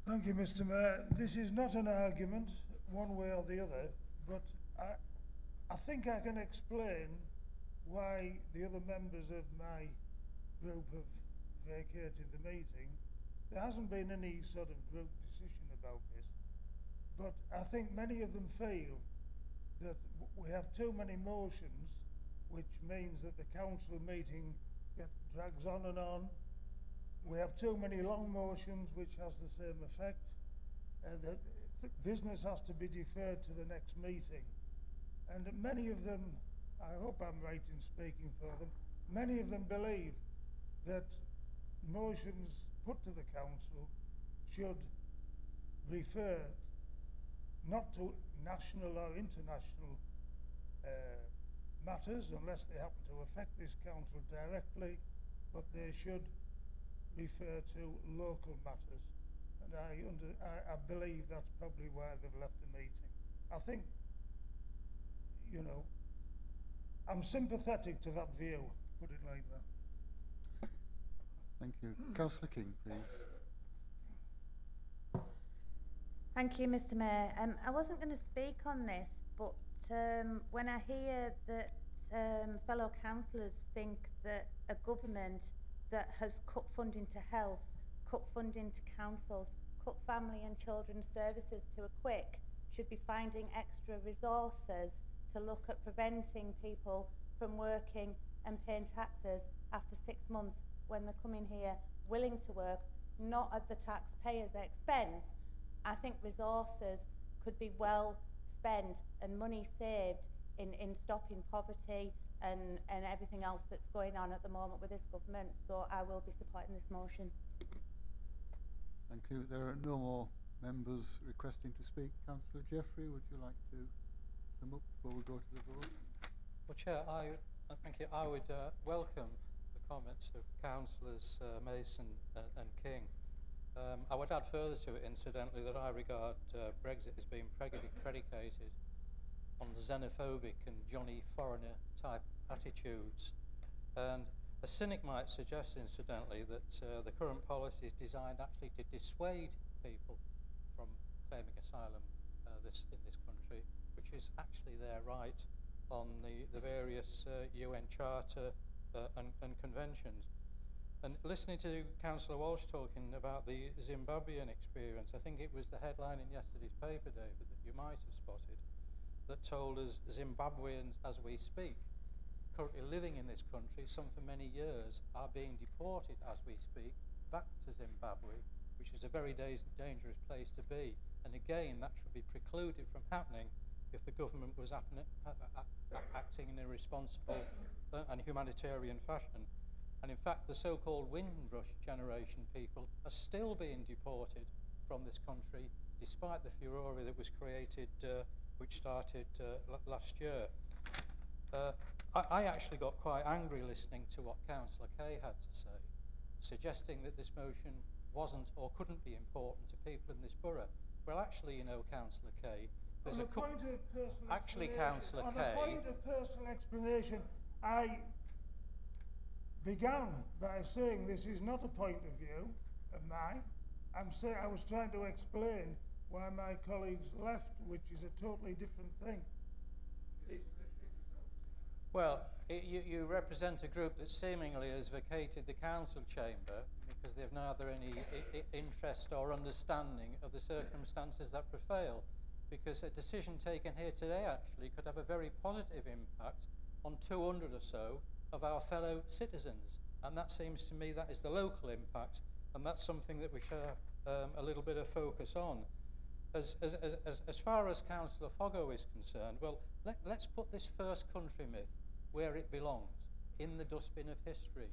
Thank you, Mr. Mayor. This is not an argument, one way or the other, but I think I can explain why the other members of my group have vacated the meeting. There hasn't been any sort of group decision about this, but I think many of them feel that we have too many motions, which means that the council meeting drags on and on. We have too many long motions, which has the same effect. That business has to be deferred to the next meeting. And many of them, I hope I'm right in speaking for them, many of them believe that motions put to the council should refer not to national or international matters, unless they happen to affect this council directly, but they should refer to local matters. And I believe that's probably why they've left the meeting. I think, you know, I'm sympathetic to that view, put it like that. Thank you. Councillor King, please. Thank you, Mr. Mayor. I wasn't going to speak on this, but when I hear that fellow councillors think that a government that has cut funding to health, cut funding to councils, cut family and children's services to a quick, should be finding extra resources to look at preventing people from working and paying taxes after 6 months when they're coming here willing to work, not at the taxpayer's expense. I think resources could be well spent and money saved in stopping poverty and everything else that's going on at the moment with this government. So I will be supporting this motion. Thank you. There are no more members requesting to speak. Councillor Jeffrey, would you like to sum up before we go to the vote? Well, Chair, thank you. I would welcome the comments of Councillors Mason and King. I would add further to it, incidentally, that I regard Brexit as being predicated on xenophobic and Johnny Foreigner type attitudes. And a cynic might suggest, incidentally, that the current policy is designed actually to dissuade people from claiming asylum in this country, which is actually their right on the various UN Charter and conventions. And listening to Councillor Walsh talking about the Zimbabwean experience, I think it was the headline in yesterday's paper, David, that you might have spotted, that told us Zimbabweans, as we speak, currently living in this country, some for many years, are being deported, as we speak, back to Zimbabwe, which is a very dangerous place to be. And again, that should be precluded from happening if the government was acting in a responsible and humanitarian fashion. And in fact, the so-called Windrush generation people are still being deported from this country, despite the furore that was created, which started last year. I actually got quite angry listening to what Councillor Kay had to say, suggesting that this motion wasn't or couldn't be important to people in this borough. Well, actually, you know, Councillor Kay, there's on a point of personal actually, Councillor Kay, on a point of personal explanation, I began by saying this is not a point of view of mine. I was trying to explain why my colleagues left, which is a totally different thing. Well, you represent a group that seemingly has vacated the council chamber because they've neither any interest or understanding of the circumstances that prevail. Because a decision taken here today actually could have a very positive impact on 200 or so of our fellow citizens. And that seems to me that is the local impact, and that's something that we should have a little bit of focus on. As far as Councillor Foggo is concerned, well, let's put this first country myth where it belongs, in the dustbin of history.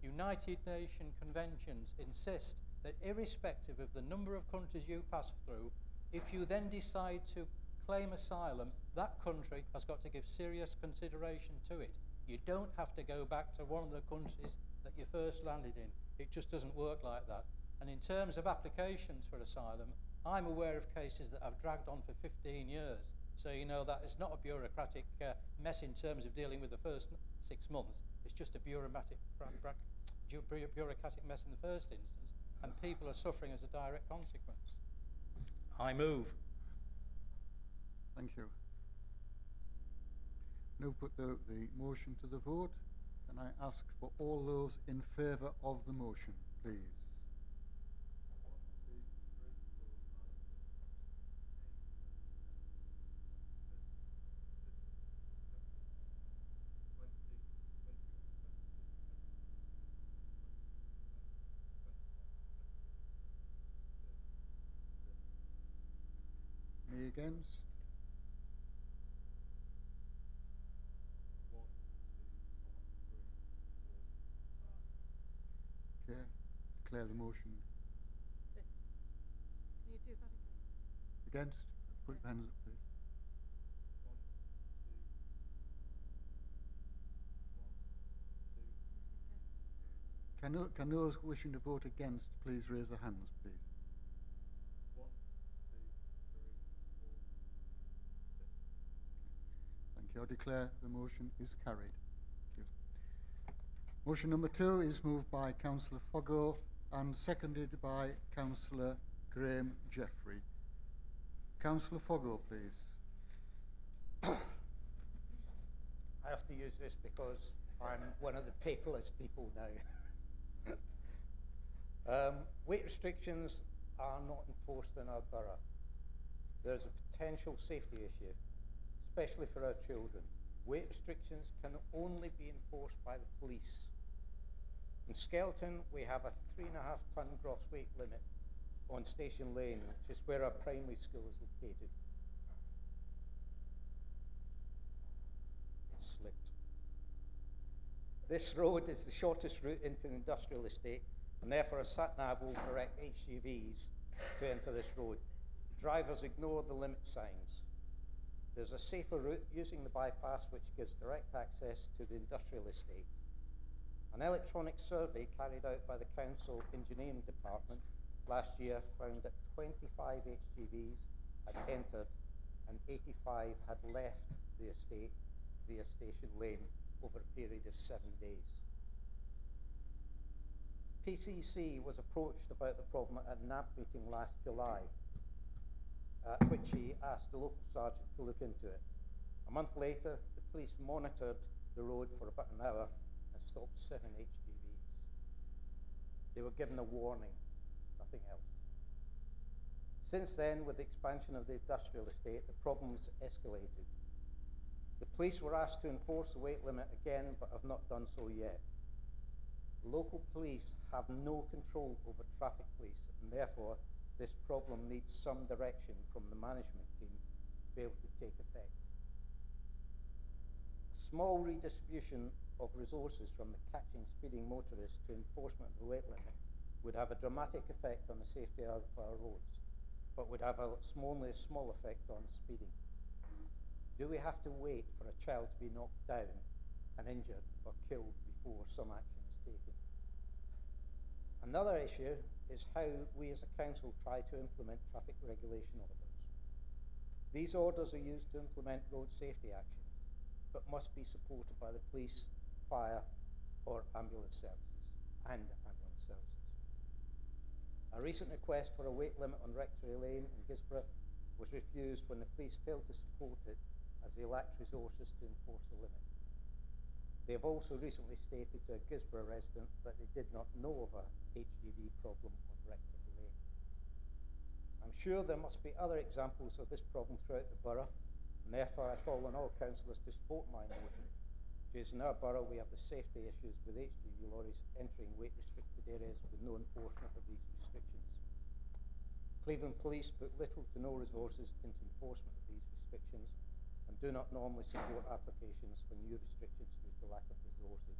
United Nations conventions insist that irrespective of the number of countries you pass through, if you then decide to claim asylum, that country has got to give serious consideration to it. You don't have to go back to one of the countries that you first landed in. It just doesn't work like that. And in terms of applications for asylum, I'm aware of cases that have dragged on for 15 years. So you know that it's not a bureaucratic mess in terms of dealing with the first 6 months. It's just a bureaucratic mess in the first instance, and people are suffering as a direct consequence. I move. Thank you. Now put the motion to the vote. Can I ask for all those in favour of the motion, please? Any against? Okay, declare the motion. So, can you do that again? Against? Put your hands up, please. Can those wishing to vote against please raise their hands, please? Thank you. I declare the motion is carried. Thank you. Motion number 2 is moved by Councillor Foggo and seconded by Councillor Graham Jeffrey. Councillor Foggo, please. I have to use this because I'm one of the paperless people now. Weight restrictions are not enforced in our borough. There's a potential safety issue, especially for our children. Weight restrictions can only be enforced by the police. In Skelton, we have a 3.5-ton gross weight limit on Station Lane, which is where our primary school is located. It slipped. This road is the shortest route into the industrial estate, and therefore a sat-nav will direct HGVs to enter this road. Drivers ignore the limit signs. There's a safer route using the bypass which gives direct access to the industrial estate. An electronic survey carried out by the Council Engineering Department last year found that 25 HGVs had entered and 85 had left the estate via Station Lane over a period of 7 days. PCC was approached about the problem at a NAB meeting last July, at which he asked the local sergeant to look into it. A month later, the police monitored the road for about an hour and stopped 7 HGVs. They were given a warning, nothing else. Since then, with the expansion of the industrial estate, the problems escalated. The police were asked to enforce the weight limit again, but have not done so yet. Local police have no control over traffic police, and therefore this problem needs some direction from the management team to be able to take effect. A small redistribution of resources from the catching speeding motorists to enforcement of the weight limit would have a dramatic effect on the safety of our roads, but would have only a small effect on speeding. Do we have to wait for a child to be knocked down and injured or killed before some action is taken? Another issue is how we as a council try to implement traffic regulation orders. These orders are used to implement road safety action, but must be supported by the police, fire, or ambulance services. A recent request for a weight limit on Rectory Lane in Gisborough was refused when the police failed to support it as they lacked resources to enforce the limit. They have also recently stated to a Gisborough resident that they did not know of a HGV problem on Redcar Lane. I'm sure there must be other examples of this problem throughout the borough, and therefore I call on all councillors to support my motion. Because in our borough we have the safety issues with HGV lorries entering weight restricted areas with no enforcement of these restrictions. Cleveland Police put little to no resources into enforcement of these restrictions and do not normally support applications for new restrictions due to lack of resources.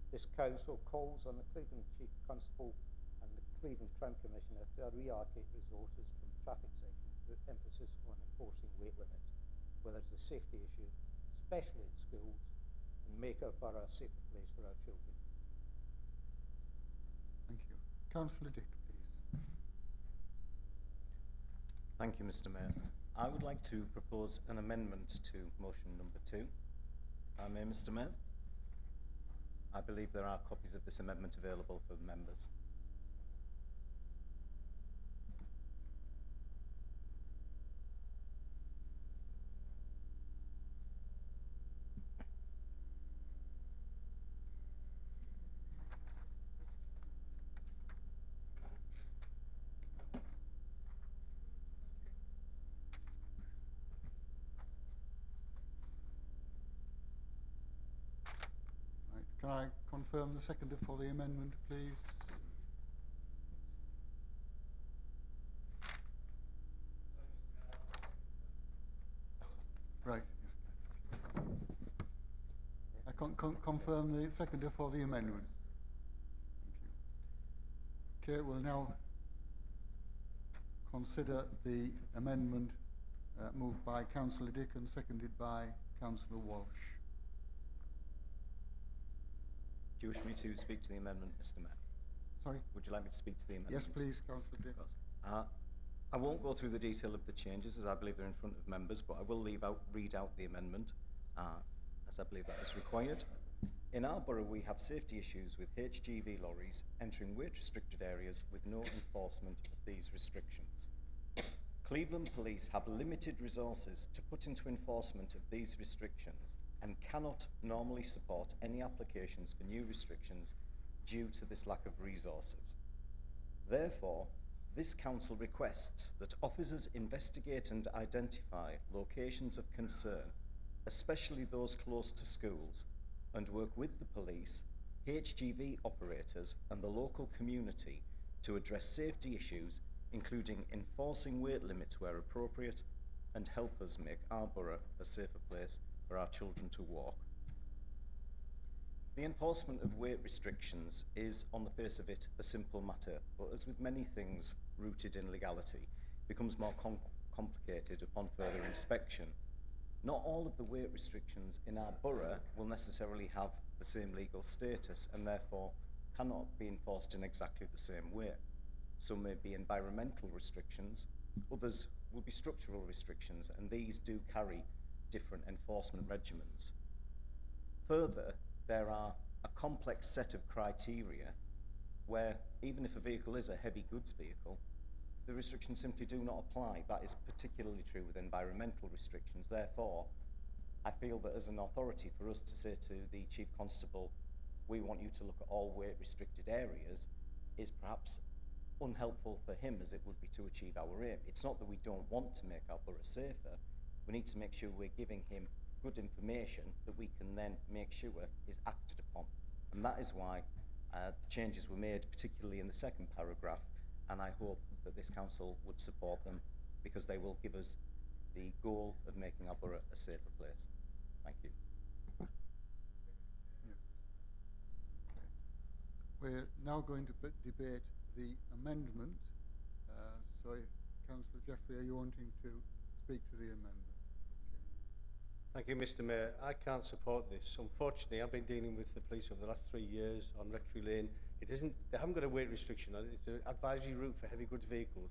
This council calls on the Cleveland Chief Constable and the Cleveland Crime Commissioner to reallocate resources from traffic sections with emphasis on enforcing weight limits, where there's a safety issue, especially at schools, and make our borough a safer place for our children. Thank you. Councillor Dick, please. Thank you, Mr. Mayor. I would like to propose an amendment to motion number 2. If I may, Mr. Mayor. I believe there are copies of this amendment available for members. Can I confirm the seconder for the amendment, please? Right. I confirm the seconder for the amendment. Thank you. Okay, we'll now consider the amendment moved by Councillor Dick and seconded by Councillor Walsh. Do you wish me to speak to the amendment, Mr. Mayor? Sorry? Would you like me to speak to the amendment? Yes, please, Councillor Dick. I won't go through the detail of the changes as I believe they're in front of members, but I will read out the amendment as I believe that is required. In our borough, we have safety issues with HGV lorries entering weight-restricted areas with no enforcement of these restrictions. Cleveland Police have limited resources to put into enforcement of these restrictions and cannot normally support any applications for new restrictions due to this lack of resources. Therefore, this council requests that officers investigate and identify locations of concern, especially those close to schools, and work with the police, HGV operators and the local community to address safety issues, including enforcing weight limits where appropriate, and help us make our borough a safer place for our children to walk. The enforcement of weight restrictions is, on the face of it, a simple matter, but as with many things rooted in legality, becomes more complicated upon further inspection. Not all of the weight restrictions in our borough will necessarily have the same legal status and therefore cannot be enforced in exactly the same way. Some may be environmental restrictions, others will be structural restrictions, and these do carry different enforcement regimens. Further, there are a complex set of criteria where, even if a vehicle is a heavy goods vehicle, the restrictions simply do not apply. That is particularly true with environmental restrictions. Therefore, I feel that as an authority for us to say to the Chief Constable, we want you to look at all weight restricted areas, is perhaps unhelpful for him as it would be to achieve our aim. It's not that we don't want to make our borough safer, we need to make sure we're giving him good information that we can then make sure is acted upon. And that is why the changes were made, particularly in the second paragraph, and I hope that this council would support them because they will give us the goal of making our borough a safer place. Thank you. Yeah. Okay. We're now going to debate the amendment. So, Councillor Jeffrey, are you wanting to speak to the amendment? Thank you, Mr. Mayor. I can't support this. Unfortunately, I've been dealing with the police over the last 3 years on Redcar Lane. They haven't got a weight restriction on it. It's an advisory route for heavy goods vehicles.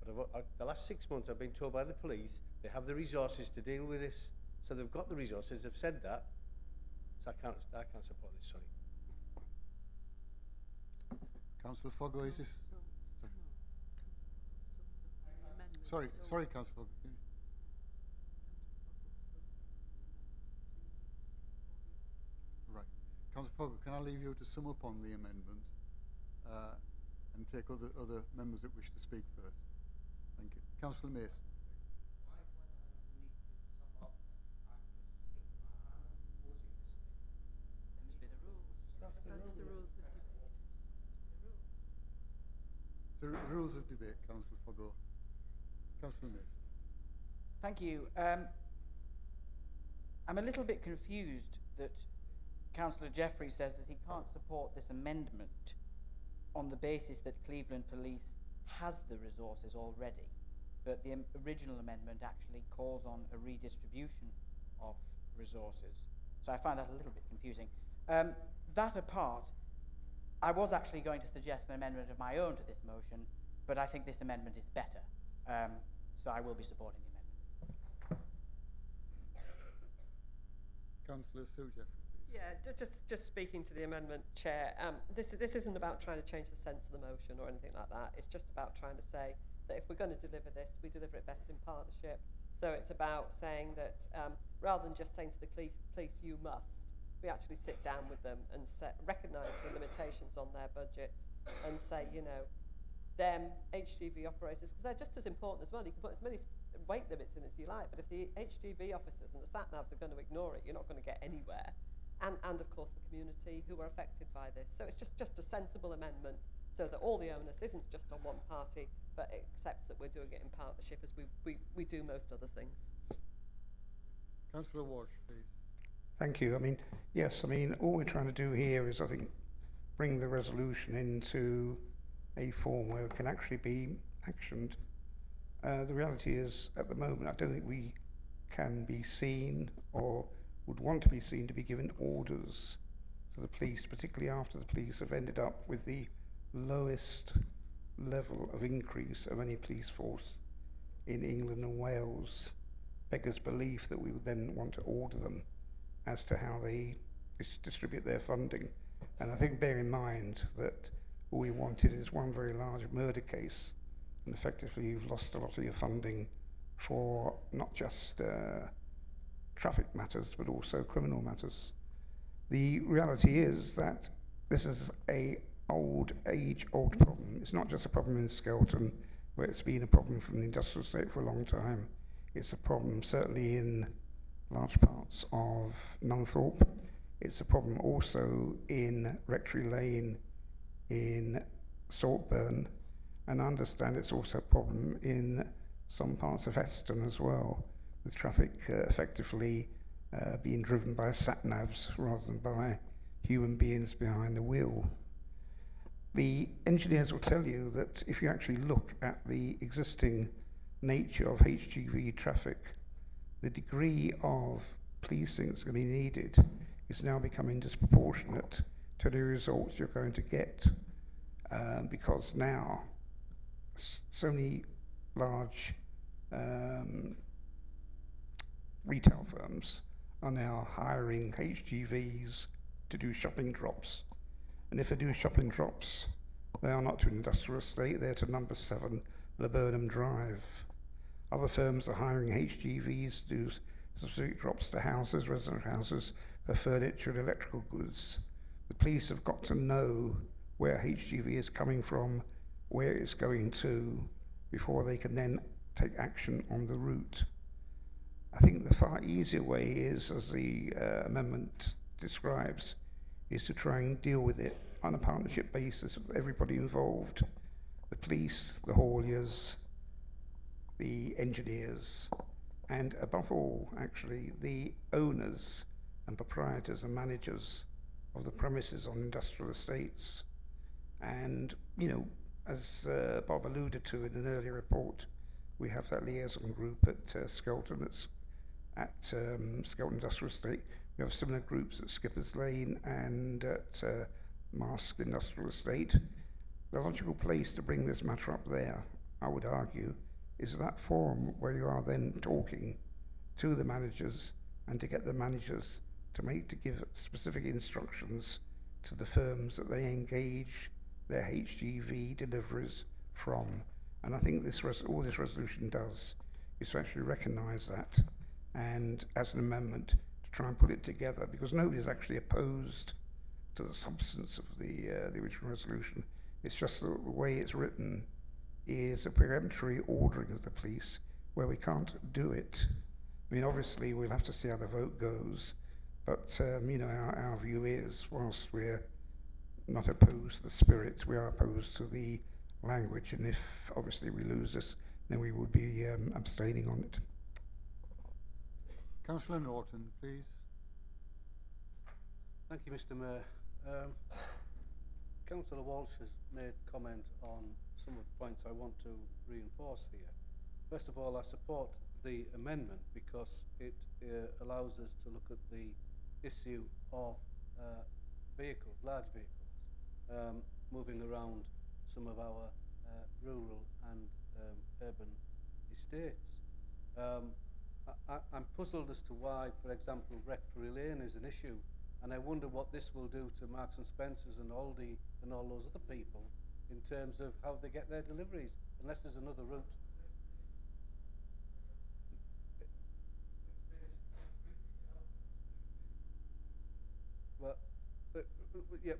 But the last 6 months, I've been told by the police they have the resources to deal with this. So they've got the resources. They've said that. So I can't support this. Sorry. Councillor Foggo, is this? Sorry, Councillor Foggo. Right. Councillor Foggo, can I leave you to sum up on the amendment and take other members that wish to speak first? Thank you. Councillor Mason. That's the rules of debate. The rules of debate, Councillor Foggo. Councillor Mason. Thank you. I'm a little bit confused that Councillor Jeffrey says that he can't support this amendment on the basis that Cleveland Police has the resources already, but the original amendment actually calls on a redistribution of resources. So I find that a little bit confusing. That apart, I was actually going to suggest an amendment of my own to this motion, but I think this amendment is better. So I will be supporting the amendment. Councillor Sue Jeffrey. Yeah, just speaking to the amendment, Chair, this isn't about trying to change the sense of the motion or anything like that. It's just about trying to say that if we're going to deliver this, we deliver it best in partnership. So it's about saying that rather than just saying to the police, you must, we actually sit down with them and recognise the limitations on their budgets and say, you know, them HGV operators, because they're just as important as well. You can put as many weight limits in as you like, but if the HGV officers and the sat-navs are going to ignore it, you're not going to get anywhere. And of course the community who are affected by this. So it's just a sensible amendment so that all the onus isn't just on one party, but it accepts that we're doing it in partnership as we do most other things. Councillor Walsh, please. Thank you. I mean, yes, I mean, all we're trying to do here is, I think, bring the resolution into a form where it can actually be actioned. The reality is, at the moment, I don't think we can be seen or would want to be seen to be given orders to the police, particularly after the police have ended up with the lowest level of increase of any police force in England and Wales. Beggars belief that we would then want to order them as to how they distribute their funding. And I think bear in mind that all we wanted is one very large murder case, and effectively you've lost a lot of your funding for not just traffic matters but also criminal matters. The reality is that this is a age-old problem. It's not just a problem in Skelton, where it's been a problem from the industrial estate for a long time. It's a problem certainly in large parts of Nunthorpe. It's a problem also in Rectory Lane, in Saltburn, and I understand it's also a problem in some parts of Heston as well, with traffic effectively being driven by sat-navs rather than by human beings behind the wheel. The engineers will tell you that if you actually look at the existing nature of HGV traffic, the degree of policing that's going to be needed is now becoming disproportionate to the results you're going to get, because now so many large retail firms are now hiring HGVs to do shopping drops. And if they do shopping drops, they are not to industrial estate, they're to number 7 Laburnum Drive. Other firms are hiring HGVs to do specific drops to houses, resident houses, for furniture and electrical goods. The police have got to know where HGV is coming from, where it's going to, before they can then take action on the route. I think the far easier way is, as the amendment describes, is to try and deal with it on a partnership basis with everybody involved. The police, the hauliers, the engineers, and above all, actually, the owners and proprietors and managers of the premises on industrial estates. And, you know, as Bob alluded to in an earlier report, we have that liaison group at Skelton, that's at Skelton Industrial Estate. We have similar groups at Skipper's Lane and at Mask Industrial Estate. The logical place to bring this matter up there, I would argue, is that forum where you are then talking to the managers and to get the managers to give specific instructions to the firms that they engage their HGV deliveries from. And I think all this resolution does is to actually recognise that, and as an amendment to try and put it together, because nobody's actually opposed to the substance of the original resolution. It's just the way it's written is a peremptory ordering of the police where we can't do it. I mean, obviously, we'll have to see how the vote goes, but, you know, our view is, whilst we're not opposed to the spirit, we are opposed to the language, and if, obviously, we lose this, then we would be abstaining on it. Councillor Norton, please. Thank you, Mr. Mayor. Councillor Walsh has made comment on some of the points I want to reinforce here. First of all, I support the amendment because it allows us to look at the issue of vehicles, large vehicles, moving around some of our rural and urban estates. I'm puzzled as to why, for example, Rectory Lane is an issue, and I wonder what this will do to Marks and Spencer's and Aldi and all those other people in terms of how they get their deliveries, unless there's another route.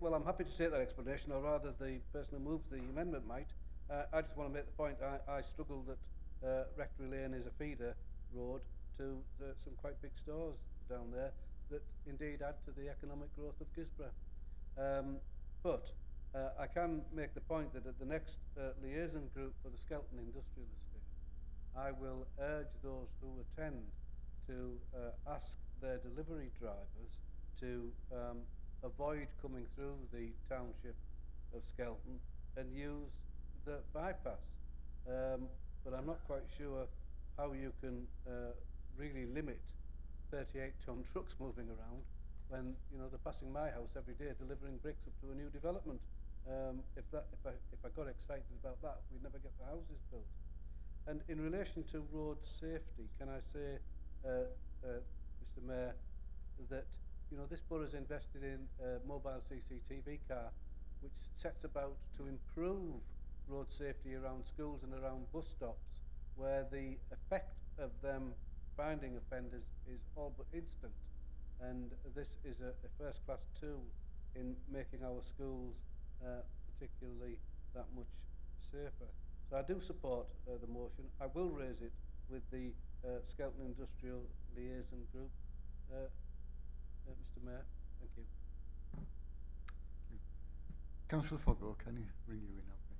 Well, I'm happy to take that explanation, or rather the person who moves the amendment might. I just want to make the point, I struggle that Rectory Lane is a feeder road to some quite big stores down there that indeed add to the economic growth of Gisborough. But I can make the point that at the next liaison group for the Skelton Industrial Estate, I will urge those who attend to ask their delivery drivers to avoid coming through the township of Skelton and use the bypass. But I'm not quite sure how you can really limit 38-ton trucks moving around when, you know, they're passing my house every day delivering bricks up to a new development. If I got excited about that, we'd never get the houses built. And in relation to road safety, can I say, Mr. Mayor, that, you know, this borough's invested in a mobile CCTV car which sets about to improve road safety around schools and around bus stops, where the effect of them finding offenders is all but instant. And this is a first-class tool in making our schools particularly that much safer. So I do support the motion. I will raise it with the Skelton Industrial Liaison Group. Mr. Mayor, thank you. Councillor Foggo, can you ring you in now, please?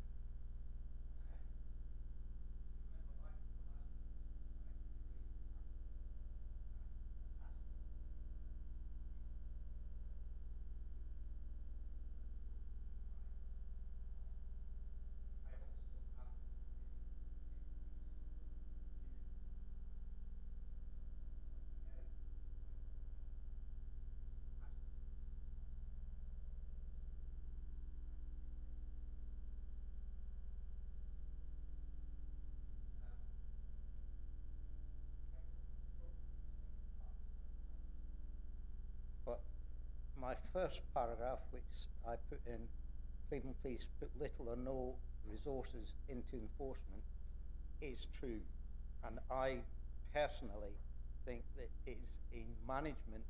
But my first paragraph, which I put in, Cleveland Police put little or no resources into enforcement, is true. And I personally think that it's a management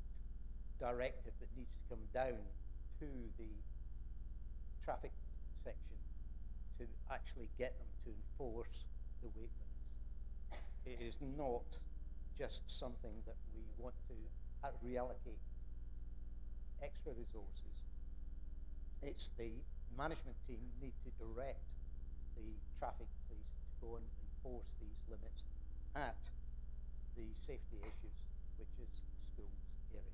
directive that needs to come down to the traffic section to actually get them to enforce the weight limits. It is not just something that we want to reallocate extra resources. It's the management team need to direct the traffic police to go and enforce these limits at the safety issues, which is the schools areas.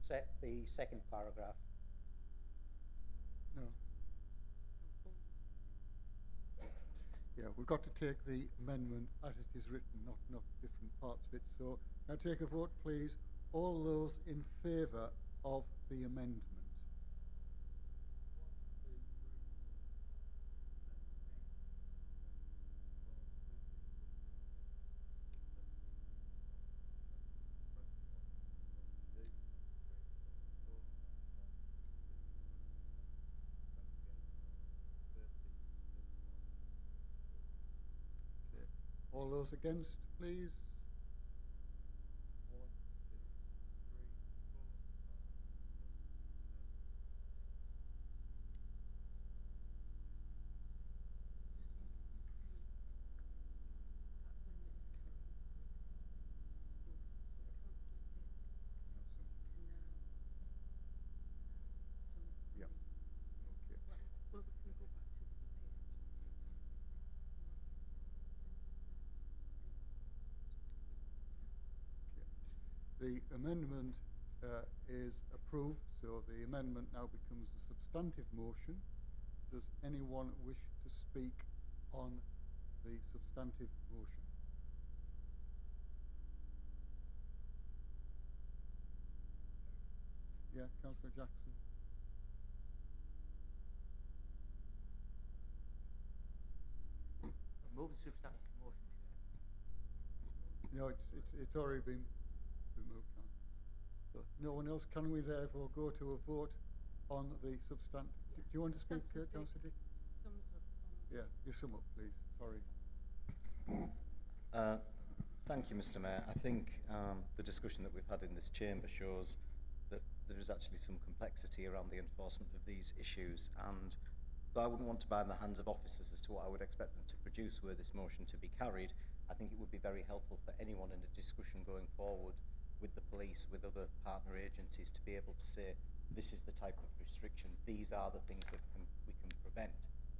Set the second paragraph. No. Yeah, we've got to take the amendment as it is written, not different parts of it. So now take a vote, please. All those in favour of the amendment. All those against, please. 1, 2, 3, 4, 5. Yeah. Okay. Well, we can go back to the debate. The amendment is approved, so the amendment now becomes a substantive motion. Does anyone wish to speak on the substantive motion? Yeah, Councillor Jackson. Move the substantive motion, Chair. No, it's already been moved, Councillor. So no one else. Can we therefore go to a vote on the substantive? Do you want to speak, Councillor Dick? Yeah, you sum up, please. Sorry. Thank you, Mr. Mayor. I think the discussion that we've had in this chamber shows that there is actually some complexity around the enforcement of these issues, and though I wouldn't want to bind the hands of officers as to what I would expect them to produce were this motion to be carried, I think it would be very helpful for anyone in a discussion going forward with the police, with other partner agencies, to be able to say, this is the type of restriction, these are the things that we can prevent.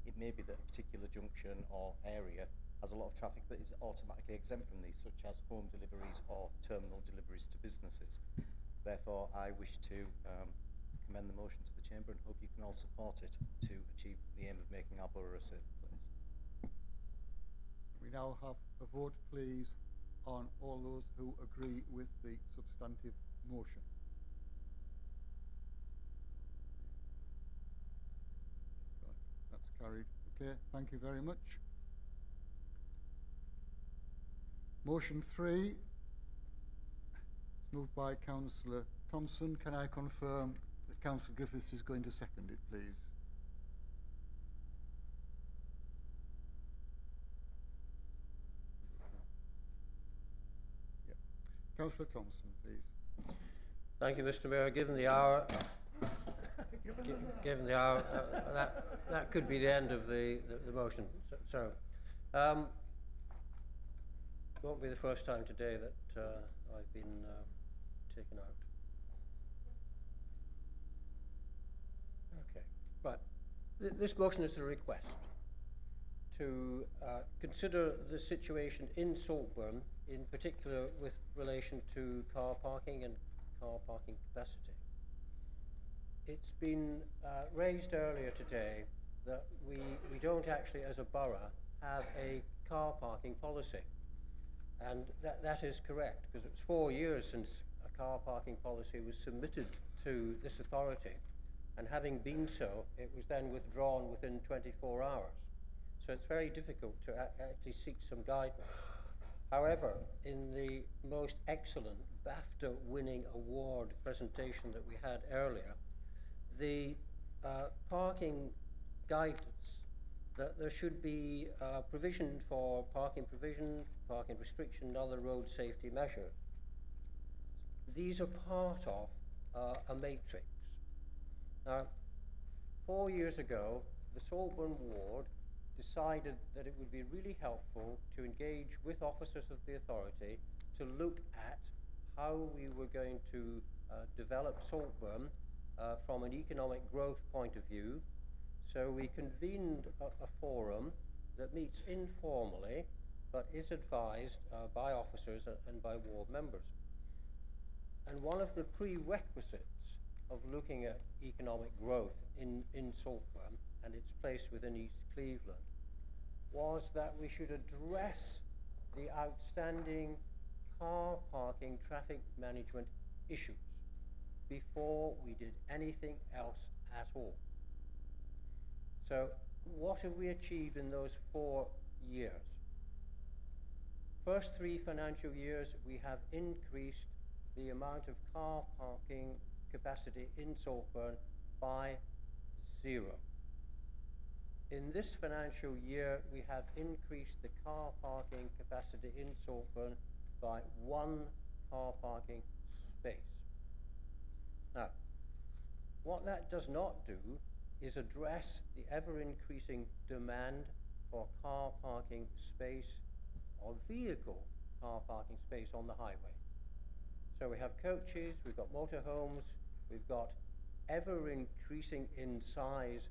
It may be that a particular junction or area has a lot of traffic that is automatically exempt from these, such as home deliveries or terminal deliveries to businesses. Therefore, I wish to commend the motion to the Chamber and hope you can all support it to achieve the aim of making our borough a safe place. We now have a vote, please, on all those who agree with the substantive motion. Right, that's carried. Okay, thank you very much. Motion 3, moved by Councillor Thompson. Can I confirm that Councillor Griffiths is going to second it, please? Yeah. Councillor Thompson, please. Thank you, Mr. Mayor. Given the hour, given the hour, that could be the end of the motion. So, won't be the first time today that I've been taken out. Okay, right. This motion is a request to consider the situation in Saltburn, in particular with relation to car parking and car parking capacity. It's been raised earlier today that we don't actually, as a borough, have a car parking policy. And that is correct, because it was 4 years since a car parking policy was submitted to this authority, and having been so, it was then withdrawn within 24 hours. So it's very difficult to actually seek some guidance. However, in the most excellent BAFTA-winning award presentation that we had earlier, the parking guidance that there should be provision for parking provision, parking restriction, and other road safety measures. These are part of a matrix. Now, 4 years ago, the Saltburn Ward decided that it would be really helpful to engage with officers of the authority to look at how we were going to develop Saltburn from an economic growth point of view. So we convened a forum that meets informally, but is advised by officers and by ward members. And one of the prerequisites of looking at economic growth in Saltburn and its place within East Cleveland was that we should address the outstanding car parking traffic management issues before we did anything else at all. So what have we achieved in those 4 years? First 3 financial years, we have increased the amount of car parking capacity in Saltburn by 0. In this financial year, we have increased the car parking capacity in Saltburn by 1 car parking space. Now, what that does not do is address the ever-increasing demand for car parking space or vehicle car parking space on the highway. So we have coaches, we've got motorhomes, we've got ever-increasing in size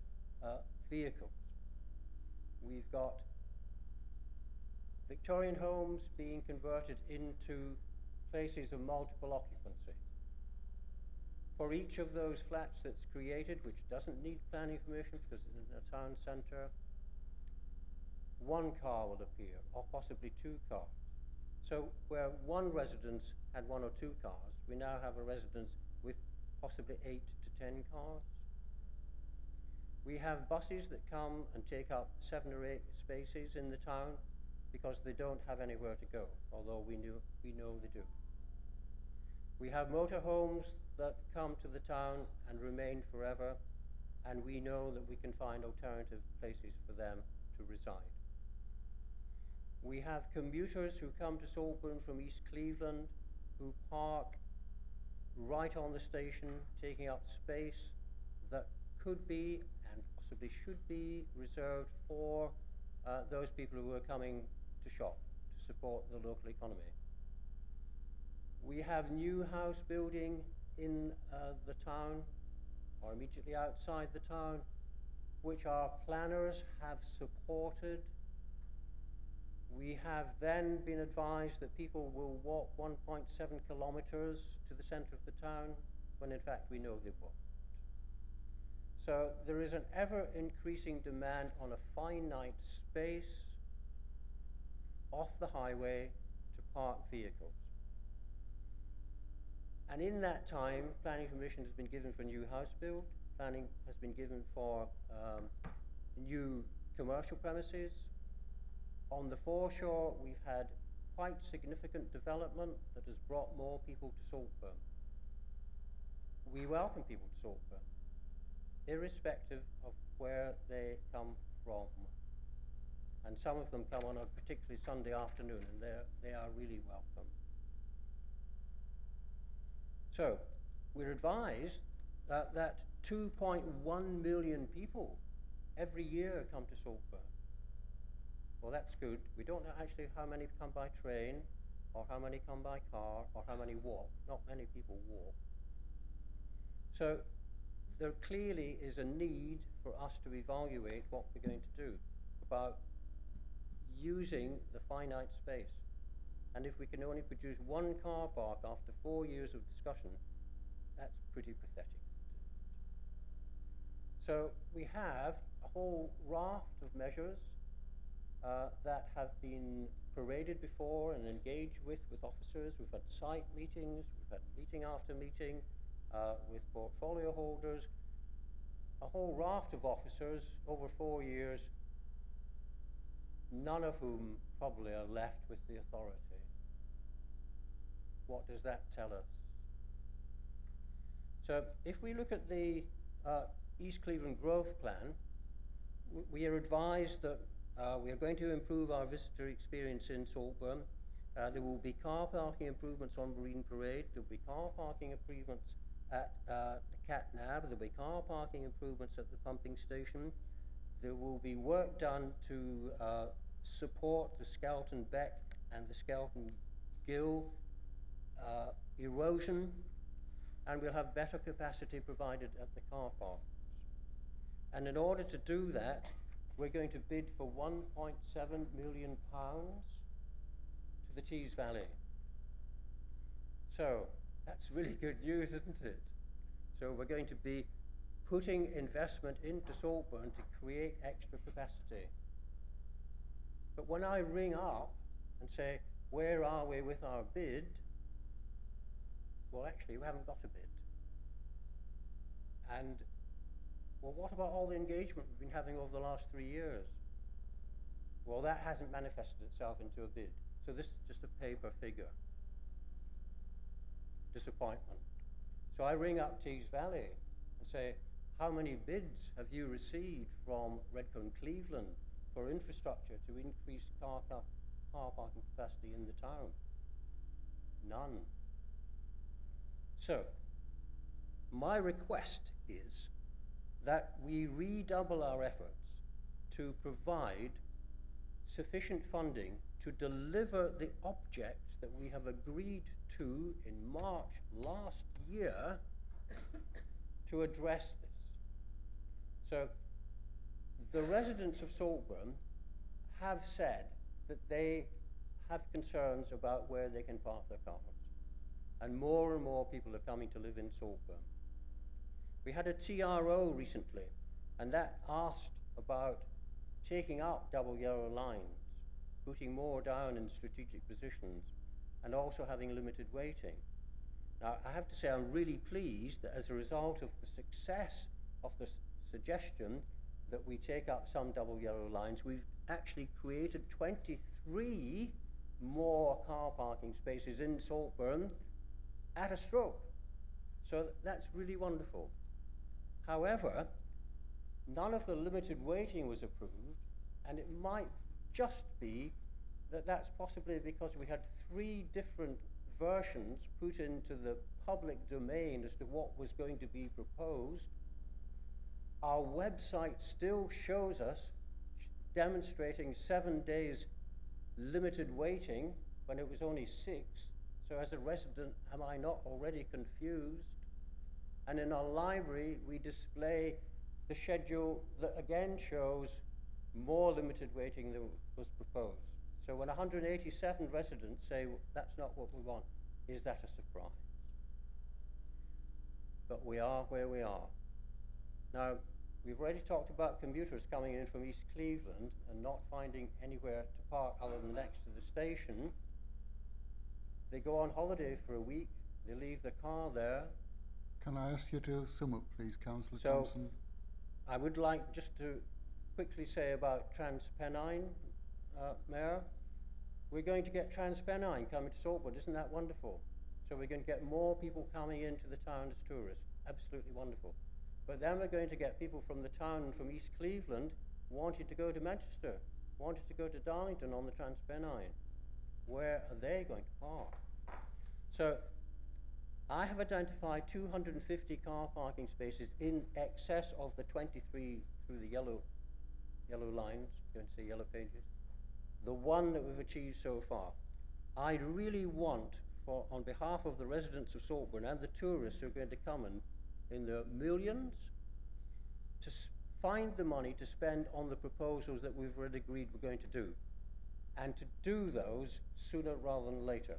vehicles. We've got Victorian homes being converted into places of multiple occupancy. For each of those flats that's created, which doesn't need planning permission because it's in a town centre, 1 car will appear, or possibly 2 cars. So where one residence had 1 or 2 cars, we now have a residence with possibly 8 to 10 cars. We have buses that come and take up 7 or 8 spaces in the town because they don't have anywhere to go, although we know they do. We have motorhomes that come to the town and remain forever, and we know that we can find alternative places for them to reside. We have commuters who come to Saltburn from East Cleveland who park right on the station, taking up space that could be and possibly should be reserved for those people who are coming to shop to support the local economy. We have new house building in the town or immediately outside the town, which our planners have supported. We have then been advised that people will walk 1.7 kilometres to the centre of the town, when in fact we know they won't. So there is an ever-increasing demand on a finite space off the highway to park vehicles. And in that time, planning permission has been given for new house build, planning has been given for new commercial premises. On the foreshore, we've had quite significant development that has brought more people to Saltburn. We welcome people to Saltburn, irrespective of where they come from. And some of them come on a particularly Sunday afternoon, and they are really welcome. So, we're advised that 2.1 million people every year come to Saltburn. Well, that's good. We don't know actually how many come by train, or how many come by car, or how many walk. Not many people walk. So there clearly is a need for us to evaluate what we're going to do about using the finite space. And if we can only produce 1 car park after 4 years of discussion, that's pretty pathetic. So we have a whole raft of measures that have been paraded before and engaged with officers. We've had site meetings, we've had meeting after meeting with portfolio holders, a whole raft of officers over 4 years, none of whom probably are left with the authority. What does that tell us? So if we look at the East Cleveland Growth Plan, we are advised that we are going to improve our visitor experience in Saltburn. There will be car parking improvements on Marine Parade. There will be car parking improvements at the Catnab. There will be car parking improvements at the pumping station. There will be work done to support the Skelton Beck and the Skelton Gill erosion, and we'll have better capacity provided at the car parks. And in order to do that, we're going to bid for £1.7 million to the Tees Valley. So that's really good news, isn't it? So we're going to be putting investment into Saltburn to create extra capacity. But when I ring up and say, where are we with our bid? Well, actually, we haven't got a bid. And, well, what about all the engagement we've been having over the last 3 years? Well, that hasn't manifested itself into a bid. So this is just a paper figure. Disappointment. So I ring up Tees Valley and say, how many bids have you received from Redcar and Cleveland for infrastructure to increase car parking capacity in the town? None. So, my request is that we redouble our efforts to provide sufficient funding to deliver the objects that we have agreed to in March last year to address this. So the residents of Saltburn have said that they have concerns about where they can park their cars. And more people are coming to live in Saltburn. We had a TRO recently, and that asked about taking up double yellow lines, putting more down in strategic positions, and also having limited waiting. Now, I have to say I'm really pleased that as a result of the success of the suggestion that we take up some double yellow lines, we've actually created 23 more car parking spaces in Saltburn at a stroke. So that's really wonderful. However, none of the limited waiting was approved, and it might just be that that's possibly because we had 3 different versions put into the public domain as to what was going to be proposed. Our website still shows us demonstrating 7 days limited waiting when it was only 6. So as a resident, am I not already confused? And in our library, we display the schedule that again shows more limited waiting than was proposed. So when 187 residents say that's not what we want, is that a surprise? But we are where we are. Now, we've already talked about commuters coming in from East Cleveland and not finding anywhere to park other than next to the station. They go on holiday for a week, they leave the car there. Can I ask you to sum up, please, Councillor So, Thompson? I would like just to quickly say about TransPennine, Mayor. We're going to get TransPennine coming to Saltburn. Isn't that wonderful? So we're going to get more people coming into the town as tourists. Absolutely wonderful. But then we're going to get people from the town and from East Cleveland wanting to go to Manchester, wanting to go to Darlington on the TransPennine. Where are they going to park? So I have identified 250 car parking spaces in excess of the 23 through the yellow lines. You're going to see yellow pages. The one that we've achieved so far. I really want, on behalf of the residents of Saltburn and the tourists who are going to come in the millions, to find the money to spend on the proposals that we've already agreed we're going to do, and to do those sooner rather than later.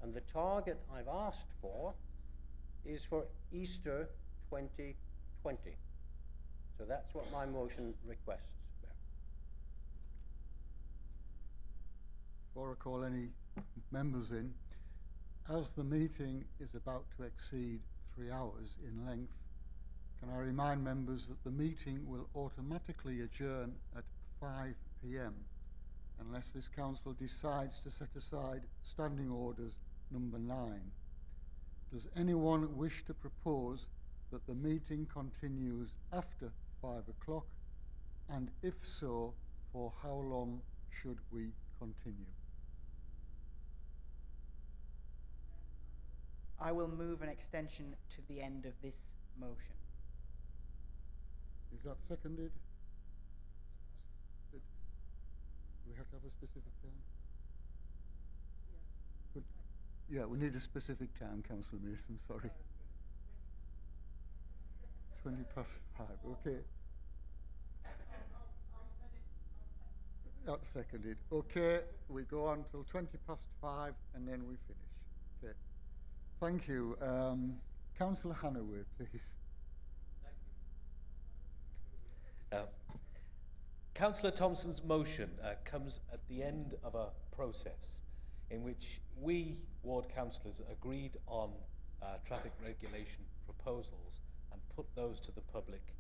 And the target I've asked for is for Easter 2020. So that's what my motion requests. Before I call any members in, as the meeting is about to exceed 3 hours in length, can I remind members that the meeting will automatically adjourn at 5 p.m. unless this council decides to set aside Standing Orders number 9. Does anyone wish to propose that the meeting continues after 5 o'clock? And if so, for how long should we continue? I will move an extension to the end of this motion. Is that seconded? Do we have to have a specific time? Yeah, we need a specific time, Councillor Mason, sorry. 20 past 5, okay. That's seconded. Okay, we go on till 20 past 5 and then we finish. Okay. Thank you. Councillor Hannaway, please. Councillor Thompson's motion comes at the end of a process in which we, ward councillors, agreed on traffic regulation proposals and put those to the public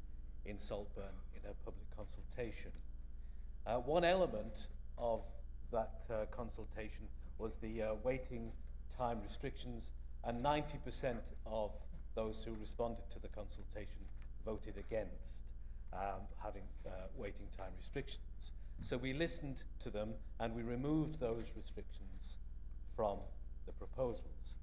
in Saltburn in a public consultation. One element of that consultation was the waiting time restrictions, and 90% of those who responded to the consultation voted against having waiting time restrictions. So we listened to them and we removed those restrictions from the proposals.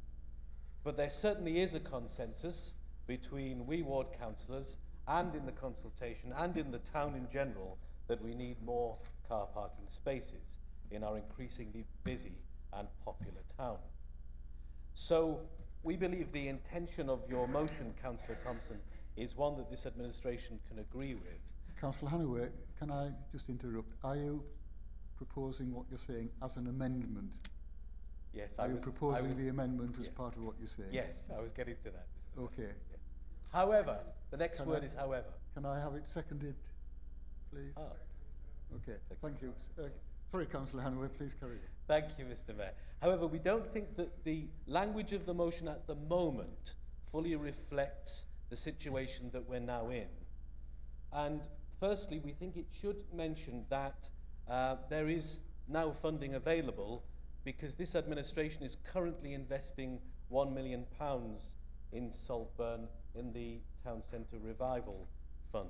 But there certainly is a consensus between we ward councillors and in the consultation and in the town in general that we need more car parking spaces in our increasingly busy and popular town. So we believe the intention of your motion, Councillor Thompson, is one that this administration can agree with. Councillor Hannaway, can I just interrupt? Are you proposing what you're saying as an amendment? Yes, Are you proposing the amendment as yes. part of what you're saying? Yes, I was getting to that, Mr. Mayor. Okay. Yes. However, the next word is however. Can I have it seconded, please? Ah. Okay, thank you. Sorry, Councillor Hannaway, please carry on. Thank you, Mr. Mayor. However, we don't think that the language of the motion at the moment fully reflects the situation that we're now in. And firstly, we think it should mention that there is now funding available because this administration is currently investing £1 million in Saltburn in the Town Centre Revival Fund.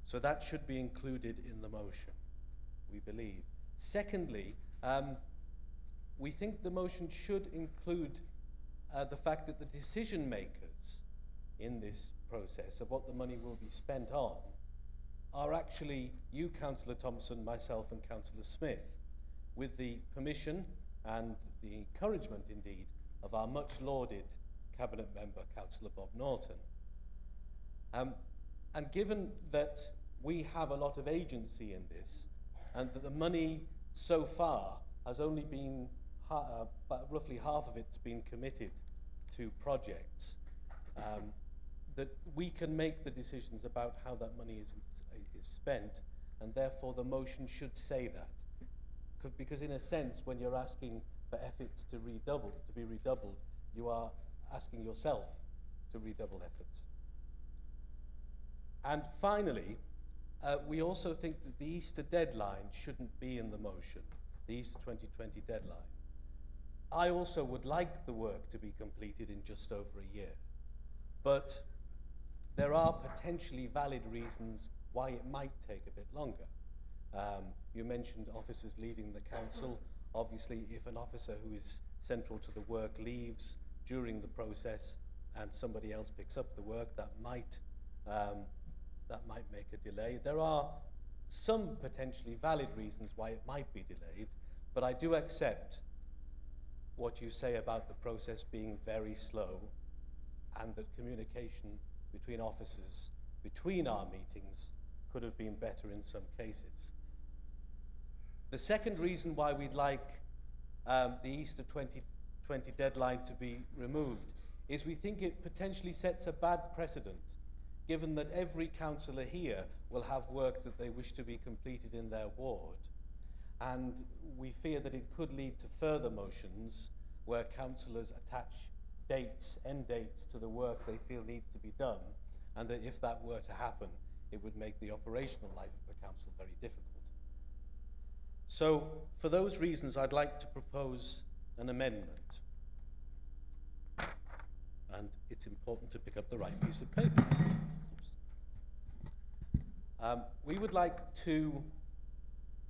So that should be included in the motion, we believe. Secondly, we think the motion should include the fact that the decision makers in this process of what the money will be spent on are actually you, Councillor Thompson, myself and Councillor Smith, with the permission and the encouragement indeed of our much lauded Cabinet member, Councillor Bob Norton. And given that we have a lot of agency in this and that the money so far has only been, roughly half of it's been committed to projects, that we can make the decisions about how that money is spent, and therefore the motion should say that. Because in a sense, when you're asking for efforts to be redoubled, you are asking yourself to redouble efforts. And finally, we also think that the Easter deadline shouldn't be in the motion, the Easter 2020 deadline. I also would like the work to be completed in just over a year, but there are potentially valid reasons why it might take a bit longer. You mentioned officers leaving the council. Obviously, if an officer who is central to the work leaves during the process and somebody else picks up the work, that might make a delay. There are some potentially valid reasons why it might be delayed, but I do accept what you say about the process being very slow and that communication between officers, between our meetings, could have been better in some cases. The second reason why we'd like the Easter 2020 deadline to be removed is we think it potentially sets a bad precedent, given that every councillor here will have work that they wish to be completed in their ward. And we fear that it could lead to further motions where councillors attach dates, end dates, to the work they feel needs to be done, and that if that were to happen, it would make the operational life of the council very difficult. So, for those reasons, I'd like to propose an amendment. And it's important to pick up the right piece of paper. We would like to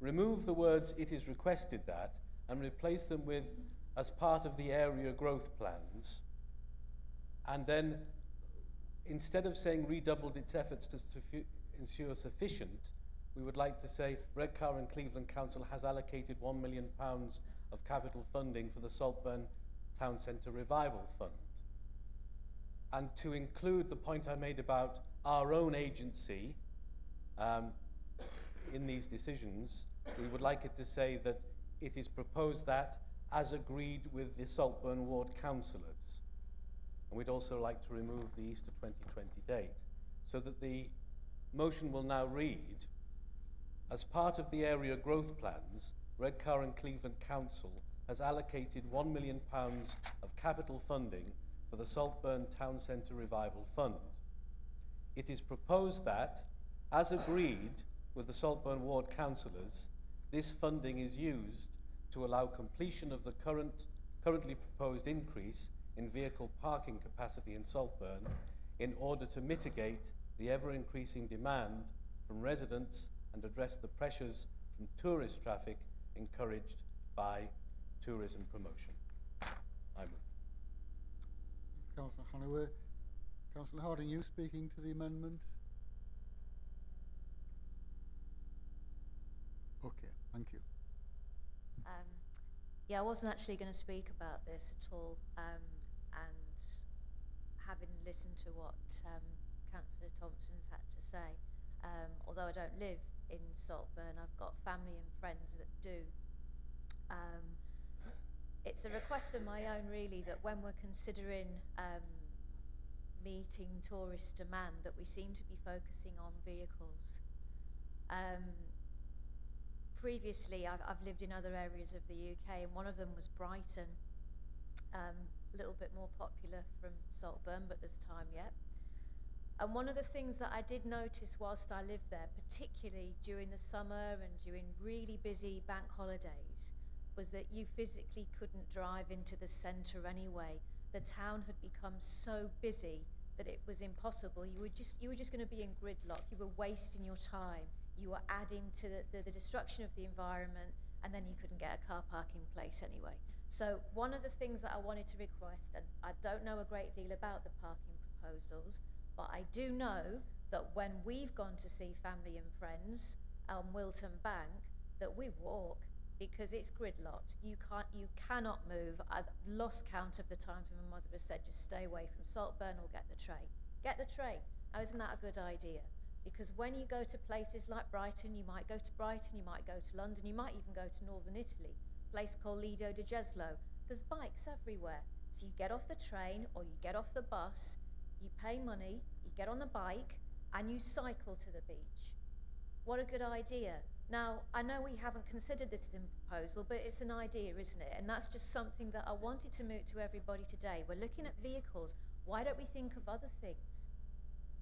remove the words "it is requested that" and replace them with "as part of the area growth plans," and then instead of saying redoubled its efforts to ensure sufficient, we would like to say Redcar and Cleveland Council has allocated £1 million of capital funding for the Saltburn Town Centre Revival Fund. And to include the point I made about our own agency in these decisions, we would like it to say that it is proposed that as agreed with the Saltburn Ward councillors. And we'd also like to remove the Easter 2020 date, so that the motion will now read, as part of the area growth plans, Redcar and Cleveland Council has allocated £1 million of capital funding for the Saltburn Town Centre Revival Fund. It is proposed that, as agreed with the Saltburn Ward councillors, this funding is used to allow completion of the currently proposed increase in vehicle parking capacity in Saltburn in order to mitigate the ever-increasing demand from residents and address the pressures from tourist traffic encouraged by tourism promotion. I move. Councillor Hannaway. Councillor Harding, you speaking to the amendment? Okay, thank you. Yeah, I wasn't actually going to speak about this at all, and having listened to what Councillor Thompson's had to say, although I don't live in Saltburn, I've got family and friends that do. It's a request of my own, really, that when we're considering meeting tourist demand, that we seem to be focusing on vehicles. Previously, I've lived in other areas of the UK, and one of them was Brighton, a little bit more popular from Saltburn, but there's time yet. And one of the things that I did notice whilst I lived there, particularly during the summer and during really busy bank holidays, was that you physically couldn't drive into the centre anyway. The town had become so busy that it was impossible. You were just going to be in gridlock. You were wasting your time. You were adding to the destruction of the environment, and then you couldn't get a car parking place anyway. So one of the things that I wanted to request, and I don't know a great deal about the parking proposals, but I do know that when we've gone to see family and friends on Wilton Bank, that we walk, because it's gridlocked. You cannot move. I've lost count of the times when my mother has said, just stay away from Saltburn or get the train. Get the train. Now, isn't that a good idea? Because when you go to places like Brighton, you might go to Brighton, you might go to London, you might even go to northern Italy, a place called Lido de Jesolo. There's bikes everywhere. So you get off the train or you get off the bus, you pay money, you get on the bike, and you cycle to the beach. What a good idea. Now, I know we haven't considered this in proposal, but it's an idea, isn't it? And that's just something that I wanted to move to everybody today. We're looking at vehicles. Why don't we think of other things?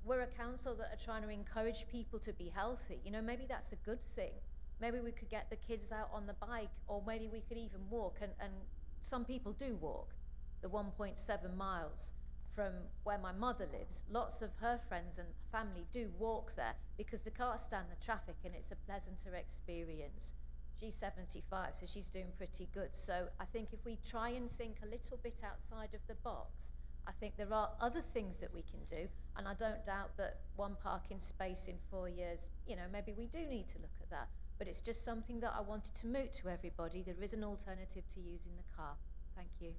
We're a council that are trying to encourage people to be healthy. You know, maybe that's a good thing. Maybe we could get the kids out on the bike, or maybe we could even walk. And some people do walk the 1.7 miles from where my mother lives. Lots of her friends and family do walk there because they can't stand the traffic, and it's a pleasanter experience. She's 75, so she's doing pretty good. So I think if we try and think a little bit outside of the box, I think there are other things that we can do, and I don't doubt that one parking space in 4 years, you know, maybe we do need to look at that. But it's just something that I wanted to moot to everybody. There is an alternative to using the car. Thank you.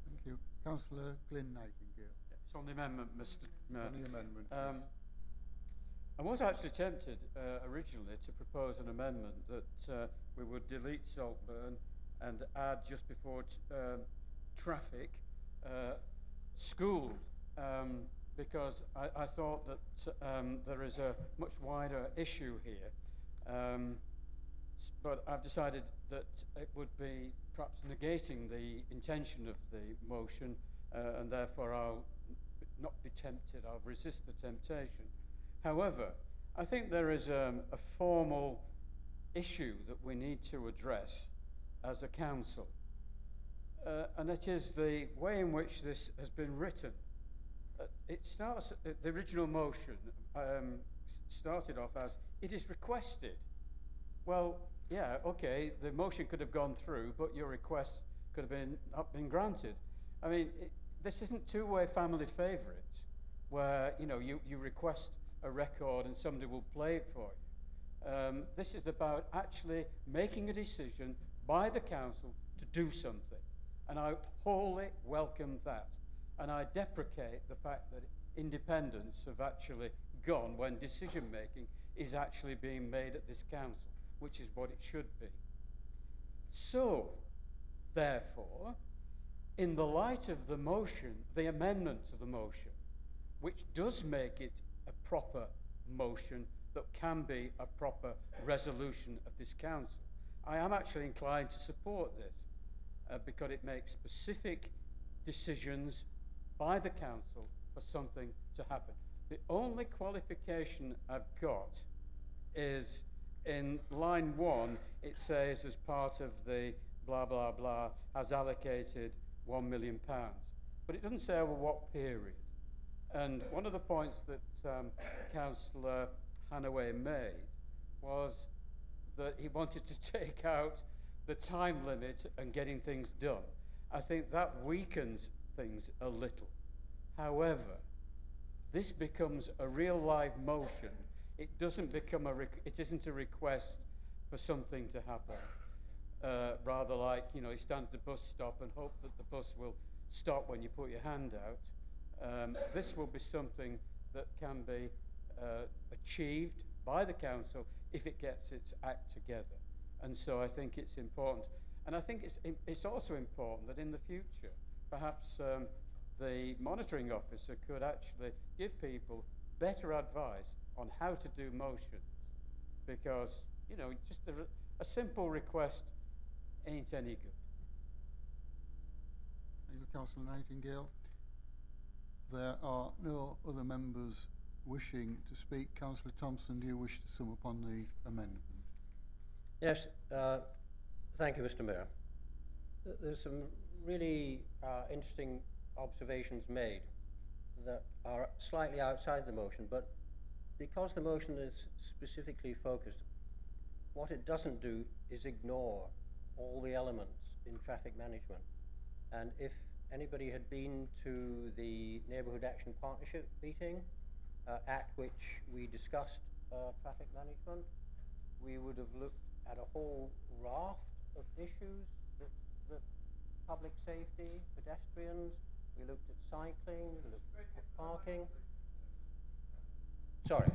Thank you. Councillor Glyn Nightingale. It's on the amendment, Mr. Mayor. On the amendment, yes. I was actually tempted originally to propose an amendment that we would delete Saltburn and add just before traffic school, because I thought that there is a much wider issue here, but I've decided that it would be perhaps negating the intention of the motion, and therefore I'll not be tempted. I'll resist the temptation. However, I think there is a formal issue that we need to address as a council, and it is the way in which this has been written. It starts, the original motion started off as, it is requested. Well, yeah, okay, the motion could have gone through, but your request could have not been granted. I mean, this isn't two-way family favourite, where, you know, you request a record and somebody will play it for you. This is about actually making a decision by the council to do something. And I wholly welcome that. And I deprecate the fact that independents have actually gone when decision-making is actually being made at this council, which is what it should be. So, therefore, in the light of the motion, the amendment to the motion, which does make it a proper motion that can be a proper resolution of this council, I am actually inclined to support this because it makes specific decisions by the council for something to happen. The only qualification I've got is in line 1, it says as part of the blah, blah, blah, has allocated £1 million. But it doesn't say over what period. And one of the points that Councillor Hannaway made was that he wanted to take out the time limit and getting things done. I think that weakens things a little. However, this becomes a real live motion. It doesn't become it isn't a request for something to happen. Rather like, you know, you stand at the bus stop and hope that the bus will stop when you put your hand out. This will be something that can be achieved by the council if it gets its act together. And so I think it's important. And I think it's also important that in the future, perhaps the monitoring officer could actually give people better advice on how to do motions. Because, you know, just a simple request ain't any good. Thank you, Councillor Nightingale. There are no other members wishing to speak. Councillor Thompson, do you wish to sum up on the amendment? Yes, thank you, Mr. Mayor. There's some really interesting observations made that are slightly outside the motion, but because the motion is specifically focused, what it doesn't do is ignore all the elements in traffic management. And if anybody had been to the Neighbourhood Action Partnership meeting at which we discussed traffic management, we would have looked at a whole raft of issues that public safety, pedestrians, we looked at cycling, we looked at parking. Sorry,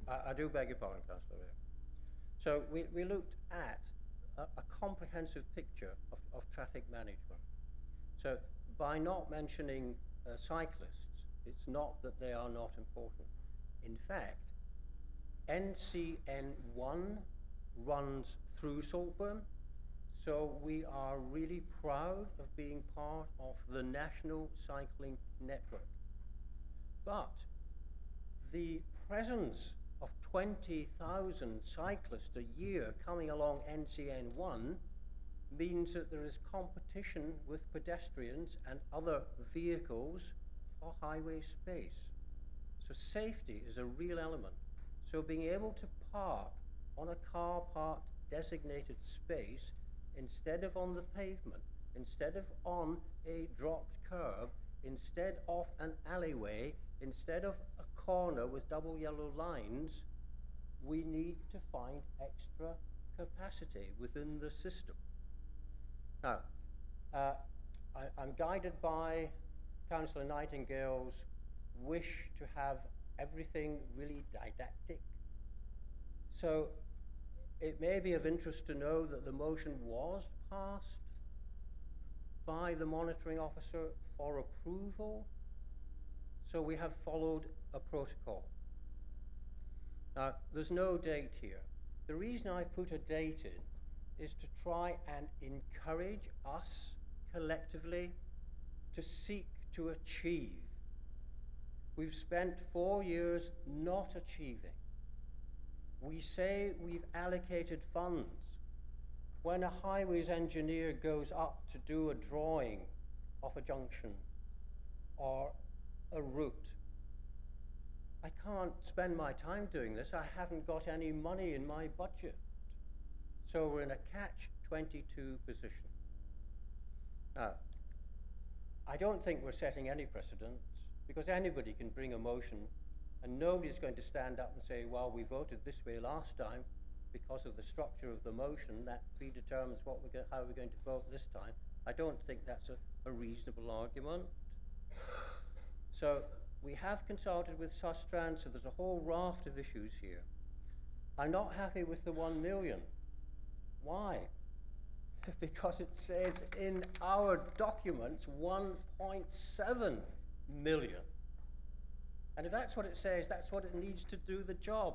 I do beg your pardon, Councillor. So we looked at a comprehensive picture of traffic management. So by not mentioning cyclists, it's not that they are not important. In fact, NCN1 runs through Saltburn, so we are really proud of being part of the National Cycling Network. But the presence of 20,000 cyclists a year coming along NCN1 means that there is competition with pedestrians and other vehicles for highway space. So safety is a real element. So being able to park on a car park designated space instead of on the pavement, instead of on a dropped curb, instead of an alleyway, instead of a corner with double yellow lines, we need to find extra capacity within the system. Now, I'm guided by Councillor Nightingale's wish to have everything really didactic. So it may be of interest to know that the motion was passed by the monitoring officer for approval. So we have followed a protocol. Now, there's no date here. The reason I put a date in is to try and encourage us collectively to seek to achieve. We've spent 4 years not achieving. We say we've allocated funds. When a highways engineer goes up to do a drawing of a junction or a route, I can't spend my time doing this. I haven't got any money in my budget. So we're in a catch-22 position. Now, I don't think we're setting any precedents, because anybody can bring a motion and nobody's going to stand up and say, well, we voted this way last time because of the structure of the motion that predetermines how we're going to vote this time. I don't think that's a reasonable argument. So we have consulted with Sustrans, so there's a whole raft of issues here. I'm not happy with the 1 million. Why? Because it says in our documents 1.7 million. And if that's what it says, that's what it needs to do the job.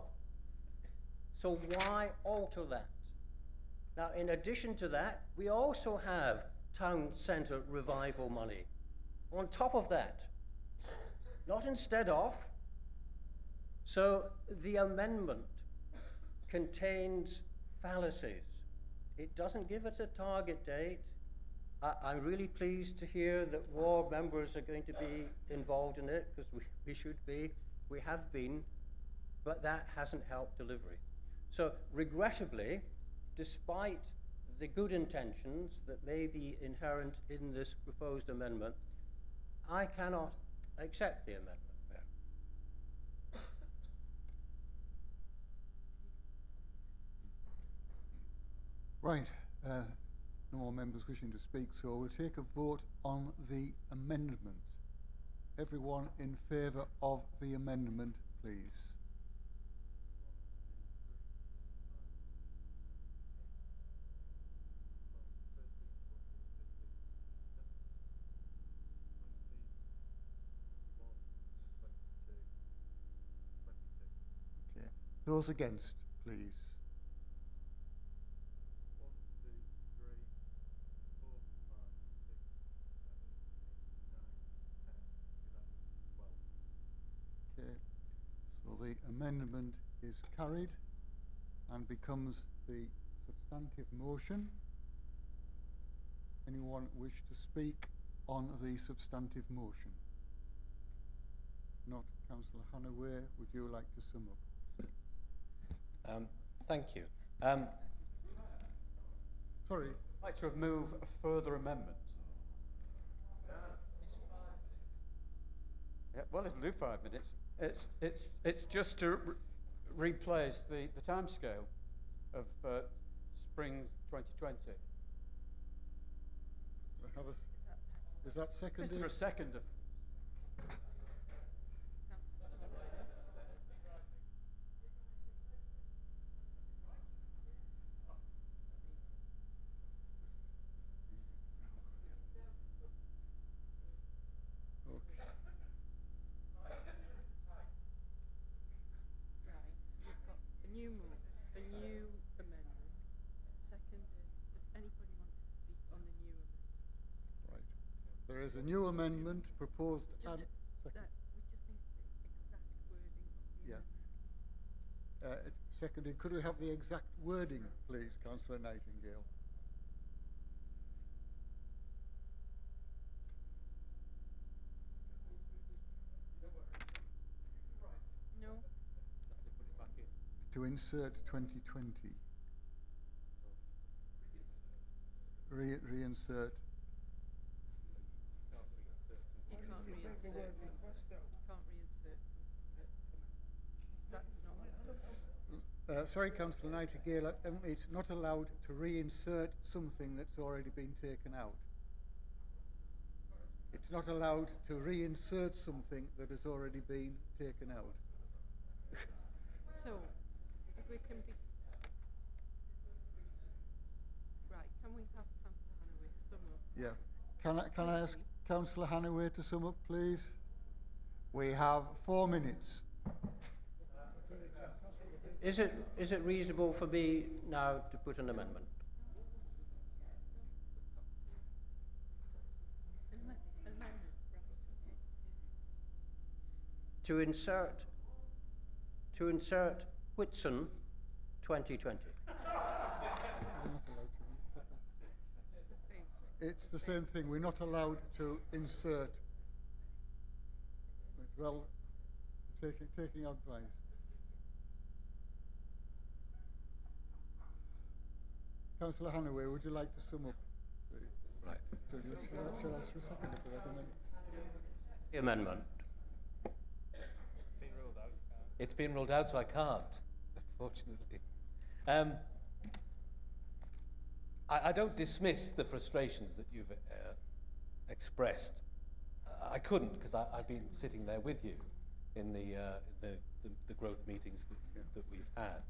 So why alter that? Now, in addition to that, we also have town centre revival money on top of that, not instead of. So the amendment contains fallacies. It doesn't give us a target date. I'm really pleased to hear that more members are going to be involved in it, because we should be. We have been, but that hasn't helped delivery. So regrettably, despite the good intentions that may be inherent in this proposed amendment, I cannot accept the amendment. Right, no more members wishing to speak, so we'll take a vote on the amendment. Everyone in favour of the amendment, please. Okay. Those against, please. 1, 2, 3, 4, 5, 6, 7, 8, 9, 10, 11, 12. Okay. So the amendment is carried and becomes the substantive motion. Anyone wish to speak on the substantive motion? Not. Councillor Hannaway, would you like to sum up? Thank you. Sorry. I'd like to move a further amendment. Yeah, well, it'll do 5 minutes. It's just to replace the timescale of spring 2020. Is that seconded? Mr. A second of. A new amendment, seconded. Does anybody want to speak on the new amendment? Right. There is a new amendment proposed. We just need the exact wording of the amendment. Seconded. Could we have the exact wording, please, Councillor Nightingale? No. To insert 2020. Reinsert. You can't reinsert something. That's not. Sorry, Councillor Nightingale, it's not allowed to reinsert something that's already been taken out. It's not allowed to reinsert something that has already been taken out. So, if we can be... Right, can we have Councillor Hannaway sum up? Yeah. Can I ask Councillor Hannaway to sum up, please? We have 4 minutes. Is it reasonable for me now to put an amendment? To insert Whitsun 2020. It's the same thing. We're not allowed to insert. Well, taking advice. Councillor Hannaway, would you like to sum up? Right. So shall I ask for a second for that amendment? The amendment. It's been ruled out, so I can't, unfortunately. I don't dismiss the frustrations that you've expressed. I couldn't, because I've been sitting there with you in the growth meetings that we've had.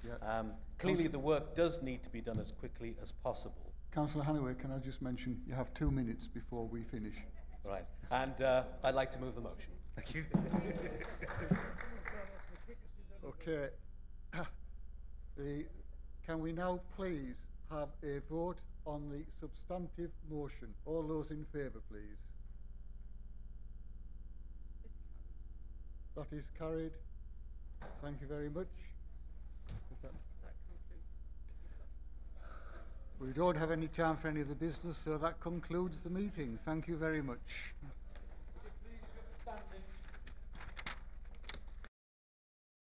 Yeah. Clearly, the work does need to be done as quickly as possible. Councillor Hannaway, can I just mention you have 2 minutes before we finish. Right, and I'd like to move the motion. Thank you. Okay. Can we now please have a vote on the substantive motion? All those in favour, please. That is carried. Thank you very much. We don't have any time for any other business, so that concludes the meeting. Thank you very much.